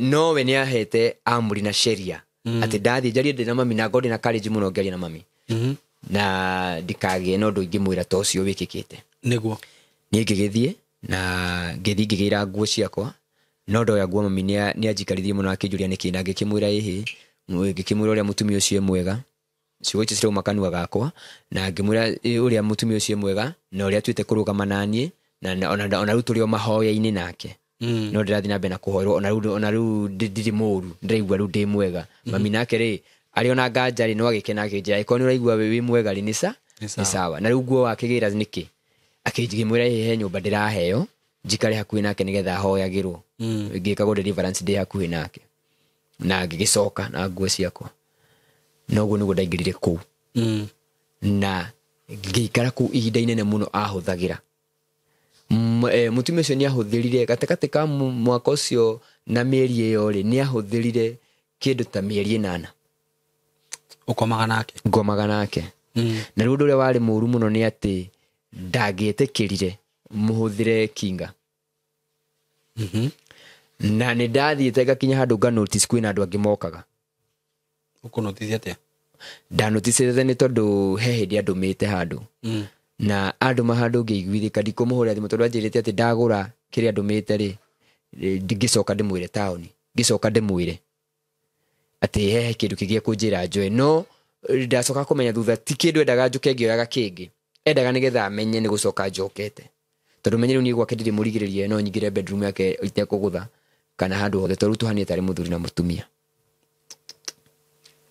Speaker 1: no we nĩ ahete amri na sheria atĩ ndathiĩ njarie ndĩna mami na ngorwo ndĩna courage mũno ngĩaria na mami na ndikagĩe na ũndũ ingĩmwĩra ta ũcio wĩkĩkĩte
Speaker 2: nĩguo
Speaker 1: niĩ ngĩgĩthiĩ na ngĩthiĩ ngĩgĩra nguo ciakwa no ndoya nguo mami nĩ anjikaririe mũno akĩnjũria nĩkĩ na ngĩkĩmwĩra ĩhĩ ngĩkĩmwĩra ũrĩa mũtumia ũcio e mwega ciugo icio cirauma kanua gakwa na ngĩmwĩra ũrĩa mũtumia ũcio e mwega na ũrĩa atuĩte kũrũgama naniĩ na ona rĩu tũrĩ o mahoya-inĩ nake no ndĩrathiĩ na mbere na kũhoerwo ona rĩu ndirĩ mũũru ndĩraigua rĩu ndĩ mwega mami nake rĩ arĩ ona nganja rĩ no agĩkena akĩnjĩra ĩkorwo nĩ ũraigua wĩ mwega rĩ nĩ sawa na rĩu nguo wakĩgĩra nĩkĩ akĩnjigĩmwĩra he nyũmba ndĩraheo njikare hakuhĩ nake nĩgetha ahoyagĩrwo ngĩkagwo deliverance ndĩ hakuhĩ nake na ngĩgĩcoka na nguo ciakwa noguo nĩguo ndaingĩrire kũu na ngĩikara kũu ihinda inene mũno ahũthagĩra mũtumia ũcio nĩ ahũthĩrire gatagatĩ ka mwaka ũcio na mĩeri ĩyo rĩ nĩ ahũthĩrire kĩndũ ta mĩeri 8 ngomaga nake na rĩu ũndũ ũrĩa warĩ mũũru mũno nĩ atĩ ndangĩetĩkĩrire mũhũthĩre kinga na nĩ ndathiĩte ngakinya handũ nga notice kwĩna andũ angĩ mokaga
Speaker 2: ũkũnotice atĩa
Speaker 1: ndanoticete nĩ tondũ he hĩndĩ andũmĩte handũ na andũma handũ ngĩiguithĩka ndikũmũhũrĩra thimũ tondũ anjĩrĩte atĩ ndagũra kĩrĩa andũmĩte rĩ ngĩcoka ndĩmwĩre taũni ngĩcoka ndĩmwĩre atĩ he kĩndũ kĩgĩa kũnjĩra njoe no ndacoka kũmenya thutha ti kĩndũ endaga njũke ngĩoyaga kĩngĩ endaga nĩgetha amenye nĩ gũcoka njokete tondũ menye rĩu niĩ gwake ndirĩ mũrigĩrĩrie no nyingĩre bedroom yake itekũgũtha kana handũ hothe tondũ tuhanie tarĩ mũthuri na mũtumia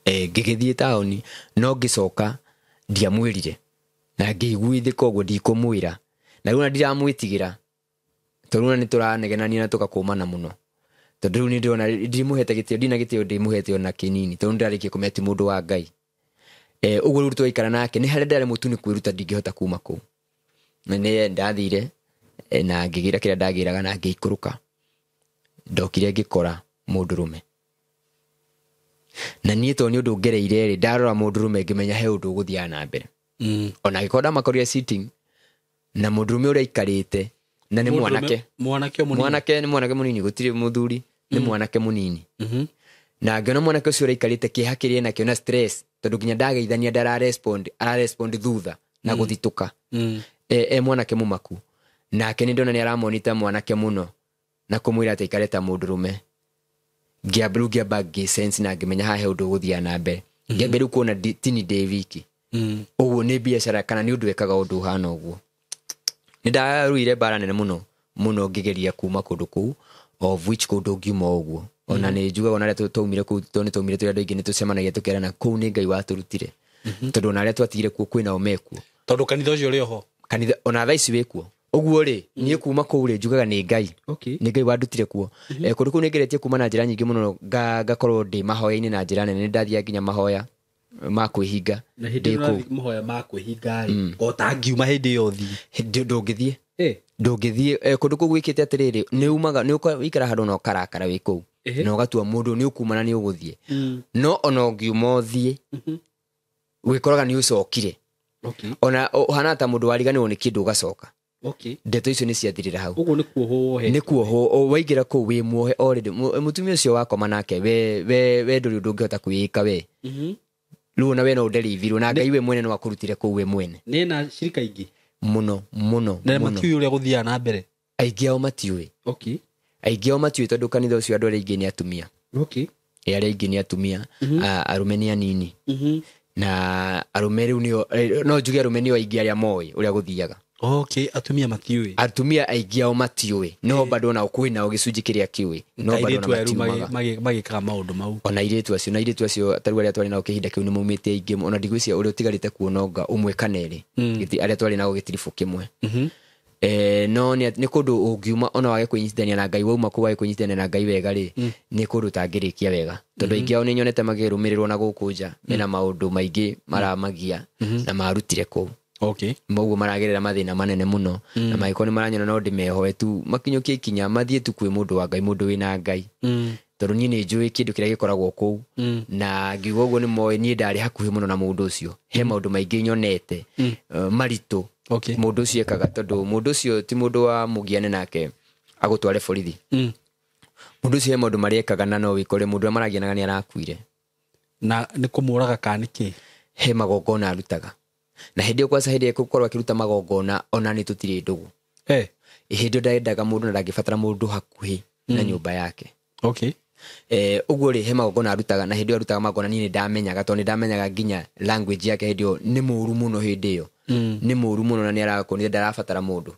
Speaker 1: ngĩgĩthiĩ taũni no ngĩcoka ndiamwĩrire na ngĩiguithĩka ũguo ndikũmwĩra na rĩu na ndiramwĩtigĩra tondũ na nĩ tũranegenania na tũgakũmana mũno tondũ rĩu nĩ ndĩrona ndimũhete gĩtĩo ndina gĩtĩo ndĩmũhete ona kĩnini tondũ ndarĩkia kũmenya ti mũndũ wa Ngai ũguo rĩu twaikara nake nĩ harĩa ndarĩ mũtu nĩ kwĩruta ndingĩhota kuma kũu na nĩ ndathire na ngĩgĩra kĩrĩa ndagĩraga na ngĩikũrũka ndokire ngĩkora mũndũrũme na niĩ to nĩ ũndũ ngereire rĩ ndarora mũndũrũme ngĩmenya he ũndũ ũgũthiaga na mbere ona ngĩkorwo ndamakorire sitting na mũndũrũme ũrĩa aikarĩte na nĩ mwanake mũnini gũtirĩ mũthuri nĩ mwanake mũnini na ngĩona mwanake ũcio ũrĩa aikarĩte kĩeha kĩrĩa nakĩo na stress tondũ nginya ndageithania ararespond thutha na gũthitũka mwanake mũmaku nake nĩ ndona nĩ aramonita mwanake mũno na kũmwĩra atĩ aikare ta mũndũrũme. Ngĩamba ngĩsense na ngĩmenya haha he ũndũ ũgũthiĩ na mbere. Ngĩamba rĩu kuona tini ndĩ wiki. Ũguo nĩ biacara kana nĩ ũndũ wekaga ũndũ ũhana ũguo. Nĩ ndarũire mbara nene mũno ngĩgeria kuma kũndũ kũu, of which kũndũ ngiuma ũguo. Ona nĩ njugaga ona rĩrĩa twaumire kũu nĩ twaumire tũrĩ andũ aingĩ nĩ tũcemanagia tũkerana kũu nĩ Ngai watũrutire. Tondũ ona arĩa twatigire kuo kwĩnao mekuo.
Speaker 2: Tondũ kanitha ũcio ũrĩ oho.
Speaker 1: Kanitha ona thaa ici wĩkuo. Ũguo rĩ, niĩ kuma kũu rĩ njugaga nĩ Ngai. Nĩ Ngai wandutire kuo. Kũndũ kũu nĩ ngeretie kuma na njĩra nyingĩ mũno ngakorwo ndĩ mahoya-inĩ na njĩra nene. Nĩ ndathiaga nginya mahoya ma kwĩhinga.
Speaker 2: Na hĩndĩ ĩyo mahoya ma kwĩhinga rĩ, o ta ngiuma hĩndĩ ĩyo
Speaker 1: ndũngĩthiĩ. Ndũngĩthiĩ kũndũ kũu gwĩkĩte atĩrĩrĩ, nĩ umaga nĩ ũikara handũ na ũkarakara wĩ kũu. Na ũgatua mũndũ nĩ ũkuma na nĩ ũgũthiĩ. No ona ũngiuma ũthiĩ wĩkoraga nĩ ũcokire. Ona ũhana ta mũndũ wariganĩrwo nĩ kĩndũ ũgacoka. Ndeto icio nĩ ciathirĩra hau.
Speaker 2: Ũguo nĩ kuoho.
Speaker 1: Nĩ kuoho waingĩra kũu wĩ muohe already. Mũtumia ũcio wakoma nake we ndũrĩ ũndũ ũngĩhota kwĩĩka we. Rĩu ona we no ũnderithirio na Ngai we mwene no akũrutire kũu we mwene.
Speaker 2: Nĩ na cirika ingĩ
Speaker 1: mũno.
Speaker 2: Na matiũĩ ũrĩa gũthiaga na mbere.
Speaker 1: Aingĩ ao matiũĩ. Aingĩ ao matiũĩ tondũ kanitha ũcio andũ arĩa aingĩ nĩ atumia. Arĩa aingĩ nĩ atumia, arũme nĩ anini. Na arũme rĩu nĩo no njuge arũme nĩo aingĩ arĩa moĩ ũrĩa gũthiaga.
Speaker 2: Atumia matiũĩ.
Speaker 1: Atumia aingĩ ao matiũĩ. No bado na kwĩ nao gĩcunjĩ kĩrĩa kĩũĩ. No bado na matiumaga.
Speaker 2: Magĩkaga maũndũ mau.
Speaker 1: Ona airĩtu acio tarũ arĩa twarĩ nao kĩhinda kĩu nĩ maumĩte aingĩ. Ona ndigwĩciria ũrĩa ũtigarĩte kuona ũnga ũmwe kana erĩ. Arĩa twarĩ nao gĩtiribũ kĩmwe. No nĩ kũndũ ũngiuma ona wage kwĩnyitithania na Ngai, wauma kũu wage kwĩnyitithania na Ngai wega rĩ, nĩ kũndũ tangĩrĩkia wega. Tondũ aingĩ ao nĩ nyonete makĩrũmĩrĩrwo na gũkũ nja mena maũndũ maingĩ maramagia na marutire kũu. Moguo maragerera mathĩna manene mũno na magĩkorwo nĩ maranyona no ndĩmehoe tu makinyũkie ikinya mathiĩ tu kwĩ mũndũ wa Ngai, mũndũ wĩna Ngai. Tondũ niĩ nĩ njũĩ kĩndũ kĩrĩa gĩkoragwo kũu na ngiuga ũguo nĩ moĩ niĩ ndarĩ hakuhĩ mũno na mũndũ ũcio. He maũndũ maingĩ nyonete maritũ mũndũ ũcio ekaga, tondũ mũndũ ũcio ti mũndũ wa mũgiane nake agũtware borithi. Mũndũ ũcio he maũndũ marĩa ekaga na no wĩkore mũndũ ũrĩa maragianaga nĩ arakuire.
Speaker 2: Na nĩ kũmũraga kana nĩkĩ?
Speaker 1: He magongona arutaga. Na hĩndĩ ĩyo kwanza hĩndĩ ĩyo akĩruta magongona ona nĩ tũtirĩ ndũgũ. Hĩndĩ ĩyo ndaendaga mũndũ na ndangĩbatara mũndũ hakuhĩ na nyũmba yake. Ũguo rĩ he magongona arutaga, na hĩndĩ ĩyo arutaga magongona niĩ nĩ ndamenyaga, tondũ nĩ ndamenyaga nginya language yake hĩndĩ ĩyo nĩ mũũru mũno hĩndĩ ĩyo. Nĩ mũũru mũno na nĩ arakonire ndarabatara mũndũ.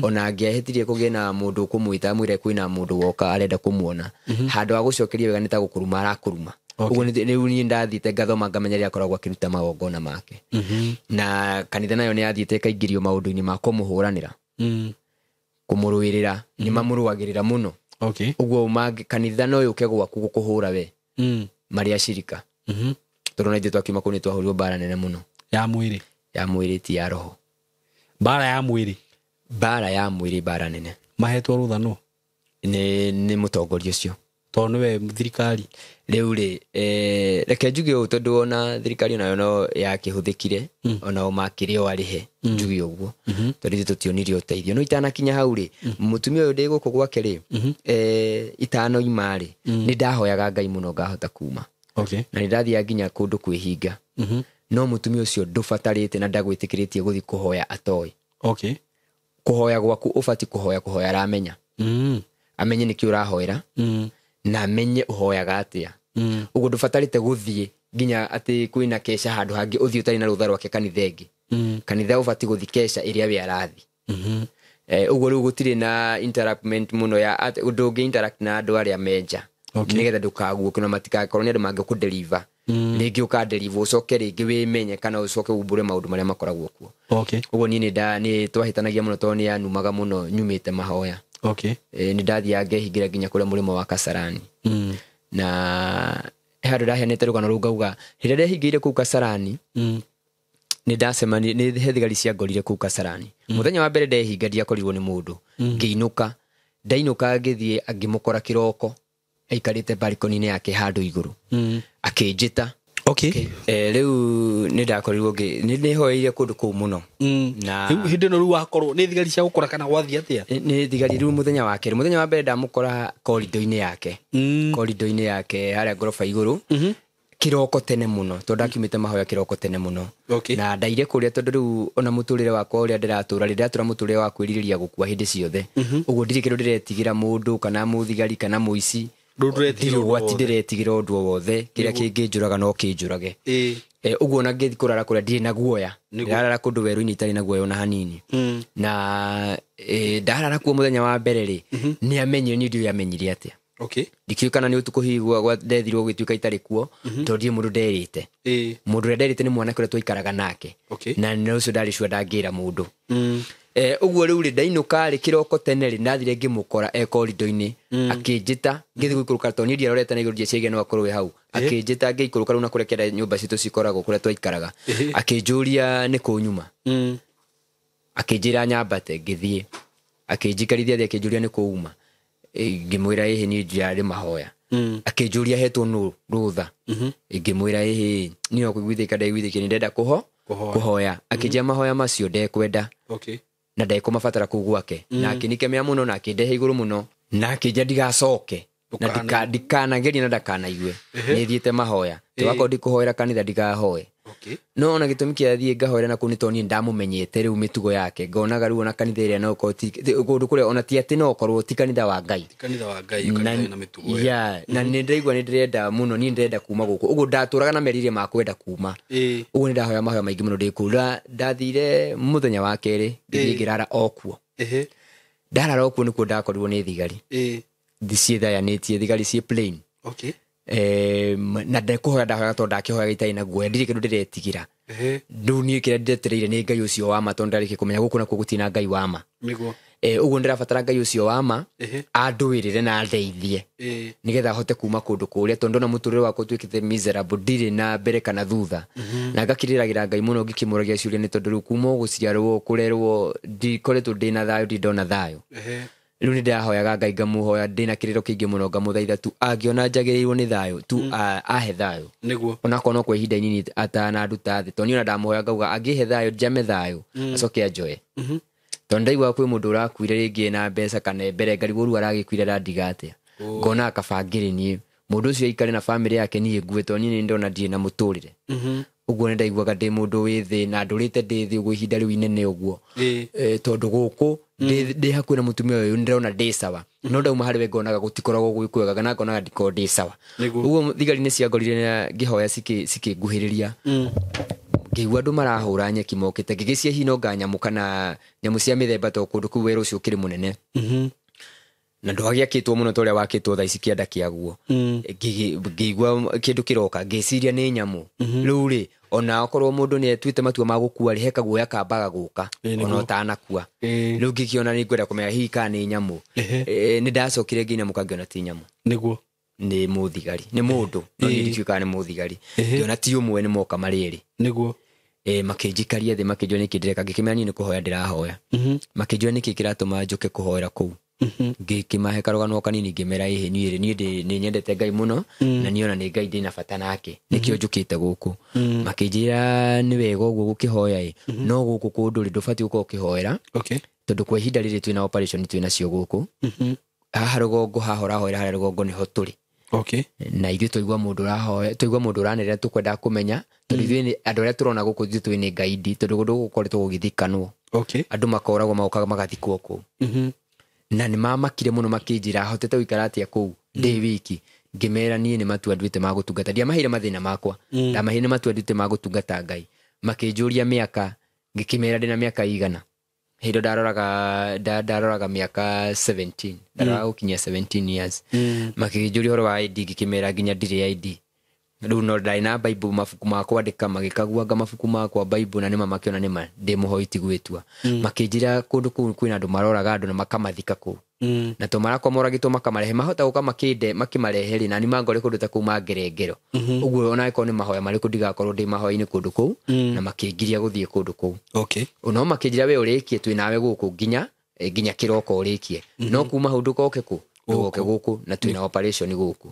Speaker 1: Ona angĩahĩtirie kũgĩa na mũndũ ũkũmwĩta mwĩre kwĩna mũndũ woka arenda kũmuona. Handũ wa gũcokeria wega nĩ ta gũkũruma arakũruma. Ũguo rĩu niĩ ndathiĩte ngathoma ngamenya rĩrĩa akoragwo akĩruta magongona make. Na kanitha nayo nĩ yathiĩte ĩkaingĩrio maũndũ-inĩ ma kũmũhũranĩra, kũmũrũĩrĩra, nĩ mamũrũagĩrĩra mũno. Ũguo kanitha no yũke gwaku gũkũhũra we marĩ acirika. Tondũ na ithuĩ twakiuma kũu nĩ twahũrirwo mbara nene mũno. Ya mwĩrĩ ti ya roho.
Speaker 2: Mbara ya mwĩrĩ.
Speaker 1: Mbara ya mwĩrĩ, mbara nene.
Speaker 2: Mahetwo rũtha no?
Speaker 1: Nĩ mũtongoria ũcio.
Speaker 2: Tondũ nĩwe thirikari.
Speaker 1: Rĩu rĩ reke njuge ũũ, tondũ ona thirikari onayo no yakĩhũthĩkire onao makĩrĩ o arĩhe, njuge ũguo, tondũ ithuĩ tũtionire ũteithio. No itanakinya hau rĩ, mũtumia ũyũ ndĩ gũkũ gwake rĩ, itanoima rĩ, nĩ ndahoyaga Ngai mũno ngahota kuma. Na nĩ ndathiaga nginya kũndũ kwĩhinga. No mũtumia ũcio ndũbatarĩte na ndagwĩtĩkĩrĩtie gũthiĩ kũhoya atoĩ. Kũhoya gwaku ũbati kũhoya aramenya. Amenye nĩkĩ ũrahoera na amenye ũhoyaga atĩa. Ũguo ndũbatarĩte gũthiĩ nginya atĩ kwĩna kesha handũ hangĩ ũthiĩ ũtarĩ na rũtha rwake kanitha ĩngĩ. Kanitha ũbati gũthiĩ kesha ĩrĩa we arathi. Ũguo rĩu gũtirĩ na interactment mũno ya ũndũ ũngĩ interact na andũ arĩa menja, nĩgetha ndũkaguũke na matikakorwo nĩ andũ mangĩkũdeliver. Rĩngĩ ũkadeliver ũcoke rĩngĩ wĩmenye kana ũcoke umbũre maũndũ marĩa makoragwo kuo. Ũguo niĩ nĩ twahĩtanagia mũno tondũ nĩ yanumaga mũno nyumĩte mahoya. Nĩ ndathiaga ngehingĩra nginya kũrĩa mũrĩmo wa Kasarani. Na handũ ndaheanĩte rũgano rũu ngauga hĩndĩ ĩrĩa ndehingĩire kũu Kasarani nĩ ndacemania nĩ he thigari ciangorire kũu Kasarani. Mũthenya wa mbere ndehinga ndiakorirwo nĩ mũndũ. Ngĩinũka, ndainũka ngĩthiĩ ngĩmũkora kĩroko aikarĩte balcony-inĩ yake handũ igũrũ akĩnjĩta. Rĩu nĩ ndakorirwo nĩ hoyeire kũndũ kũu mũno. Na
Speaker 2: hĩndĩ ĩno rĩu wakorwo nĩ thigari cia gũkora kana gwathiĩ atĩa?
Speaker 1: Nĩ thigari rĩu mũthenya wa kerĩ. Mũthenya wa mbere ndamũkora corridor-inĩ yake harĩa ngoroba igũrũ, kiroko tene muno tondu akiumite mahoya kiroko tene muno na ndaire kuria tondu riu ona muturire wakwa uria ndiratura ndiratura muturire wa kwiriria gukua hindi ciothe uguo ndiri kindu ndiretigira mundu kana muthigari kana muici ndiretigira undu wothe kiria kinginjuraga no kinjurage uguo na ngithi kurara kuria ndiri na guoya ndirara kundu weru-ini itari na guoya ona hanini na ndarara kuo muthenya wa mbere ri ni amenyire ni ndio yamenyire atia ndikiukana ni utuku higwa gwa ndethirwo gwituika itari kuo tondu mundu nderite mundu nderite ni mwana kure twaikaraga nake na ni ucio ndari shwa ndangira mundu uguo riu ri ndainuka ri kiroko tene ri ndathire ngimukora korido-ini akinjita ngithi gwikuruka tondu ndia rorete na iguru dia ciege no akorwe hau akinjita ngikuruka riu na kuria kenda nyumba citu cikoragwo kuria twaikaraga akinjuria ni kunyuma akinjira nyambate ngithie akinjikarithia thi akinjuria ni kuuma ngimwira ehe ni njiari mahoya akinjuria hetwo nu rutha ngimwira ehe ni okugwithika ndaigwithike ni ndenda kuhoya akinjia mahoya macio ndekwenda na ndekumabatara kuu gwake na akinikemea muno na akindehe iguru muno na akinjia ndigacoke na ndikanageria na ndakanaigue nithiite mahoya twako ndikuhoera kanitha ndigahoe no ona gitumi kiathie ngahoera na kuni toni ndamumenyete riu mitugo yake ngonaga riu ona kanitha iria no koti gundu kuria ona ti ati no korwo ti kanitha wa Ngai
Speaker 2: na mitugo
Speaker 1: na nindaigua nindirenda muno ni ndirenda kuma guku ugu ndaturaga na merire ma kwenda kuma ugu nindahoya mahoya maingi muno ndikura ndathire muthenya wa keri ngirara okuo ndarara okuo nikuo ndakorirwo ni thigari ciithayanitie thigari ci plain na ndekuhoya ndahoya tondu ndakihoya gitai na guoya ndiri kindu ndiretigira riu nie kiria ndiretereire ni Ngai ucio wa ma tondu ndariki kumenya guku nakuo gutina Ngai wa ma uguo ndirabatara Ngai ucio wa ma anduirire na ndeithie nigetha hote kuma kundu kuria tondu na muturire wakwa twikite miserable ndiri na mbere kana thutha na ngakiriragira Ngai muno ngikimuragia ciuria ni tondu riu kuma guciarwo kurerwo ndikoretwo ndina thayo ndona thayo riu ni ndahoyaga Ngai ngamuhoya ndina kiriro kingi muno ngamuthaitha tu angiona njagirirwo ni thayo tu ahe thayo
Speaker 2: niguo
Speaker 1: ona kono kwa ihinda inini atana nduta thi tondu ona ndamuhoya ngauga angihe thayo njame thayo acoke anjoe tondu ndaigua kwi mundu urakuire ringi na mbeca kana mbere ngarigwo ru aragikwire randigatia ngona akabangire nie mundu ucio ikare na family yake nie nguwe tondu ni ndona ndie na muturire uguo ndaiguaga ndi mundu wi thi na ndurite ndi thi uguo ihinda riu inene uguo tondu guku ndi hakuhi na mutumia uyu ndirona ndi sawa no ndauma hari we ngonaga gutikoragwo gwikuega kana ngonaga ndiko ndi sawa uguo thigari ni ciangorire ngihoya cikinguhiriria ngigua andu marahura nyeki mokite ngigicia hino nganyamu kana nyamu cia mithemba to kundu kuu wera ucio kiri munene na ndwagiakitwo muno toria wakitwo tha ici kianda kiaguo ngigua kindu kiroka ngiciria ni nyamu riu ri ona okorwo mundu ni etwite matua ma gukua ri heka guoya kambaga guka ona utanakua riu ngikiona ni ngwenda kumenya hihi kana ni nyamu ni ndacokire nginya mukangiona ti nyamu
Speaker 2: niguo
Speaker 1: ni muthigari ni mundu no ndikika ni muthigari ngiona ti umwe ni moka mariri
Speaker 2: niguo
Speaker 1: makinjikaria thi makinjua niki ndireka ngikimenya ni kuhoya ndirahoya makinjua niki kiratuma njuke kuhoera kuu ngikimahe karugano kanini ngimera ihi ni nyendete Ngai muno na niona ni Ngai ndina bata nake nikio njukite guku makinjira ni wega uguo gukihoya no guku kundu ri ndubati uko ukihoera tondu kwa ihinda riri twina operation twina cio guku haha rugongo hahora hoera haria rugongo niho turi na ithuĩ twaigua mundu rahoya twaigua mundu ranirira tukwenda kumenya tondu ithuĩ andu aria turona guku ithuĩ twini gaidi tondu gundu gukoretwo gugithikanwo andu makoragwo magokaga magathikwo kuu na ni mamakire muno makinjira hotete guikara atia kuu ndi wiki ngimera nie ni matua nduite magutungata ndiamahire mathina makwa ndamahire matua nduite magutungata Ngai makinjuria miaka ngikimera ndina miaka igana hindo ndaroraga miaka 17 ndaroraga gukinya 17 years makinjuria horo wa ID ngikimera nginya ndire ID riu no ndai na Bible mabuku makwa ndika magikaguanga mabuku makwa Bible na nima makiona nima ndi muhoiti gwitua makinjira kundu kuu kwina andu maroraga andu na makamathika kuu na to marakwa moragitwo makamarehe mahota guka makinde makimareheri na ni mangore kundu ta kuma ngerengero uguo ona iko ni mahoya mari kundigakorwo ndi mahoya-ini kundu kuu na makingiria guthie kundu kuu uno makinjira we urikie twi nawe guku nginya kiroko urikie no kuma hundu koke ku guke guku na twina operation guku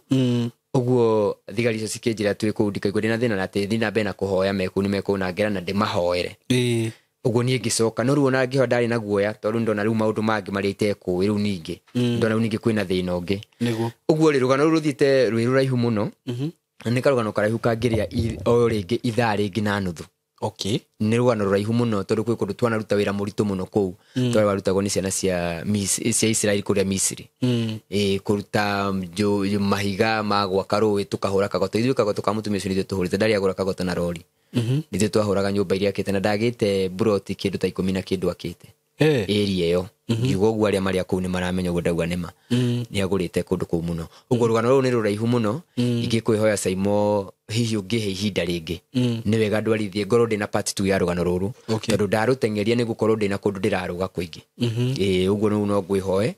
Speaker 1: uguo thigari icio cikinjira twi kuu ndikaigua ndina thina na ti thina bena kuhoya mekuni mekuna ngera na ndimahoere uguo nie ngicoka no ruo na ngiho ndari na guoya tondu ndona riu maundu mangi mari iteku riu ningi ndona riu ningi kwina thina ungi uguo ri rugano ruthite rwi ruraihu muno nĩ karũgano karaihu kangĩrĩa o rĩngĩ ithaa rĩngĩ na nuthu.
Speaker 2: Okay.
Speaker 1: Nĩ rũgano rũraihu mũno tondũ kwĩ kũndũ twanaruta wĩra mũritũ mũno kũu. Twarĩ warutagwo nĩ ciana cia Israeli kũrĩa Misiri. Kũruta mahiga ma gwaka rũĩ tũkahũra kagoto. Ithuĩ kagoto ka mũtumia ũcio nĩthuĩ tũhũrĩte, ndarĩ agũra kagoto na rori. Nĩthuĩ twahũraga nyũmba iria akĩte, na ndagĩte buroti kĩndũ ta 10 na kĩndũ akĩte area ĩyo. Ngiuga ũguo arĩa marĩa kũu nĩ maramenya ũguo ndauga nĩma. Nĩ agũrĩte kũndũ kũu mũno. Ũguo rũgano rũu nĩ rũraihu mũno. Ingĩkwĩhoya Saimo hihi ũngĩhe ihinda rĩngĩ nĩ wega ndwarithie ngorwo ndĩna part 2 ya rũgano rũrũ, tondũ ndarũteng'eria nĩ gũkorwo ndĩna kũndũ ndĩrarũga kũingĩ. Ũguo no ngwĩhoe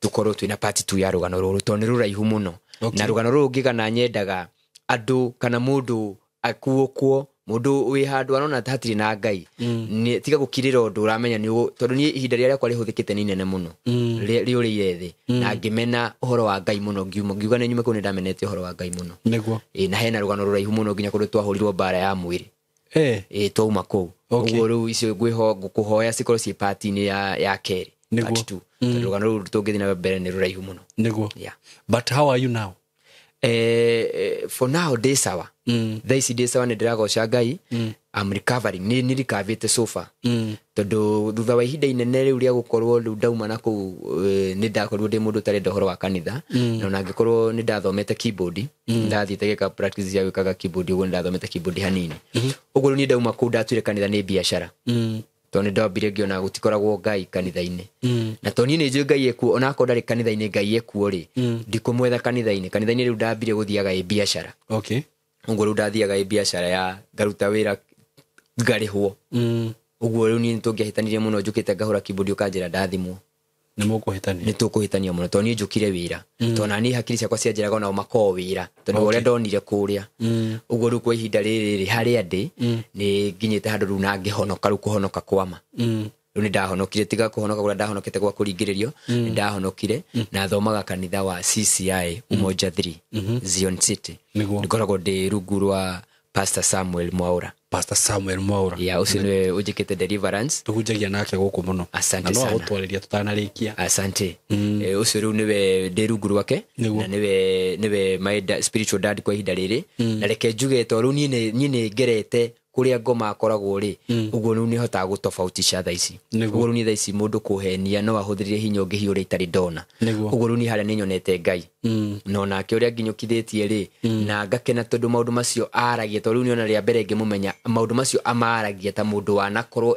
Speaker 1: tũkorwo twĩna part 2 ya rũgano rũrũ tondũ nĩ rũraihu mũno. Na rũgano rũrũ ngĩgana nyendaga andũ kana mũndũ akuokwo, mũndũ wĩ handũ arona hatirĩ na Ngai, tiga gũkirĩra ũndũ ũramenya tondũ niĩ ihinda rĩrĩa rĩakwa rĩhũthĩkĩte nĩ inene mũno rĩũrĩire thĩ, na ngĩmena ũhoro wa Ngai mũno, ngiuga nĩ nyume kũu nĩ ndamenete ũhoro wa Ngai mũno.
Speaker 2: Nĩguo.
Speaker 1: Na hena rũgano rũraihu mũno nginya kũndũ twahũrirwo mbara ya mwĩrĩ. Twauma kũu. Ũguo rĩu icio ngũkũhoya cikorwo ciĩ part-inĩ ya kerĩ. Part 2. Tondũ rũgano rũu tũngĩthiĩ na mbere nĩ rũraihu mũno.
Speaker 2: Nĩguo. But how are you now?
Speaker 1: For now ndĩ sawa. Thaa ici ndĩ sawa, nĩ ndĩragoca Ngai. I'm recovering. Nĩ recoverite so far. Tondũ thutha wa ihinda inene rĩu rĩa gũkorwo rĩu ndauma na kũu nĩ ndakorirwo ndĩ mũndũ ũtarenda ũhoro wa kanitha, na ona angĩkorwo nĩ ndathomete keyboard, ndathiĩte gĩka practice ya gwĩkaga keyboard, ũguo nĩ ndathomete keyboard hanini. Ũguo rĩu nĩ ndauma kũu ndatuire kanitha nĩ biacara. Tondũ nĩ ndambire ngĩona gũtikoragwo Ngai kanitha-inĩ. Na tondũ niĩ nĩ njũĩ Ngai ekuo, ona akorwo ndarĩ kanitha-inĩ Ngai ekuo rĩ, ndikũmwetha kanitha-inĩ. Kanitha-inĩ rĩu ndambire gũthiaga ĩ biacara. Ũguo rĩu ndathiaga ĩ biacara ya ngaruta wĩra ngarĩhwo. Ũguo rĩu niĩ tũngĩahĩtanirie mũno, njũkĩte ngahũra keyboard ũkanjĩra ndathimwo. Nĩ tũkũhĩtania mũno tondũ niĩ njũkire wĩra. Tondũ naniĩ hakiri ciakwa cianjĩraga onao makorwo wĩra tondũ ũrĩa ndonire kũrĩa. Ũguo rĩu kwa ihinda rĩrĩ harĩa ndĩ nĩ nginyĩte handũ rĩu na ngĩhonoka, rĩu kũhonoka kwama. Rĩu nĩ ndahonokire, tiga kũhonoka kũrĩa ndahonokete gwa kũringĩrĩrio, nĩ ndahonokire na thomaga kanitha wa CCI Umoja 3 Zion City. Ngoragwo ndĩ rungu rwa Pastor Samuel Mwaura. Ũcio nĩwe ũnjĩkĩte deliverance.
Speaker 2: Tũhunjagia nake gũkũ mũno.
Speaker 1: Asante sana.
Speaker 2: Na no gũtwarĩria tũtanarĩkia.
Speaker 1: Asante. Ũcio rĩu nĩwe ndĩ rungu rwake, na nĩwe my spiritual dad kwa ihinda rĩrĩ. Na reke njuge tondũ rĩu niĩ nĩ ngerete kũrĩa ngoma akoragwo rĩ, ũguo rĩu nĩ hotaga gũtofautisha thaa ici. Ũguo rĩu nĩ thaa ici mũndũ kũhenia no ahũthĩrĩre hinya ũngĩ hiũ ũrĩa itarĩ ndona. Ũguo rĩu niĩ harĩa nĩ nyonete Ngai. Na onake ũrĩa nginyũkithĩtie rĩ, na ngakena tondũ maũndũ macio aragia, tondũ rĩu nĩ ona rĩa mbere ngĩmũmenya maũndũ macio amaragia ta mũndũ wanakorwo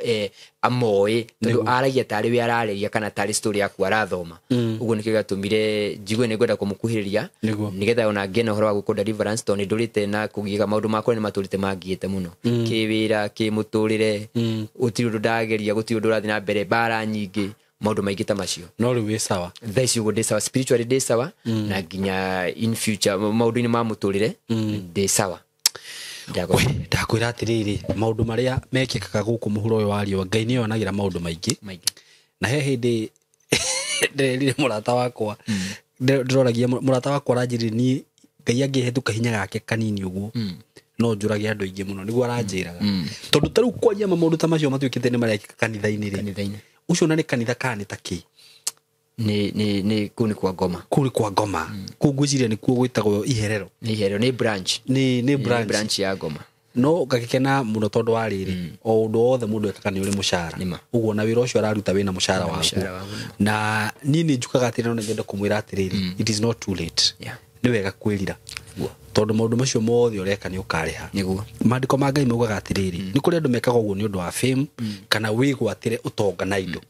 Speaker 1: amoĩ, tondũ aragia tarĩ we ararĩria kana tarĩ story yaku arathoma. Ũguo nĩkĩo gĩatũmire njigue nĩ ngwenda kũmũkuhĩrĩria nĩgetha ona ngĩe na ũhoro wa gwĩkwo deliverance, tondũ nĩ ndũrĩte na kũgiĩka maũndũ makwa nĩ matũrĩte mangiĩte mũno. Kĩwĩra, kĩmũtũrĩre, gũtirĩ ũndũ ndageria, gũtirĩ ũndũ ũrathiĩ na mbere, mbara nyingĩ, maũndũ maingĩ ta macio.
Speaker 2: No rĩu wĩ sawa.
Speaker 1: Thaa ici ũguo ndĩ sawa, spiritually ndĩ sawa, na nginya in future maũndũ-inĩ ma mũtũrĩre ndĩ sawa.
Speaker 2: Ndakwĩra atĩrĩrĩ, maũndũ marĩa mekĩkaga gũkũ mũhuro ũyũ wa riũa, Ngai nĩ onagĩra maũndũ maingĩ. Na he hĩndĩ ndĩrerire mũrata wakwa, ndĩroragia mũrata wakwa aranjĩrire niĩ Ngai angĩhetũka hinya gake kanini ũguo no njũrage andũ aingĩ mũno, nĩguo aranjĩraga. Tondũ ta rĩu kwaria maũndũ ta macio matuĩkĩte nĩ marekĩka kanitha-inĩ rĩ, ũcio na nĩ kanitha kana nĩ ta kĩ?
Speaker 1: Kũu nĩ kwa ngoma.
Speaker 2: Kũu nĩ kwa ngoma. Kũu ngwĩciria nĩkuo gwĩtagwo iherero.
Speaker 1: Nĩ branch.
Speaker 2: Nĩ
Speaker 1: branch ya ngoma.
Speaker 2: No ngagĩkena mũno tondũ wa rĩrĩ, o ũndũ wothe mũndũ ekaga nĩ ũrĩ mũcara. Ũguo na wĩra ũcio araruta wĩna mũcara waku. Na niĩ nĩ njukaga atĩrĩ no ngenda kũmwĩra atĩrĩrĩ, it is not too late. Nĩ wega kwĩrira. Tondũ maũndũ macio mothe ũreka nĩ ũkarĩha. Maandĩko ma Ngai maugaga atĩrĩrĩ, nĩ kũrĩ andũ mekaga ũguo nĩ ũndũ wa fame kana wĩgwatĩre ũtonga na indo.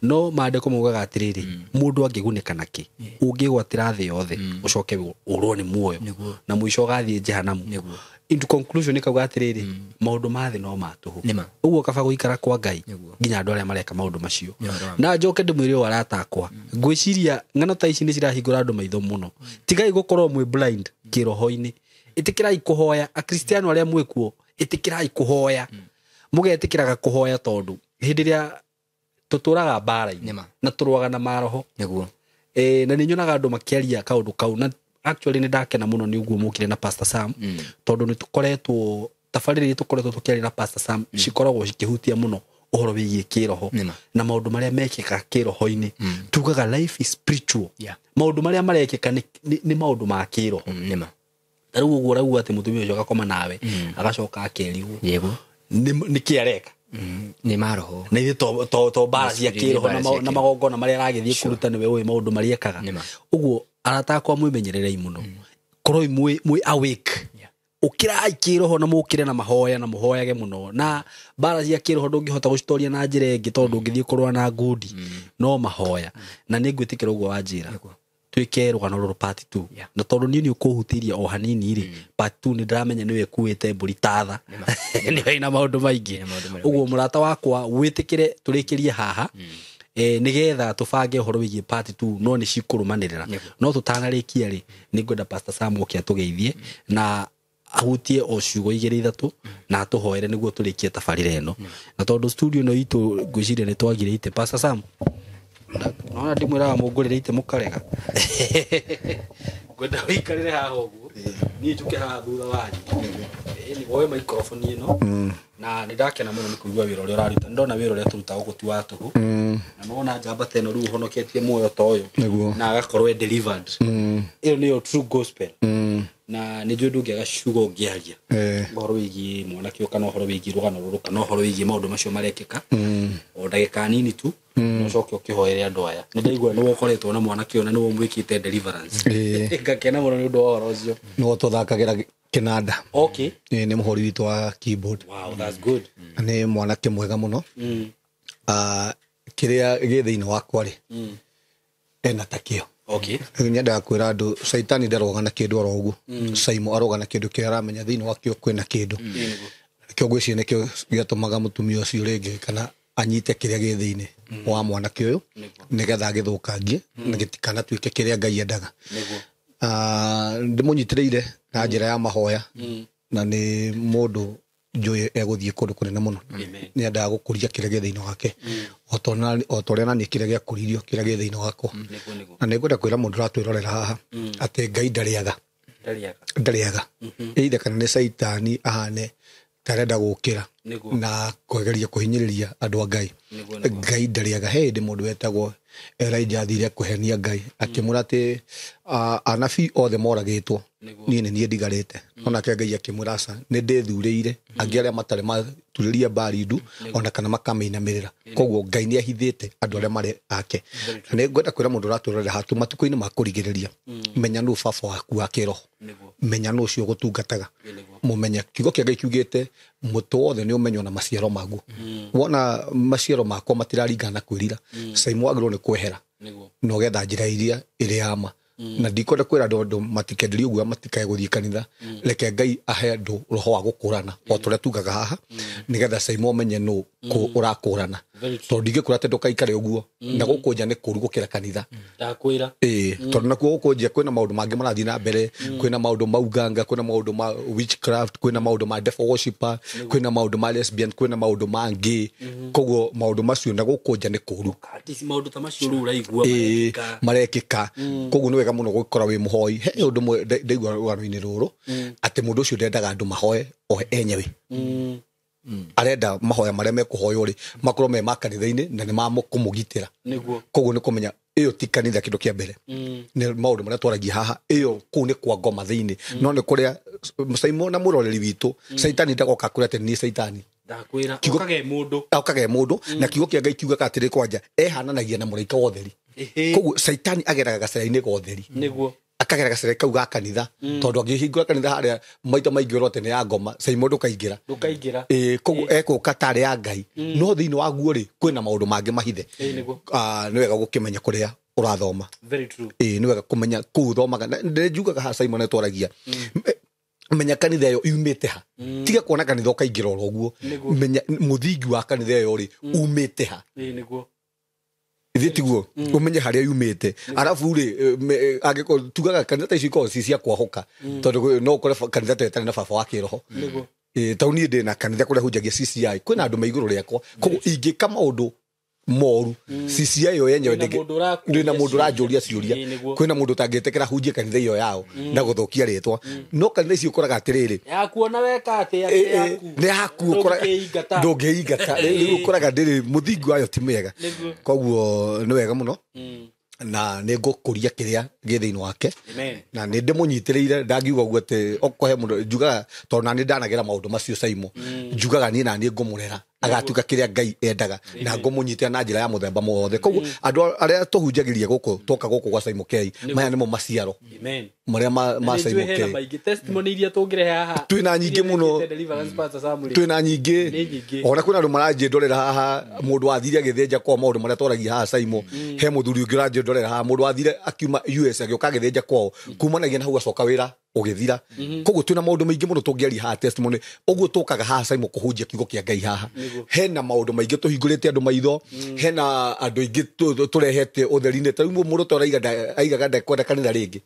Speaker 2: No maandĩko maugaga atĩrĩrĩ, mũndũ angĩgunĩka nakĩ? Ũngĩgwatĩra thĩ yothe ũcoke ũrwo nĩ muoyo na mũico ũgathiĩ jehanamu. Into conclusion ikauga atĩrĩrĩ, maũndũ ma thĩ no ma tũhũ. Ũguo kaba gũikara kwa Ngai nginya andũ arĩa mareka maũndũ macio. Na njoke ndĩmwĩre o aratakwa, ngwĩciria ng'ano ta ici nĩ cirahingũra andũ maitho mũno. Tigai gũkorwo mwĩ blind kĩroho-inĩ. Ĩtĩkĩrai kũhoya, akristiano arĩa mwĩkuo, ĩtĩkĩrai kũhoya. Mũgetĩkĩraga kũhoya tondũ hĩndĩ ĩrĩa tũtũraga mbara-inĩ na tũrũaga na maroho. Na nĩ nyonaga andũ makĩaria kaũndũ kau, na actually nĩ ndakena mũno nĩ ũguo mũkire na Pastor Sam, tondũ nĩ tũkoretwo tabarĩra iria tũkoretwo tũkĩaria na Pastor Sam cikoragwo cikĩhutia mũno ũhoro wĩgiĩ kĩroho na maũndũ marĩa mekĩka kĩroho-inĩ. Tugaga life is spiritual. Maũndũ marĩa marekĩka nĩ maũndũ ma kĩroho. taru uguo rauga ati mutumia ucio gakoma nawe agacoka akeriwo
Speaker 1: yego
Speaker 2: ni kiareka
Speaker 1: ni maroho
Speaker 2: na ithe to bara cia kiroho na magongona maria aragithie kuruta niwe uyu maundu mariekaga uguo arata kwa mwimenyererei muno koroi mwi awake ukira kiroho na mukire na mahoya na muhoyage muno na bara cia kiroho ndungihota gucitoria na njira ingi tondu ngithie kurwa na ngudi no mahoya na ningwitikira uguo wanjira twike rugano ruru part 2 na tondu ni ukuhutiria o hanini ri part 2 ni ndramenya niwe kuite mburi tatha ni ina maundu maingi uguo murata wakwa witikire turikirie haha nigetha tubange uhoro wigie part 2 no ni cikurumanirira no tutanarikia ri ningwenda Pastor Sam okia tugeithie na ahutie o ciugo igiri ithatu na atuhoere niguo turikie tabarira eno na tondu studio no itu ngwiciria ni twagirite Pastor Sam naona ndimwiraga mungurire ite mukarega gwenda wikarire haha uguo ni njuke haha thutha wanyu ni woe microphone ino na nindakena muno ni kuigua wira uria uraruta ndona wira uria turuta gutu wa tuhu na nona njamba teno ru honoketie muoyo ta uyu na agakorwo delivered iyo niyo true gospel na ni ndu ngiaga ciugo ngiaria uhoro wigi mwanake kana uhoro wigi rugano ruru kana uhoro wigi maundu macio marekeka o ndagika nini tu no coke ukihoere andu aya ni ndaigua ni wokoretwo na mwanake ona ni wo mwikite deliverance ngakena muno ni ndu wa uhoro ucio
Speaker 3: no tuthakagira kinanda
Speaker 2: okay
Speaker 3: ni muhori witu wa keyboard
Speaker 2: wow that's good
Speaker 3: ni mwanake mwega muno kiria githiini wakwa ri ena takio
Speaker 2: okay
Speaker 3: nyenda kwira andu saitani ndarogana kindu oro uguo saimo arogana kindu kiria aramenya thiini wakio kwina kindu kio gwiciria nikio giatumaga mutumia ucio ringi kana anyite kiria githiini wa mwanake uyu nigetha agithukangie na gitikana twike kiria Ngai endaga ndimunyitireire na njira ya mahoya na ni mundu njui eguthie kundu kunene muno ni endaga gukuria kiria githiini wake otoria nani kiria giakuririo kiria githiini wako na ningwenda kwira mundu ratwirorera haha ati Ngai ndariaga either kana ni saitani ahane tarenda gukira na kwegeria kuhinyiriria andu a Ngai ndariaga hindi mundu wetagwo Elijah athire kuhenia Ngai akimura ati anabii othe moragitwo nie ndigarite ona ke Ngai akimura aca ni ndithurire angi aria matare maturiria barindu ona kana makamenamirira koguo Ngai ni ahithite andu aria mari ake ni ngwenda kwira mundu raturore hatu matuko-ini makurigiriria menya nu baba waku wa kiroho menya nu cio gutungataga mumenya kiugo kia Ngai kiugite mutu wothe ni umenyo na maciaro magu wona maciaro makwa matiraringana kwirira Saimo agirwo ni kwehera no getha njira iria iri ama na ndikwenda kwira andu matikendi uguo matikae guthii kanitha reke Ngai ahe andu roho wa gukurana o turia tugaga haha nigetha Saimo menye nu ku urakurana to ndingikura te ndukaikare uguo na gukunja ni kuru gukira kanitha
Speaker 2: ndakwira
Speaker 3: tondu nakuo gukunja kwina maundu mangi marathii na mbere kwina maundu mauganga kwina maundu ma witchcraft kwina maundu ma devil worshipper kwina maundu ma lesbian kwina maundu mangi koguo maundu macio na gukunja ni kuru
Speaker 2: ati maundu ta macio ru uraigua
Speaker 3: marekika koguo ni wega muno gukora wi muhoi he undu ndaigua rugano-ini ruru ati mundu ucio ndendaga andu mahoe o enyewe arenda mahoya maria mekuhoywo ri makorwo me makanitha-ini na ni mamukumugiitira koguo ni kumenya iyo ti kanitha kindu kia mbere ni maundu maria twaragia haha iyo kuu ni kwa ngoma thiini no ni kuria Saimo na muroreri witu saitani ndagoka kuria ati ni saitani
Speaker 2: ndakwira
Speaker 3: okage mundu na kiugo kia Ngai kiuga atiri kwanja ehananagia na muraika wa utheri koguo saitani ageraga gacira-ini ga utheri niguo akagera gacira kau ga kanitha tondu angihingura kanitha haria maita maingi orote ni ya ngoma Saimo ndukaingira koguo ekuka tari ya Ngai no thiini wa guo ri kwina maundu mangi mahithe ni wega gukimenya kuria urathoma ni wega kumenya kuu thomaga njugaga ha Saimo ne twaragia menya kanitha yo yumite ha tiga kuona kanitha ukaingira oro guo menya muthingi wa kanitha yo ri umite ha ithitiguo umenye haria yumite arafu ri angiko tugaga kanitha ici ko cia kwahoka tondu no kore kanitha tetane na baba wa kiroho tauni ndina kanitha kuria hunjagia CCI kwina andu maiguru riakwa koguo ingika maundu moru CCI yo yenyewe ndina mundu rajuria ciuria kwina mundu tangetekera hunjie kanitha iyo yao na guthukia ritwa no kanitha ici ukoraga atiriri
Speaker 2: yakuona weka ati yaku
Speaker 3: ni yaku ukora ndungeingata ukoraga ndiri muthingi wayo ti mega koguo ni wega muno na nä ngå kå ria kä rä a gä thä inä wake
Speaker 2: Amen.
Speaker 3: na nä ndä må nyitä rä ire ndangiuga guo atä okohe må ndå njugaga tondå na nä ndanagera maå ndå macio caimo njugaga niä nani ngå må rera agatuika kä rä a Ngai endaga na ngå må nyitä na njä ra ya må themba mothe koguo andå arä a tå hunjagä ria gå kå twoka gå kå gwa Caimo Kei maya nä mo maciaro marä a ma Caimo Kei
Speaker 2: testimony iria tũngĩrehe haha
Speaker 3: twä na nyingä må no twä na nyingä ona kwä na andå maranjä ndorera haha må ndå wathire agä thä nja kwa maå ndå marä a twaragia haha Caimo he må thuri å ngä å ranjä ndorera haha må ndå wathire akiuma US agä å ka agä thä nja kwao kumanagia na hau acoka wä ra å gä thira koguo twä na maå ndå maingä må no tå ngä aria haha testimony å guo tå kaga haha Caimo kå hunjia kiugo kä a Ngai haha hena maå ndå maingä tå hingå rä te andå maitho hena andå aingä tå rehete å theri-inä ta rä u må rå ta aigaga ndekwenda kanitha rä ngä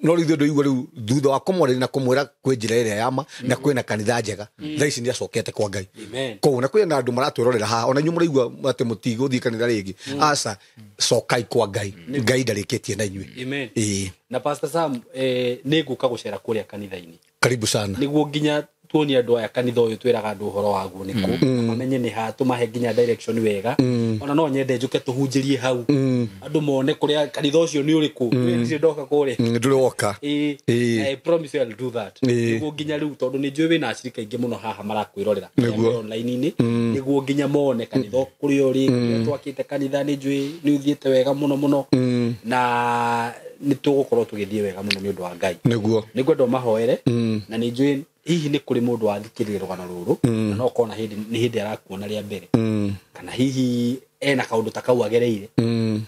Speaker 3: no rä u andå igua rä u thutha wa kå mwarä na kå mwä ra kwä njä ra ä rä a yama na kwä na kanitha njega thaa ici nä acokete kwa Ngai koguo na kwä na andå maratwä rorera haha ona inyuä må raigua atä må tigå thiä kanitha rä ngä aca cokai kwa Ngai Ngai ndarä kä tie na inyuä
Speaker 2: na Pastor Sam nä ngå ka gå cera kå rä a kanitha-inä
Speaker 3: karibu sana
Speaker 2: nä guo nginya tuonie andå aya kanitha å yå twä raga andå å horo waguo nä kå mamenye nä ha tå mahe nginya direction wega ona no nyende njå ke tå hunjä rie hau andå mone kå rä a kanitha å cio nä å rä kå nä ndoka kå rä
Speaker 3: ndå roka
Speaker 2: I promise I'll do that nä guo nginya rä u tondå nä njå wä na acirika ingä må no haha marakwä rorera online-inä nä guo nginya mone kanitha kå rä o rä twakä te kanitha nä njå nä å thiä te wega må no må no na nä tå gå korwo tå gä thiä wega må no nä å ndå wa Ngai nä ngwenda mahoere na nä njå hihi nä kå rä må ndå wathikä rä rå gano rå rå na no kona nä hä ndä arakuona rä a mbere kana hihi ena kaå ndå ta kau agereire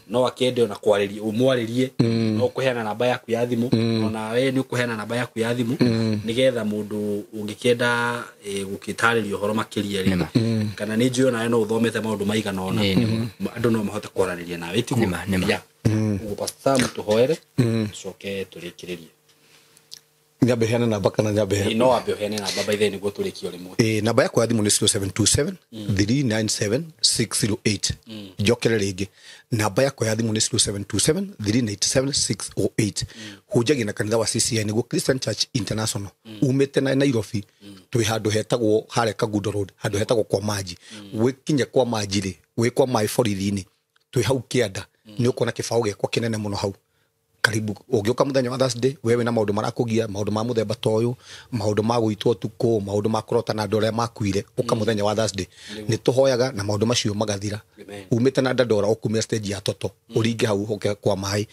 Speaker 2: no akende ona kwarä å mwarä rie no kå heana namba yaku ya thimå ona we nä å kå heana namba yaku ya thimå nä getha må ndå å ngä kenda gå kä tarä ria å horo makä ria rä kana nä njå onawe no å thomete maå ndå maigana ona andå no mahote kwaranä ria nawe tiguo uguo Pastor Sam tå hoere coke tå rä kä rä rie
Speaker 3: nyambe heana namba kana nyambe
Speaker 2: no ambe heane namba by then niguo turikio rimwe
Speaker 3: namba yakwa ya thimu ni 0727 397 608 njokere ringi namba yakwa ya thimu ni 0727 397 608 hunjagia na kanitha wa CCI niguo Christian Church International umete na Nairobi twi handu hetagwo hare Kagundo Road handu hetagwo kwa maji wikinya kwa maji ri wi kwa mai borithi-ini twi hau kianda ni ukona kibao gekwa kinene muno hau karibu ũngĩũka mũthenya wa Thursday wewe na maũndũ marakũgia maũndũ ma mũthemba ta ũyũ maũndũ ma gũitwo tukũ maũndũ ma kũrota na andũ arĩa makuire ũka mũthenya wa Thursday nĩ tũhoyaga na maũndũ macio magathira umĩte na ndandora ũkumia stage ya toto ũringe hau ũke kwa maĩ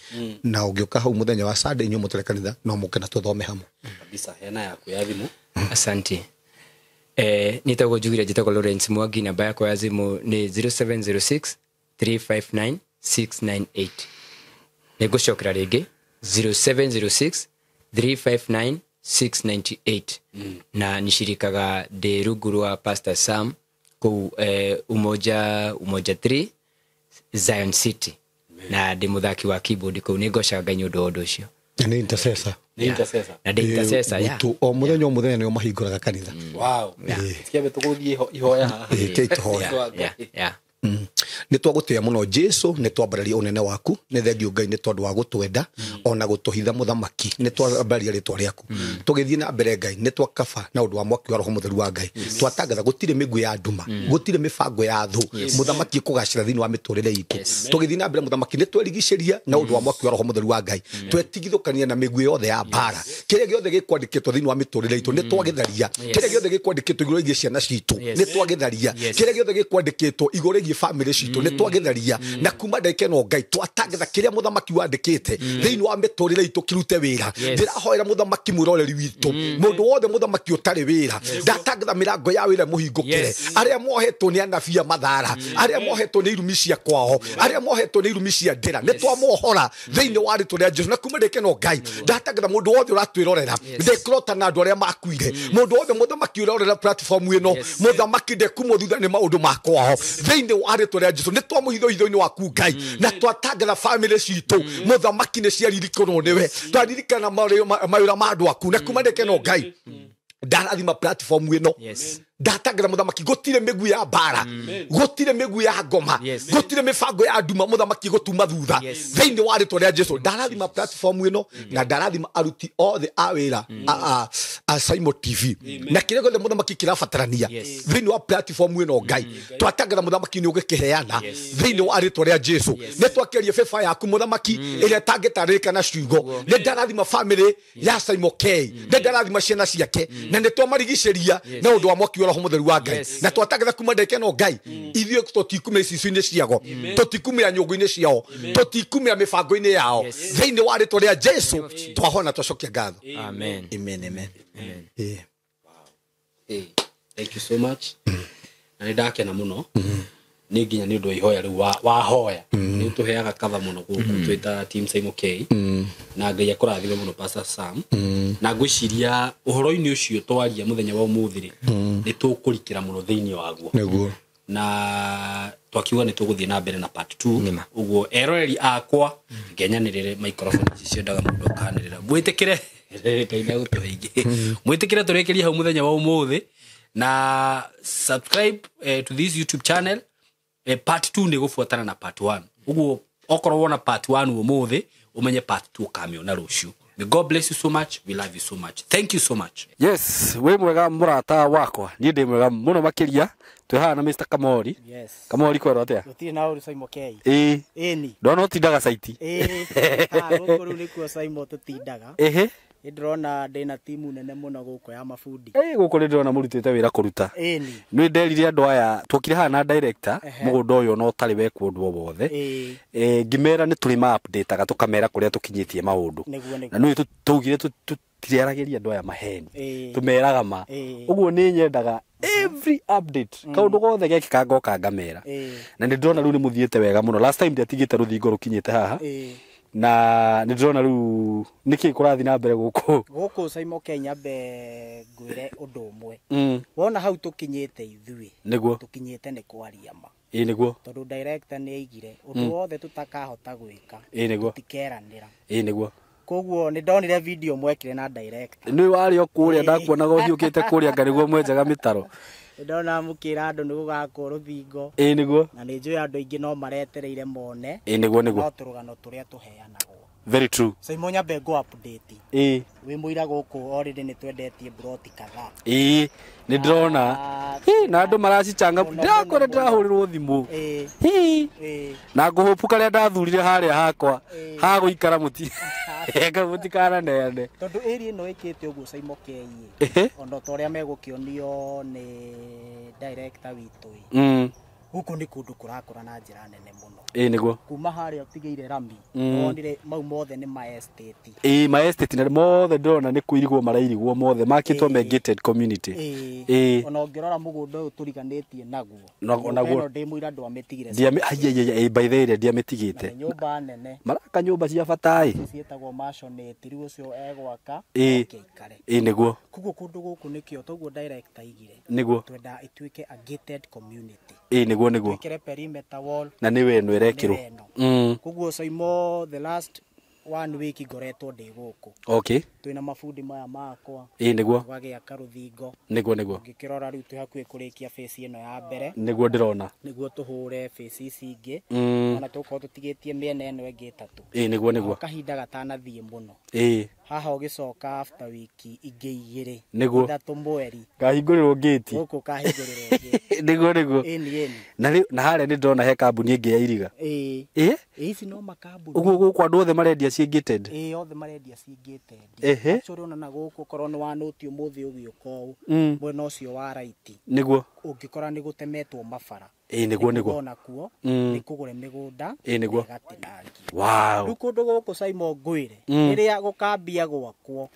Speaker 3: na ũngĩũka hau mũthenya wa Sunday inyuĩ mũtũre kanitha no mũke na tũthome hamwe
Speaker 2: kabisa hena yaku ya thimũ
Speaker 1: asante nitagwo njugire njĩtagwo Lawrence Mwangi namba yakwa ya thimũ nĩ 0706 359 698 Negociokera rege 0706 359 698 na nishirikaga de ruguru wa Pastor Sam ku umoja 3 Zion City na de muthaki wa keyboard ku negoshaga nyodo odocio
Speaker 3: ni intercessor
Speaker 1: na de intercessor ya
Speaker 3: tu o muthenya nio mahinguraga kanitha
Speaker 2: wow tikiabe tuguthie ihoya
Speaker 3: ya nä twagå tä a må no Jesu nä twambararia å nene waku nä thengio Ngai nä tondå wa gå twenda ona gå tå hitha må thamaki nä twambararia rä twa rä aku tå gä thiä na mbere Ngai nä twakaba na å ndå wa mwaki wa roho må theru wa Ngai twatangatha gå tirä mä ngå ya nduma gå tirä mä bango ya thå må thamaki kå gacä ra thä inä wa mä tå rä re itå tå gä thiä na mbere må thamaki nä twerigicä ria na å ndå wa mwaki wa roho må theru wa Ngai twetigithå kania na mä ngå yothe ya mbara kä rä a gä othe gä kwandä kä two thä inä wa mä tå rä re itå nä twagä tharia kä rä a gä othe gä kwandä kä two igå rå rä ciana citå nä twagä tharia kä rä a gä othe gä kwandä kä two igå rä bamä rä citå nä twagitharia na kuma ndeke no Ngai twatangatha kiria muthamaki wandikite thiini wa miturire itu kirute wira ndirahoera muthamaki mwiroreri witu mundu wothe muthamaki utari wira ndatangatha mirango ya wira muhingukire aria mohetwo ni anabia mathara aria mohetwo ni irumi cia kwao aria mohetwo ni irumi cia ndira ni twamohora thiini wa ritu ria Jesu na kuma ndeke no Ngai ndatangatha mundu wothe uratwirorera ndekrota na andu aria makuire mundu wothe muthamaki urorera platform ino muthamaki ndekumo thutha ni maundu makwao thiini wa ritu ria Jesu ni twamuhitho hitho-ini waku Ngai na twatangatha family citu muthamaki ni ciaririkano niwe twaririkana mawira ma andu aku na kuma ndeke no Ngai ndarathima platform ino ndatangatha muthamaki gutire migu ya bara gutire migu ya ngoma gutire mibango ya nduma muthamaki gutuma thutha thiini wa ritwa ria Jesu ndarathima platform ino na ndarathima aruti othe a wira a Simon TV na kire gothe muthamaki kirabatarania thiini wa platform ino Ngai twatangatha muthamaki ni ugikiheana thiini wa ritwa ria Jesu ne twakerie beba yaku muthamaki iria tangitarika na ciugo ne ndarathima family ya Simon K ne ndarathima ciana ciake na ne twamarigiciria na undu wa mwaki roho mutheru wa Ngai na twatangatha kuma ndeke no Ngai ithuĩ tutikumira icicio-inĩ ciago tutikumira nyũngũ-inĩ ciao tutikumira mibango-inĩ yao thĩinĩ wa rĩtwa rĩa Jesu twahona twacokia ngatho
Speaker 1: amen
Speaker 3: amen
Speaker 2: thank you so much na ndakena muno ni nginya ni undu ihoya riu wa hoya ni tuheaga katha muno guku twita team Simon K na Ngai akurathime muno Pastor Sam na ngwiciria uhoro-ini ucio twaria muthenya wa umuthiri ni tukurikira muno thiini waguo
Speaker 3: niguo
Speaker 2: na twakiuga ni tuguthie na mbere na part 2 uguo eroreri akwa ngenyanirire microphone icio ndaga mundu akanirira mwitikire kaina gutuhingi mwitikire turekeria hau muthenya wa umuthi na subscribe to this YouTube channel part 2 ni gufuatana na part 1 uguo okorwo wona part 1 umuthi umenye part 2 kamiona ruciu. May God bless you so much. We love you so much. Thank you so much. Yes, we mwega murata wakwa. Ni ndi mwega muno makiria. Twihana na Mr. Kamori.
Speaker 4: Yes.
Speaker 2: Kamori kwero atia?
Speaker 4: Uti na uri Simon K.
Speaker 2: Ni. Ndona utindaga site.
Speaker 4: Guku ru ni kuo Simon tutindaga. Ndrona ndina timu nene muno guku ya mafundi.
Speaker 2: Guku ni ndrona murutite wira kuruta. Ni nderire andu aya twokire hana director mugunda uyu no tari we kundu wothe. Ngimera ni turi ma update aga tukamera kuria tukinyitie maundu. Na ni tugire tutiaragiria andu aya maheni. Tumeraga ma. Uguo ni nyendaga every update kaundu gothe gekika ngoka ngamera. Na ni ndrona ru ni muthiete wega muno. Last time ndiatigite ruthingo rukinyite haha. Na ni ndrona ru niki kurathi na mbere guku
Speaker 4: Simon Kenya be ngwire undu umwe wona hau tukinyite ithui
Speaker 2: niguo
Speaker 4: tukinyite ni kwaria ma
Speaker 2: niguo
Speaker 4: tondu director ni aigire undu wothe tutakahota gwika
Speaker 2: niguo
Speaker 4: tikeranira
Speaker 2: niguo
Speaker 4: koguo ni ndonire video mwekire na director
Speaker 2: ni wari okuria ndakuona gothiukite kuria ngariguo mwenjaga mitaro
Speaker 4: ndona mukira andu ni gugakwo ruthingo
Speaker 2: niguo
Speaker 4: na ni njui andu ingi no maretereire mone
Speaker 2: niguo
Speaker 4: no turugano turia tuheanagwo
Speaker 2: very true
Speaker 4: Simon Nyabe go update wi muira guku already ni twendetie broti kadhaa
Speaker 2: ni ndrona na andu maracicanga ndakora ndahurirwo thimu na nguhupu karia ndathurire haria hakwa ha guikara muti ega mutikana nene
Speaker 4: tondu area no ikite uguo Simon K ondo toria megukionio ni director witu guku ni kundu kurakura na njira nene muno
Speaker 2: niguo
Speaker 4: kuma haria utigeire rami wonire mau mothe ni ma estate
Speaker 2: ma estate na mothe ndona ni kuirigwo marairigwo mothe makitwo me gated community
Speaker 4: ona ngirora mugunda uyu turiganitie naguo
Speaker 2: naguo
Speaker 4: ndi muira ndo ametigire
Speaker 2: by the way ndiamitigite
Speaker 4: nyumba nene
Speaker 2: maraka nyumba cia batai
Speaker 4: cietagwo mashonete riu ucio egwaka
Speaker 2: ikare niguo
Speaker 4: kuguo kundu guku nikio toguo director igire
Speaker 2: niguo
Speaker 4: twenda ituike a gated community
Speaker 2: niguo
Speaker 4: twikire perimeter wall
Speaker 2: na niwe no erekirwo
Speaker 4: kuguo Simon the last 1 week ngoretwo ndi guku twina mafundi maya makwa
Speaker 2: niguo
Speaker 4: twagiaka ruthingo
Speaker 2: niguo
Speaker 4: ngikirora riu twi hakuhi kurikia face ino ya mbere
Speaker 2: niguo ndirona
Speaker 4: niguo tuhure face ici ingi ona tuko tutigitie miena eno ingi itatu
Speaker 2: niguo
Speaker 4: kahinda gatanathie muno haha ugicoka after wiki ingi igiri
Speaker 2: niguo
Speaker 4: ithatu mweri
Speaker 2: kahingũrĩrwo gate
Speaker 4: guku kahingũrĩrwo gate
Speaker 2: niguo na haria ni ndona he kambuni ingi ya iriga
Speaker 4: ici no makambuni
Speaker 2: uguo guku andu othe marendia ci gated
Speaker 4: othe marendia ci gated curi ona na guku korwo ni wanuti umuthi ugiuka uu mwena ucio wa right
Speaker 2: niguo
Speaker 4: ungikora ni gutemetwo mabara
Speaker 2: niguo
Speaker 4: ona kuo ni kugure migunda
Speaker 2: niguo
Speaker 4: gatinangi
Speaker 2: wow
Speaker 4: kundu guku Simon ngwire riria gukambia gwakwo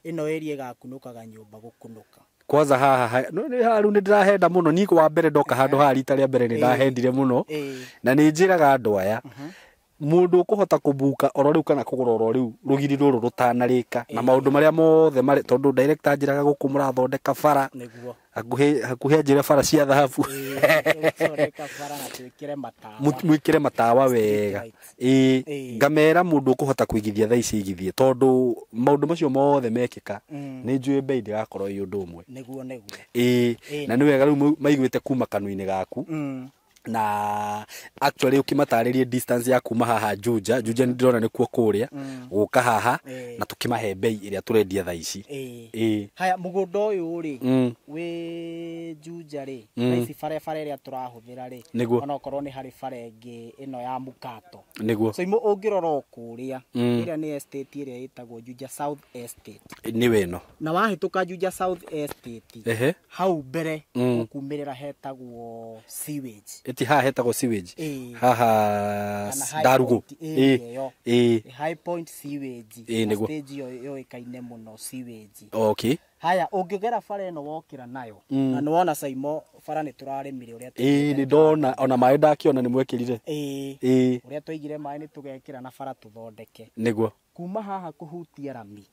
Speaker 4: ino area gakunukaga nyumba gukunuka
Speaker 2: kwanza haha ni haru ni ndirahenda muno ni wa mbere ndoka handu ha rita ria mbere ni ndahendire muno na ni njiraga andu aya mundu ukuhota kubuka oro riu kana kugura oro riu rugiri ruru rutanarika na maundu maria mothe mari tondu director njiraga guku murathondeka bara
Speaker 4: niguo
Speaker 2: hakuhe njire bara cia thahabu
Speaker 4: thondeka bara na twikire matawa
Speaker 2: mwikire matawa wega ngamera mundu ukuhota kuigithia thaa ici igithie tondu maundu macio mothe mekika ni njui bei ndigakorwo i undu umwe
Speaker 4: niguo
Speaker 2: na ni wega riu maiguite kuma kanuini gaku na actually ukimataririe distance ya kuma haha Juja ndirona nikuo kuria guka haha na tukimahe bei iria turendia thaa ici
Speaker 4: haya mugunda uyu ri wi Juja ri ici bare iria turahuthira ri ona okorwo ni hari bare ingi ino ya mukato
Speaker 2: niguo
Speaker 4: so imo ungirora kuria iria ni estate iria itagwo Juja South Estate
Speaker 2: ni weno
Speaker 4: na wahituka Juja South Estate hau mbere ukumirira hetagwo sewage
Speaker 2: eti haha hetagwo sewage haha Darugo
Speaker 4: High Point sewage stage yo ikaine muno sewage
Speaker 2: okay
Speaker 4: haya ungigera bara eno wokira nayo na niwona Saimo bara ni turarimire uria
Speaker 2: ni ndona ona mai ndakiona ni mwekirire
Speaker 4: uria twaigire mai ni tugekira na bara tuthondeke
Speaker 2: niguo
Speaker 4: kuma haha kuhutia rami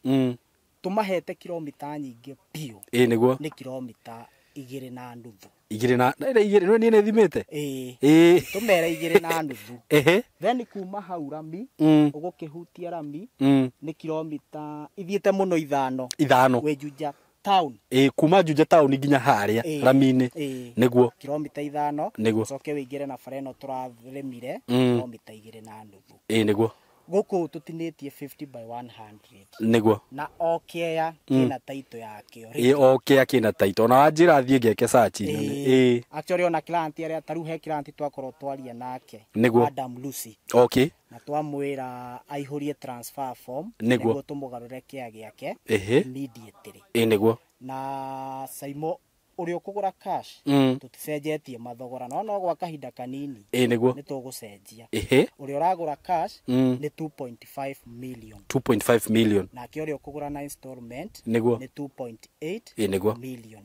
Speaker 4: tumahete kilomita nyingi pio
Speaker 2: niguo
Speaker 4: ni kilomita 2.5
Speaker 2: igire ni thimite
Speaker 4: tumera 2.5 then kuma hau rami ugukihutia rami ni kilomita ithiete muno 5 we Juja town
Speaker 2: kuma Juja town nginya haria rami-ini niguo
Speaker 4: kilomita 5 ucoke wigire na bara eno turaremire kilomita 2.5
Speaker 2: niguo
Speaker 4: guku tutinitie 50 by 100
Speaker 2: niguo
Speaker 4: na okea kina taito yakio
Speaker 2: okea kina taito na wanjira thie ngeke search
Speaker 4: actually ona client aria taru he client twakorwo twaria nake
Speaker 2: Madam
Speaker 4: Lucy na twamwira aihurie transfer form niguo tumugarure kia giake immediately
Speaker 2: niguo
Speaker 4: na Saimo uri ukugura cash tuticenjetie mathogora no gwa kahinda kanini
Speaker 2: niguo
Speaker 4: ni tugucenjia uri uragura cash ni 2.5 million na kio uri ukugura na installment ni 2.8 million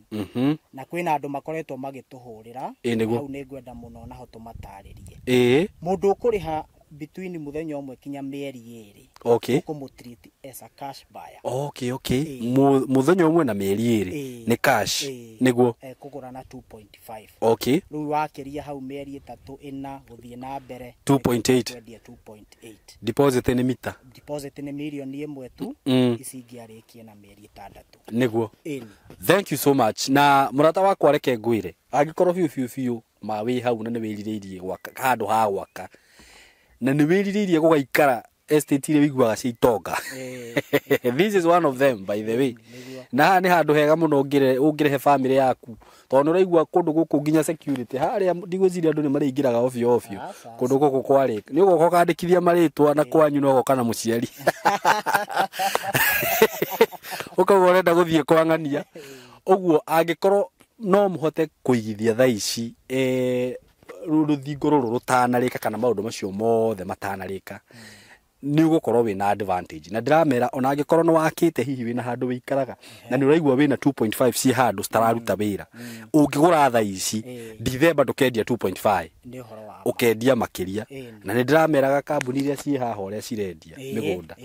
Speaker 4: na kwina andu makoretwo magituhurira hau ni ngwenda muno naho tumataririe mundu ukuriha between muthenya umwe kinya mieri 2 ukumutreat as a cash buyer
Speaker 2: muthenya umwe na mieri 2 ni cash niguo
Speaker 4: kugura na 2.5 riu wakiria hau mieri 3 4 guthie na mbere
Speaker 2: 2.8 deposit ni mita
Speaker 4: deposit ni milioni 1 tu icingiarikie na mieri 6
Speaker 2: niguo thank you so much na murata wakwa reke ngwire angikorwo fiu ma wi hau na ni wiririirie gwaka handu ha gwaka na ni wiririirie gugaikara estate ile wiguaga cia itonga this is one of them by the way na ni handu hega muno ungirehe family yaku tondu uraigua kundu guku nginya security haria ndigwiciria andu ni maraingiraga ofio kundu guku kwari ni ugoka ukandikithia maritwa na kwanyu no goka na muciari ukauga urenda guthie kwang'ania uguo angikorwo no muhote kuigithia thaa ici ruthingo ruru rutanarika kana maundu macio mothe matanarika ni ugukorwo wina advantage na ndiramera ona angikorwo no wakite hihi wina handu wikaraga na ni uraigua wina 2.5 ci handu stararuta wira ungigura thaa ici December ndukendia 2.5
Speaker 4: ni horo wa
Speaker 2: ukendia makiria na ni ndirameraga kambuni iria ci haha uria cirendia migunda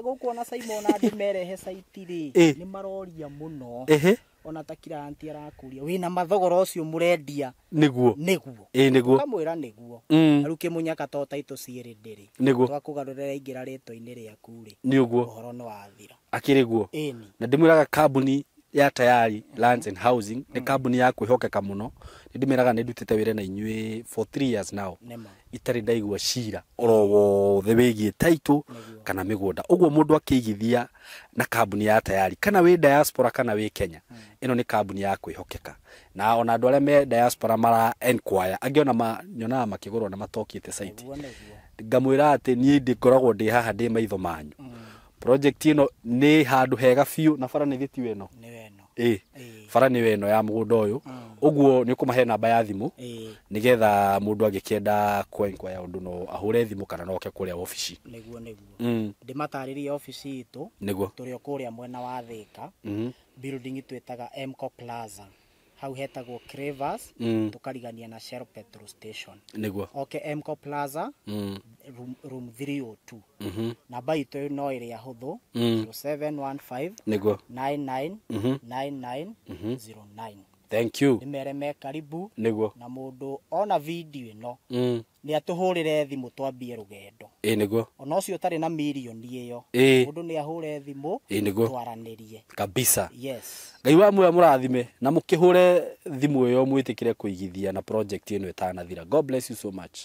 Speaker 4: guku na Saimo na andu merehe site ri ni maroria muno ona takira anti arakuria wina mathogora ucio murendia
Speaker 2: niguo
Speaker 4: kamwira niguo aruke munyaka to taito ciiri ndiri twakugarurira ingira rito-ini riaku ri
Speaker 2: ni uguo
Speaker 4: uhoro no wathira
Speaker 2: akiriguo na ndimwiraga kambuni ya Tayari Lands and Housing ni kambuni ya kwihokeka muno ndimiraga ni ndutite wira na inyue for 3 years now itari ndaigua cira oro wothe wigie taito kana migunda uguo mundu akigithia na kambuni ya Tayari kana wi diaspora kana wi Kenya ino ni kambuni ya kwihokeka na ona andu aria me diaspora mara enquire angiona nyona makigurwo na matokite site ngamwira ati ni ndikoragwo ndi haha ndi maitho manyu project ino ni handu hega fiu na bara ni thiti weno bara ni weno ya mugunda uyu uguo ni kumahe namba ya thimu nigetha mundu agikienda kwenkwaya undu no ahure thimu kana no oke kuria office
Speaker 4: niguo ndimataririe office itu turi okuria mwena wa Thika building twetaga Mco Plaza hau hetagwo Cravers tukarigania na Shell petrol station
Speaker 2: niguo
Speaker 4: okay Mco Plaza room 302 namba itu no iri ahuthu 0715
Speaker 2: niguo
Speaker 4: 999909
Speaker 2: thank you
Speaker 4: nimereme karibu
Speaker 2: niguo
Speaker 4: na mundu ona video ino ni atuhurire thimu twambie rugendo
Speaker 2: niguo
Speaker 4: ona ucio tari na milioni iyo mundu ni ahure thimu twaranirie
Speaker 2: kabisa
Speaker 4: yes
Speaker 2: Ngai wa mwe murathime na mukihure thimu iyo mwitikire kuigithia na project ino itanathira. God bless you so much.